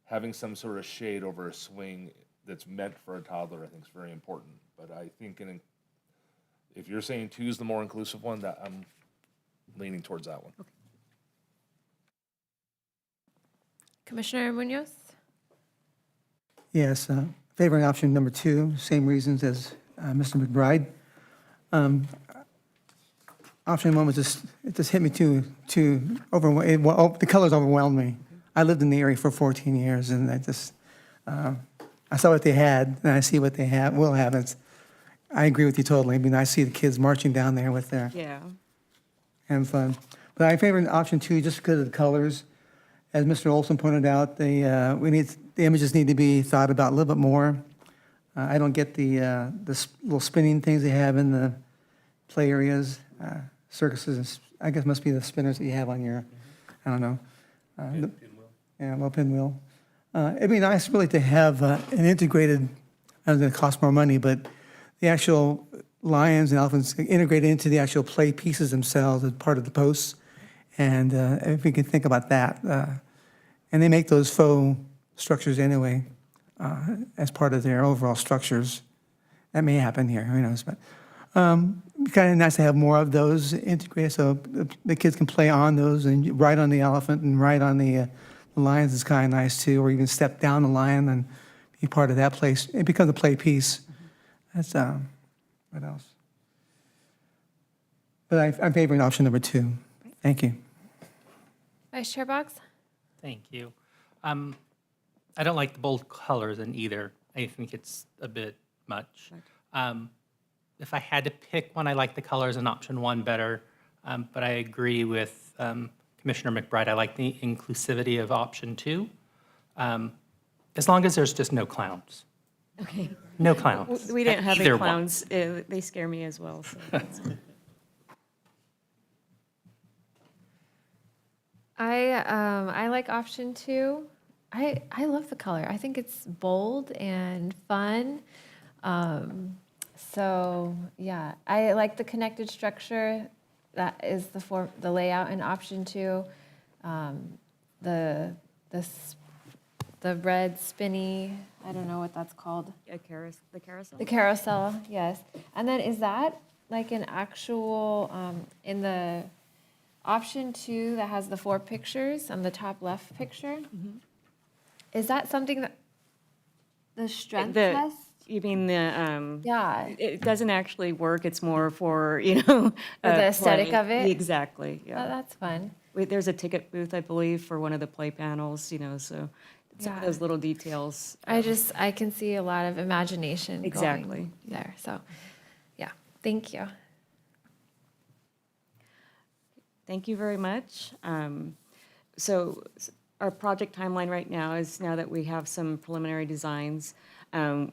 having some sort of shade over a swing that's meant for a toddler, I think is very important. But I think if you're saying 2 is the more inclusive one, that I'm leaning towards that one. Okay. Commissioner Munoz? Yes, favoring option number 2, same reasons as Mr. McBride. Option 1 was it just hit me too overwhelming. The colors overwhelmed me. I lived in the area for 14 years, and I saw what they had, and I see what they will have. I agree with you totally. I mean, I see the kids marching down there with their having fun. But I favor option 2 just because of the colors. As Mr. Olson pointed out, the images need to be thought about a little bit more. I don't get the little spinning things they have in the play areas. Circuses, I guess, must be the spinners that you have on your, I don't know. Pinwheel. It'd be nice really to have an integrated, I know it's going to cost more money, but the actual lions and elephants integrated into the actual play pieces themselves as part of the posts. And if we could think about that. And they make those faux structures anyway as part of their overall structures. That may happen here, who knows. But kind of nice to have more of those integrated so the kids can play on those and ride on the elephant and ride on the lions is kind of nice too, or even step down the lion and be part of that place. It becomes a play piece. That's, what else? But I'm favoring option number 2. Thank you. Vice Chair Boggs? Thank you. I don't like the bold colors in either. I think it's a bit much. If I had to pick one, I like the colors in option 1 better. But I agree with Commissioner McBride. I like the inclusivity of option 2, as long as there's just no clowns. Okay. No clowns. We didn't have Either any one. clowns. They scare me as well. So that's- I like option 2. I love the color. I think it's bold and fun. So yeah, I like the connected structure. That is the layout in option 2. The red spinny, I don't know what that's called. the carousel. The carousel, yes. And then is that like an actual, in the option 2 that has the 4 pictures on the top left picture? Is that something that, the strength test? You mean the? Yeah. It doesn't actually work. It's more for For the aesthetic play. of it? Exactly. Yeah. Oh, that's fun. There's a ticket booth, I believe, for one of the play panels. So some of Yeah. those little details. I can see a lot of imagination going Exactly. there. So, yeah, thank you. Thank you very much. So our project timeline right now is, now that we have some preliminary designs,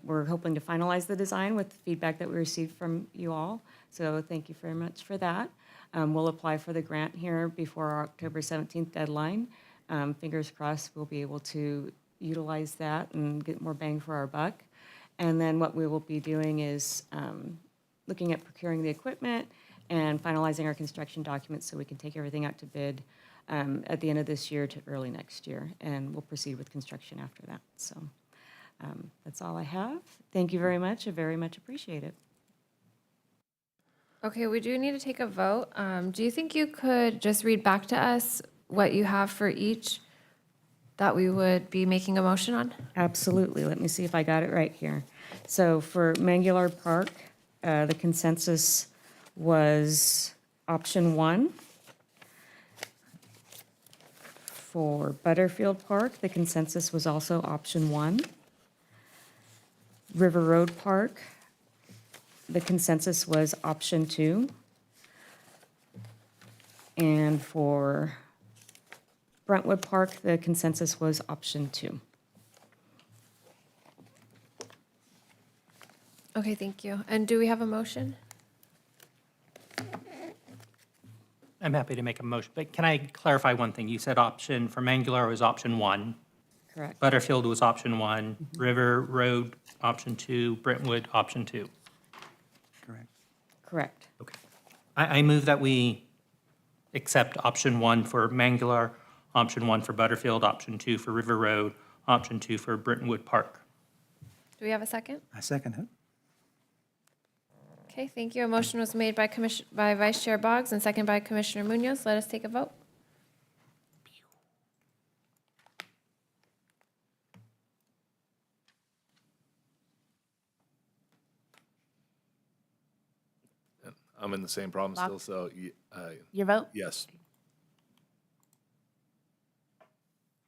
we're hoping to finalize the design with the feedback that we received from you all. So thank you very much for that. We'll apply for the grant here before our October 17th deadline. Fingers crossed we'll be able to utilize that and get more bang for our buck. And then what we will be doing is looking at procuring the equipment and finalizing our construction documents so we can take everything out to bid at the end of this year to early next year. And we'll proceed with construction after that. So that's all I have. Thank you very much. I very much appreciate it. Okay, we do need to take a vote. Do you think you could just read back to us what you have for each that we would be making a motion on? Absolutely. Let me see if I got it right here. So for Manglar Park, the consensus was option 1. For Butterfield Park, the consensus was also option 1. River Road Park, the consensus was option 2. And for Brentwood Park, the consensus was option 2. Okay, thank you. And do we have a motion? I'm happy to make a motion, but can I clarify one thing? You said option for Manglar was option 1. Correct. Butterfield was option 1. River Road, option 2. Brentwood, option 2. Correct. Okay. I move that we accept option 1 for Manglar, option 1 for Butterfield, option 2 for River Road, option 2 for Brentwood Park. Do we have a second? I second it. Okay, thank you. A motion was made by Vice Chair Boggs and second by Commissioner Munoz. Let us take a vote. I'm in the same problem Lock. still, so Your vote? yes.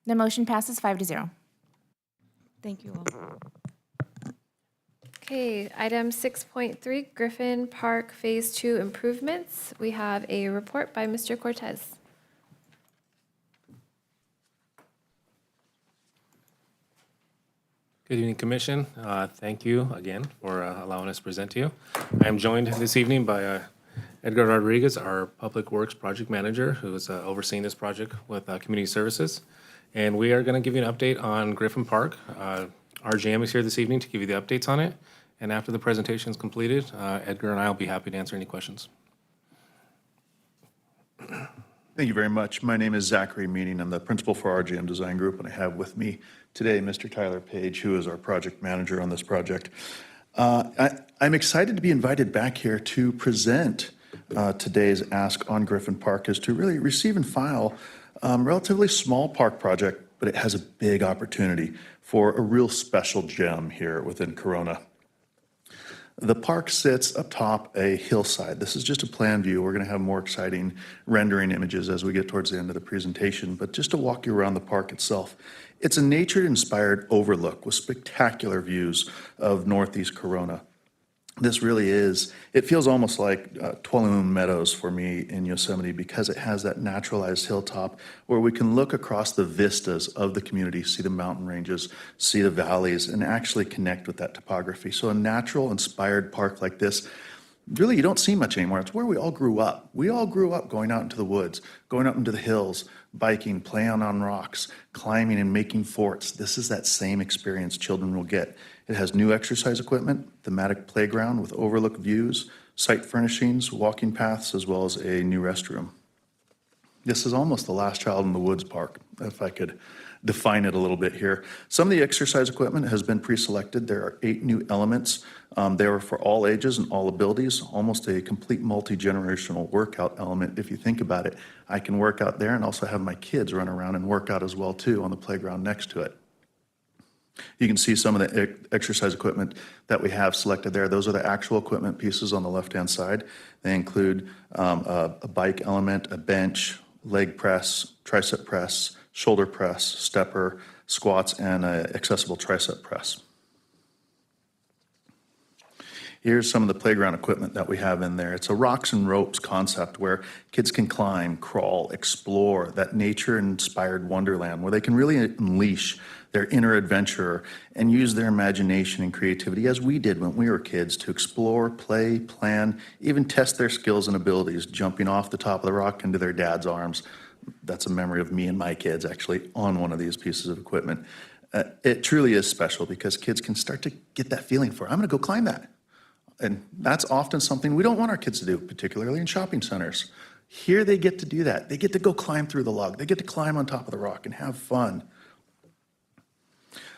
The motion passes 5-0. Thank you all. Okay, item 6.3, Griffin Park Phase 2 improvements. We have a report by Mr. Cortez. Good evening, Commission. Thank you again for allowing us to present to you. I am joined this evening by Edgar Rodriguez, our Public Works Project Manager, who is overseeing this project with Community Services. And we are going to give you an update on Griffin Park. Our GM is here this evening to give you the updates on it. And after the presentation is completed, Edgar and I will be happy to answer any questions. Thank you very much. My name is Zachary Meaning. I'm the principal for RGM Design Group, and I have with me today Mr. Tyler Page, who is our project manager on this project. I'm excited to be invited back here to present today's ask on Griffin Park, is to really receive and file a relatively small park project, but it has a big opportunity for a real special gem here within Corona. The park sits up top a hillside. This is just a plan view. We're going to have more exciting rendering images as we get towards the end of the presentation, but just to walk you around the park itself, it's a nature-inspired overlook with spectacular views of Northeast Corona. This really is, it feels almost like Tuolumne Meadows for me in Yosemite because it has that naturalized hilltop where we can look across the vistas of the community, see the mountain ranges, see the valleys, and actually connect with that topography. So a natural inspired park like this, really you don't see much anymore. It's where we all grew up. We all grew up going out into the woods, going up into the hills, biking, playing on rocks, climbing and making forts. This is that same experience children will get. It has new exercise equipment, thematic playground with overlook views, site furnishings, walking paths, as well as a new restroom. This is almost the Last Child in the Woods park, if I could define it a little bit here. Some of the exercise equipment has been pre-selected. There are 8 new elements. They are for all ages and all abilities, almost a complete multi-generational workout element. If you think about it, I can work out there and also have my kids run around and work out as well too on the playground next to it. You can see some of the exercise equipment that we have selected there. Those are the actual equipment pieces on the left-hand side. They include a bike element, a bench, leg press, tricep press, shoulder press, stepper, squats, and an accessible tricep press. Here's some of the playground equipment that we have in there. It's a rocks and ropes concept where kids can climb, crawl, explore that nature-inspired wonderland where they can really unleash their inner adventurer and use their imagination and creativity as we did when we were kids to explore, play, plan, even test their skills and abilities, jumping off the top of the rock into their dad's arms. That's a memory of me and my kids actually on one of these pieces of equipment. It truly is special because kids can start to get that feeling for, I'm gonna go climb that. And that's often something we don't want our kids to do, particularly in shopping centers. Here they get to do that. They get to go climb through the log. They get to climb on top of the rock and have fun.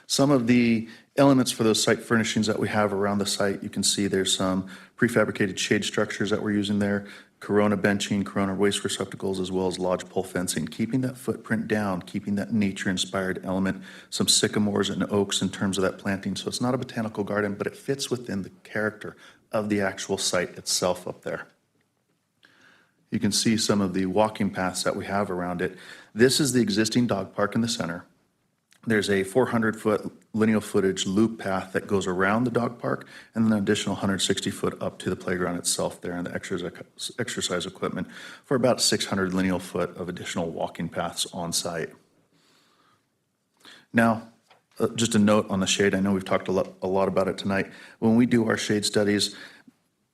Some of the elements for those site furnishings that we have around the site, you can see there's some prefabricated shade structures that we're using there, Corona benching, Corona waste receptacles, as well as lodgepole fencing, keeping that footprint down, keeping that nature-inspired element, some sycamores and oaks in terms of that planting. So it's not a botanical garden, but it fits within the character of the actual site itself up there. You can see some of the walking paths that we have around it. This is the existing dog park in the center. There's a 400-foot lineal footage loop path that goes around the dog park and then an additional 160-foot up to the playground itself there and the exercise equipment for about 600 lineal foot of additional walking paths on site. Now, just a note on the shade. I know we've talked a lot about it tonight. When we do our shade studies,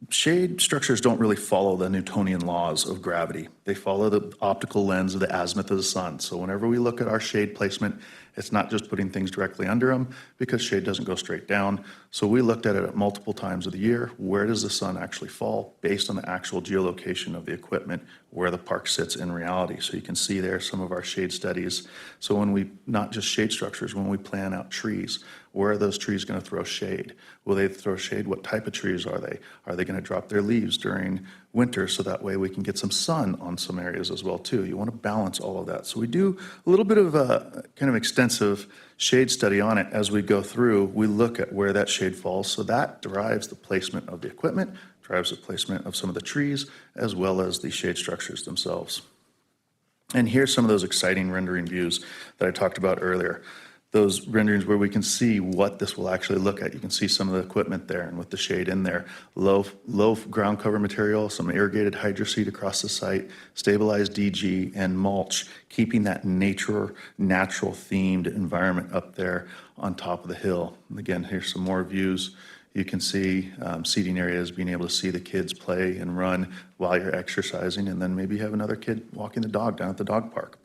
shade structures don't really follow the Newtonian laws of gravity. They follow the optical lens of the azimuth of the sun. So whenever we look at our shade placement, it's not just putting things directly under them because shade doesn't go straight down. So we looked at it at multiple times of the year. Where does the sun actually fall based on the actual geolocation of the equipment, where the park sits in reality? So you can see there some of our shade studies. So when we, not just shade structures, when we plan out trees, where are those trees going to throw shade? Will they throw shade? What type of trees are they? Are they going to drop their leaves during winter so that way we can get some sun on some areas as well too? You want to balance all of that. So we do a little bit of a kind of extensive shade study on it as we go through. We look at where that shade falls. So that drives the placement of the equipment, drives the placement of some of the trees, as well as the shade structures themselves. And here's some of those exciting rendering views that I talked about earlier. Those renderings where we can see what this will actually look at. You can see some of the equipment there and with the shade in there. Low ground cover material, some irrigated hydroseed across the site, stabilized DG, and mulch, keeping that natural themed environment up there on top of the hill. And again, here's some more views. You can see seating areas, being able to see the kids play and run while you're exercising, and then maybe have another kid walking the dog down at the dog park.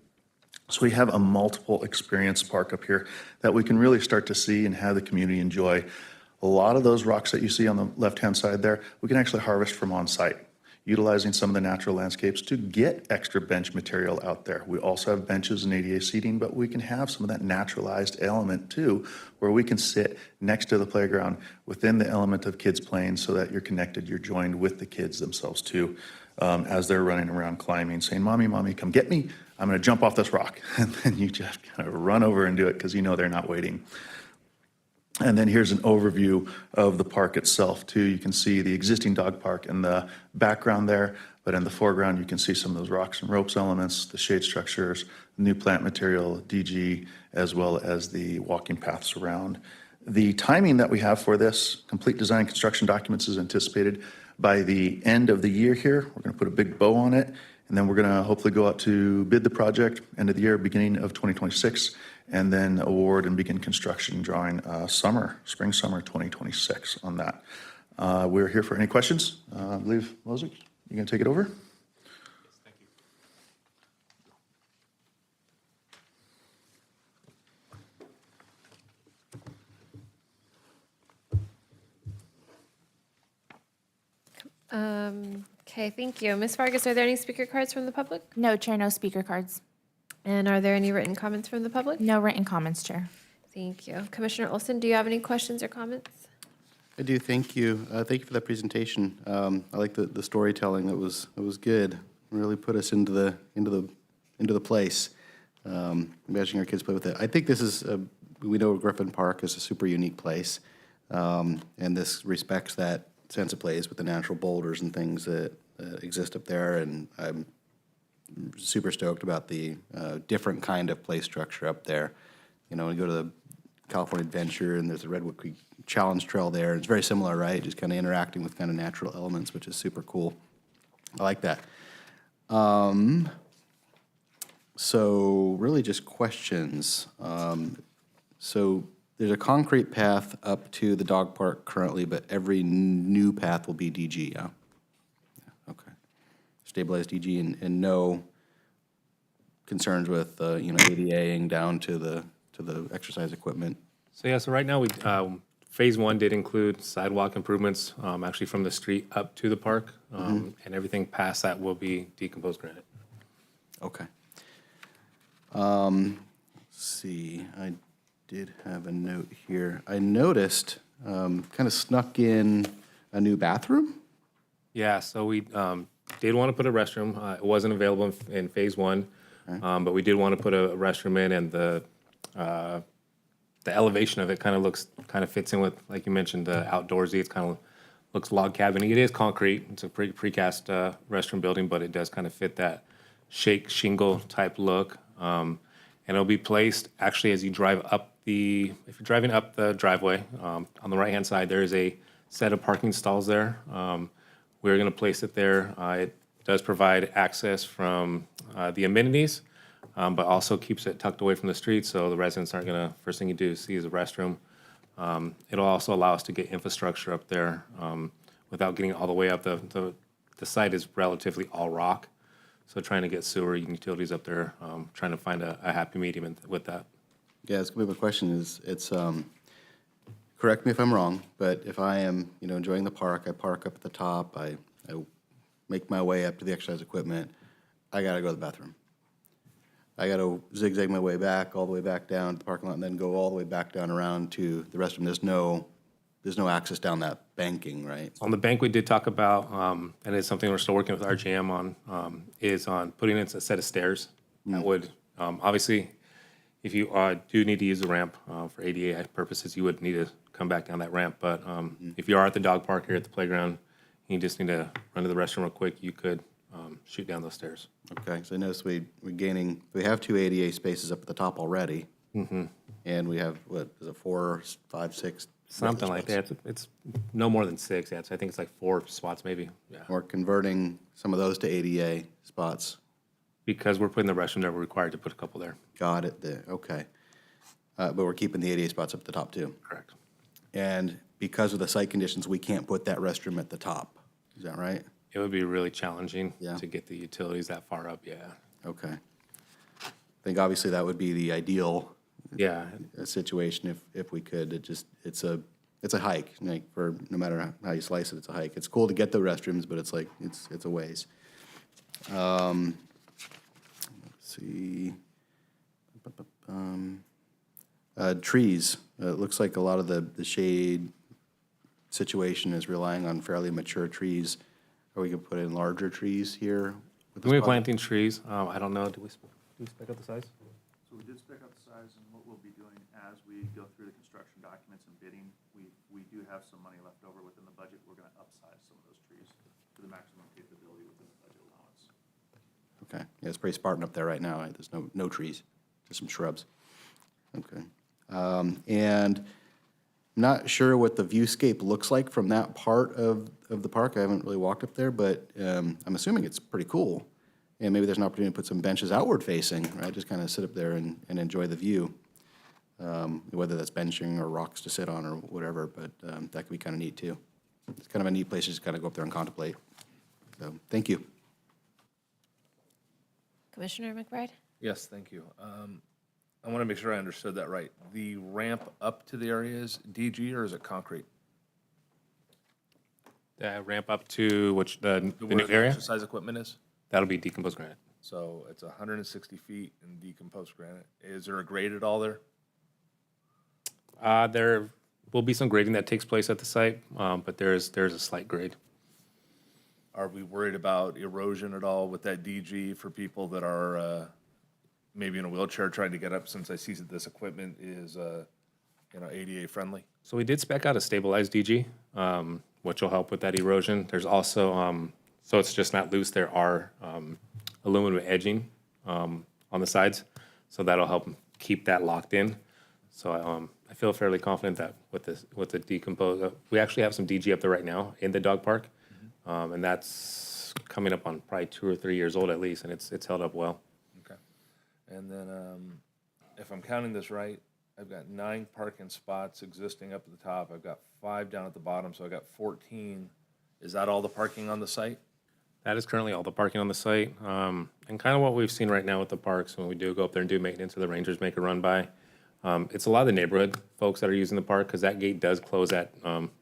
So we have a multiple experience park up here that we can really start to see and have the community enjoy. A lot of those rocks that you see on the left-hand side there, we can actually harvest from on site, utilizing some of the natural landscapes to get extra bench material out there. We also have benches and ADA seating, but we can have some of that naturalized element too, where we can sit next to the playground within the element of kids playing so that you're connected, you're joined with the kids themselves too, as they're running around climbing, saying, "Mommy, Mommy, come get me. I'm gonna jump off this rock." And then you just kind of run over and do it because you know they're not waiting. And then here's an overview of the park itself too. You can see the existing dog park in the background there, but in the foreground you can see some of those rocks and ropes elements, the shade structures, new plant material, DG, as well as the walking paths around. The timing that we have for this, complete design and construction documents is anticipated by the end of the year here. We're going to put a big bow on it, and then we're going to hopefully go out to bid the project end of the year, beginning of 2026, and then award and begin construction drawing spring, summer 2026 on that. We're here for any questions. I believe, Moses, you going to take it over? Okay, thank you. Ms. Vargas, are there any speaker cards from the public? No, Chair, no speaker cards. And are there any written comments from the public? No written comments, Chair. Thank you. Commissioner Olson, do you have any questions or comments? I do, thank you. Thank you for that presentation. I like the storytelling. It was good. Really put us into the place. Imagining our kids play with it. I think this is, we know Griffin Park is a super unique place. And this respects that sense of place with the natural boulders and things that exist up there. And I'm super stoked about the different kind of play structure up there. You know, when you go to the California Adventure and there's the Redwood Creek Challenge Trail there, it's very similar, right? Just kind of interacting with kind of natural elements, which is super cool. I like that. So really just questions. So there's a concrete path up to the dog park currently, but every new path will be DG, yeah? Okay. Stabilized DG and no concerns with, ADAing down to the exercise equipment. So yeah, so right now, phase one did include sidewalk improvements, actually from the street up to the park. And everything past that will be decomposed granite. Okay. Let's see, I did have a note here. I noticed, kind of snuck in a new bathroom? Yeah, so we did want to put a restroom. It wasn't available in phase one, but we did want to put a restroom in, and the elevation of it kind of fits in with, like you mentioned, the outdoorsy. It's kind of looks log cabin-y. It is concrete. It's a precast restroom building, but it does kind of fit that shake shingle type look. And it'll be placed actually as you drive up if you're driving up the driveway, on the right-hand side, there is a set of parking stalls there. We're going to place it there. It does provide access from the amenities, but also keeps it tucked away from the street, so the residents aren't going to, first thing you do is see is a restroom. It'll also allow us to get infrastructure up there without getting all the way up. The site is relatively all rock, so trying to get sewer and utilities up there, trying to find a happy medium with that. Yeah, it's gonna be my question is, correct me if I'm wrong, but if I am, enjoying the park, I park up at the top, I make my way up to the exercise equipment, I gotta go to the bathroom. I gotta zigzag my way back, all the way back down to the parking lot, and then go all the way back down around to the restroom. There's no access down that banking, right? On the bank, we did talk about, and it's something we're still working with RGM on, is on putting in a set of stairs. That would, obviously, if you do need to use the ramp for ADA purposes, you would need to come back down that ramp. But if you are at the dog park here at the playground, you just need to run to the restroom real quick, you could shoot down those stairs. Okay, so I noticed we have 2 ADA spaces up at the top already. And we have, what, is it 4, 5, 6? Something like that. It's no more than 6. Yeah, I think it's like 4 spots maybe. Yeah. Or converting some of those to ADA spots. Because we're putting the restroom there, we're required to put a couple there. Got it there, okay. But we're keeping the ADA spots up at the top too? Correct. And because of the site conditions, we can't put that restroom at the top, is that right? It would be really challenging to get the utilities that far up, yeah. Okay. I think obviously that would be the ideal situation if we could. It's a hike, like for no matter how you slice it, it's a hike. It's cool to get the restrooms, but it's like it's a ways. Let's see. Trees. It looks like a lot of the shade situation is relying on fairly mature trees. Or we could put in larger trees here. We're planting trees. I don't know. Do we spec out the size? So we did spec out the size, and what we'll be doing as we go through the construction documents and bidding, we do have some money left over within the budget. We're going to upsize some of those trees to the maximum capability within the budget allowance. Okay, yeah, it's pretty Spartan up there right now. There's no trees, just some shrubs. Okay, and Not sure what the viewscape looks like from that part of the park. I haven't really walked up there, but I'm assuming it's pretty cool. And maybe there's an opportunity to put some benches outward facing, right? Just kind of sit up there and enjoy the view. Whether that's benching or rocks to sit on or whatever, but that could be kind of neat too. It's kind of a neat place to just kind of go up there and contemplate. So, thank you. Commissioner McBride? Yes, thank you. I want to make sure I understood that right. The ramp up to the area is DG or is it concrete? Ramp up to which, the Where new the area? exercise equipment is? That'll be decomposed granite. So it's 160 feet in decomposed granite. Is there a grade at all there? There will be some grading that takes place at the site, but there's a slight grade. Are we worried about erosion at all with that DG for people that are maybe in a wheelchair trying to get up, since I see that this equipment is, ADA friendly? So we did spec out a stabilized DG, which will help with that erosion. There's also, so it's just not loose, there are aluminum edging on the sides, so that'll help keep that locked in. So I feel fairly confident that with the decomposed, we actually have some DG up there right now in the dog park, and that's coming up on probably 2 or 3 years old at least, and it's held up well. Okay. And then, if I'm counting this right, I've got 9 parking spots existing up at the top. I've got 5 down at the bottom, so I've got 14. Is that all the parking on the site? That is currently all the parking on the site, and kind of what we've seen right now with the parks when we do go up there and do maintenance, or the rangers make a run by. It's a lot of the neighborhood folks that are using the park, because that gate does close at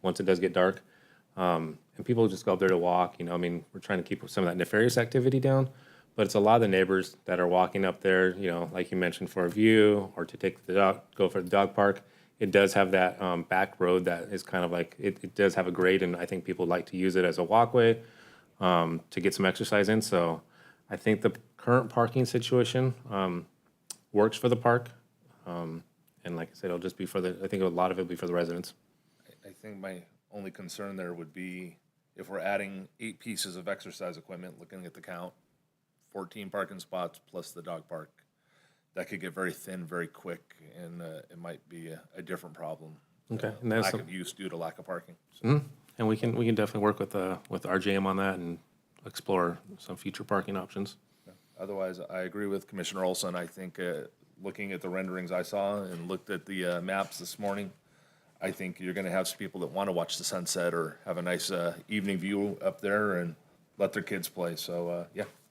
once it does get dark, and people just go up there to walk. We're trying to keep some of that nefarious activity down, but it's a lot of the neighbors that are walking up there. Like you mentioned, for a view or to take the dog, go for the dog park. It does have that back road that is kind of like it does have a grade, and I think people like to use it as a walkway to get some exercise in. So I think the current parking situation works for the park. And like I said, it'll just be I think a lot of it will be for the residents. I think my only concern there would be if we're adding 8 pieces of exercise equipment, looking at the count, 14 parking spots plus the dog park, that could get very thin very quick, and it might be a different problem. Okay. And that's lack of use due to lack of parking. And we can definitely work with RJM on that and explore some future parking options. Otherwise, I agree with Commissioner Olson. I think looking at the renderings I saw and looked at the maps this morning, I think you're going to have some people that want to watch the sunset or have a nice evening view up there and let their kids play. So,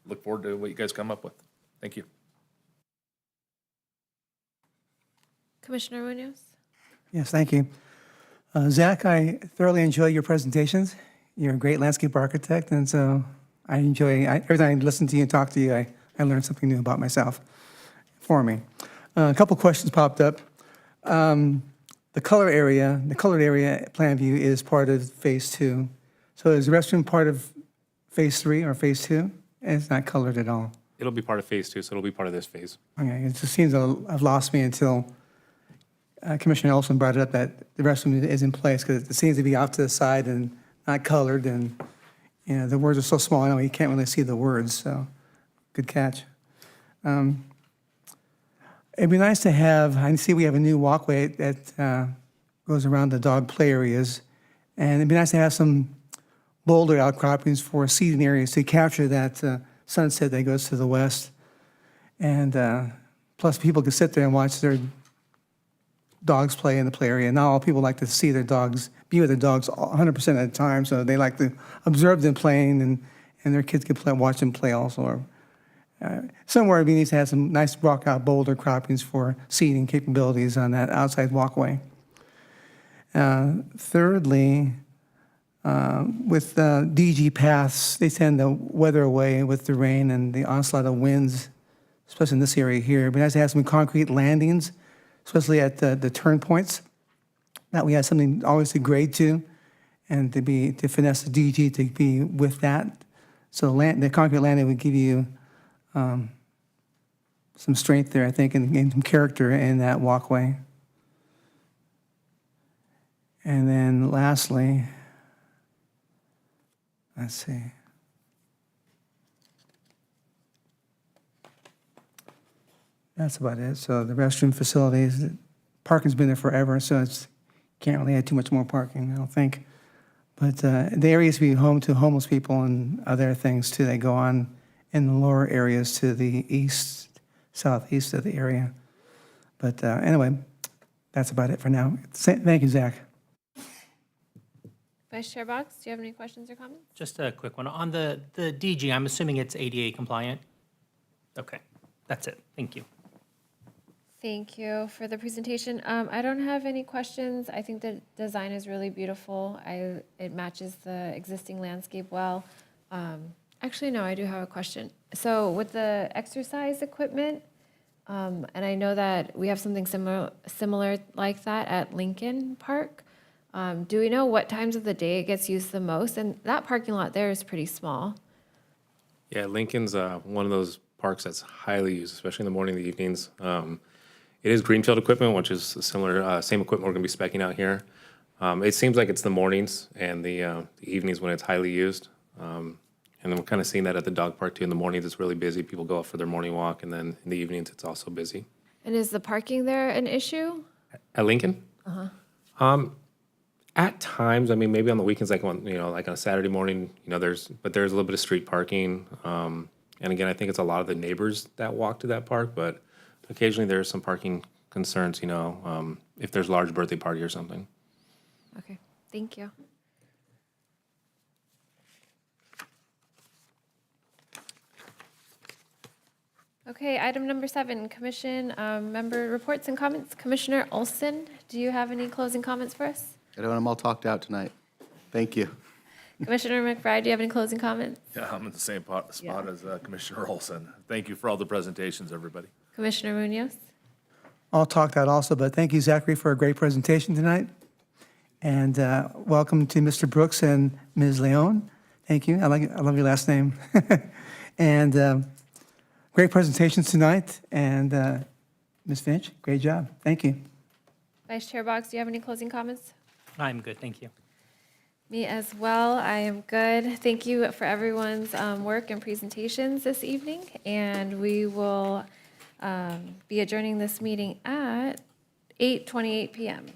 look forward to what you guys come up with. Thank you. Commissioner Munoz? Yes, thank you. Zach, I thoroughly enjoy your presentations. You're a great landscape architect, and so I enjoy, every time I listen to you and talk to you, I learn something new about myself for me. A couple questions popped up. The colored area plan view is part of Phase 2. So is the restroom part of Phase 3 or Phase 2? And it's not colored at all. It'll be part of Phase 2, so it'll be part of this phase. Okay, it just seems to have lost me until Commissioner Olson brought it up that the restroom is in place, because it seems to be off to the side and not colored, and the words are so small, I know you can't really see the words, so good catch. It'd be nice to have, I see we have a new walkway that goes around the dog play areas, and it'd be nice to have some boulder outcroppings for seating areas to capture that sunset that goes to the west. And plus people can sit there and watch their dogs play in the play area. Not all people like to see their dogs, be with their dogs 100% of the time, so they like to observe them playing, and their kids can watch them play also. Somewhere we need to have some nice rock out boulder croppings for seating capabilities on that outside walkway. Thirdly, with DG paths, they tend to weather away with the rain and the onslaught of winds, especially in this area here. It'd be nice to have some concrete landings, especially at the turn points, that we have something always to grade to, and to finesse the DG to be with that. So the concrete landing would give you some strength there, I think, and some character in that walkway. And then lastly, let's see. That's about it. So the restroom facilities, parking's been there forever, so it's can't really add too much more parking, I don't think. But the area used to be home to homeless people and other things too. They go on in the lower areas to the east, southeast of the area. But anyway, that's about it for now. Thank you, Zach. Vice Chair Box, do you have any questions or comments? Just a quick one. On the DG, I'm assuming it's ADA compliant? Okay, that's it. Thank you. Thank you for the presentation. I don't have any questions. I think the design is really beautiful. It matches the existing landscape well. Actually, no, I do have a question. So with the exercise equipment, and I know that we have something similar like that at Lincoln Park. Do we know what times of the day it gets used the most? And that parking lot there is pretty small. Yeah, Lincoln's one of those parks that's highly used, especially in the morning and the evenings. It is greenfield equipment, which is similar, same equipment we're going to be speccing out here. It seems like it's the mornings and the evenings when it's highly used. And then we're kind of seeing that at the dog park too. In the mornings, it's really busy. People go out for their morning walk, and then in the evenings, it's also busy. And is the parking there an issue? At Lincoln? Uh-huh. At times, I mean, maybe on the weekends, like on a Saturday morning, there's a little bit of street parking. And again, I think it's a lot of the neighbors that walk to that park, but occasionally there's some parking concerns, if there's a large birthday party or something. Okay, thank you. Okay, item number 7, commission member reports and comments. Commissioner Olson, do you have any closing comments for us? I don't want them all talked out tonight. Thank you. Commissioner McBride, do you have any closing comments? Yeah, I'm in the same spot as Commissioner Olson. Thank you for all the presentations, everybody. Commissioner Munoz? All talked out also, but thank you, Zachary, for a great presentation tonight. And welcome to Mr. Brooks and Ms. Leon. Thank you. I love your last name. And great presentations tonight. And Ms. Finch, great job. Thank you. Vice Chair Boggs, do you have any closing comments? I'm good, thank you. Me as well. I am good. Thank you for everyone's work and presentations this evening. And we will be adjourning this meeting at 8:28 p.m.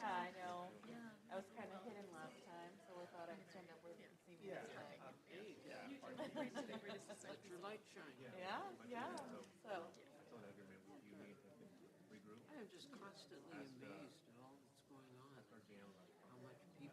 Yeah, I know. I was kind of hidden last time, so I thought I would stand up where you could see me this time. Yeah, yeah, so. I'm just constantly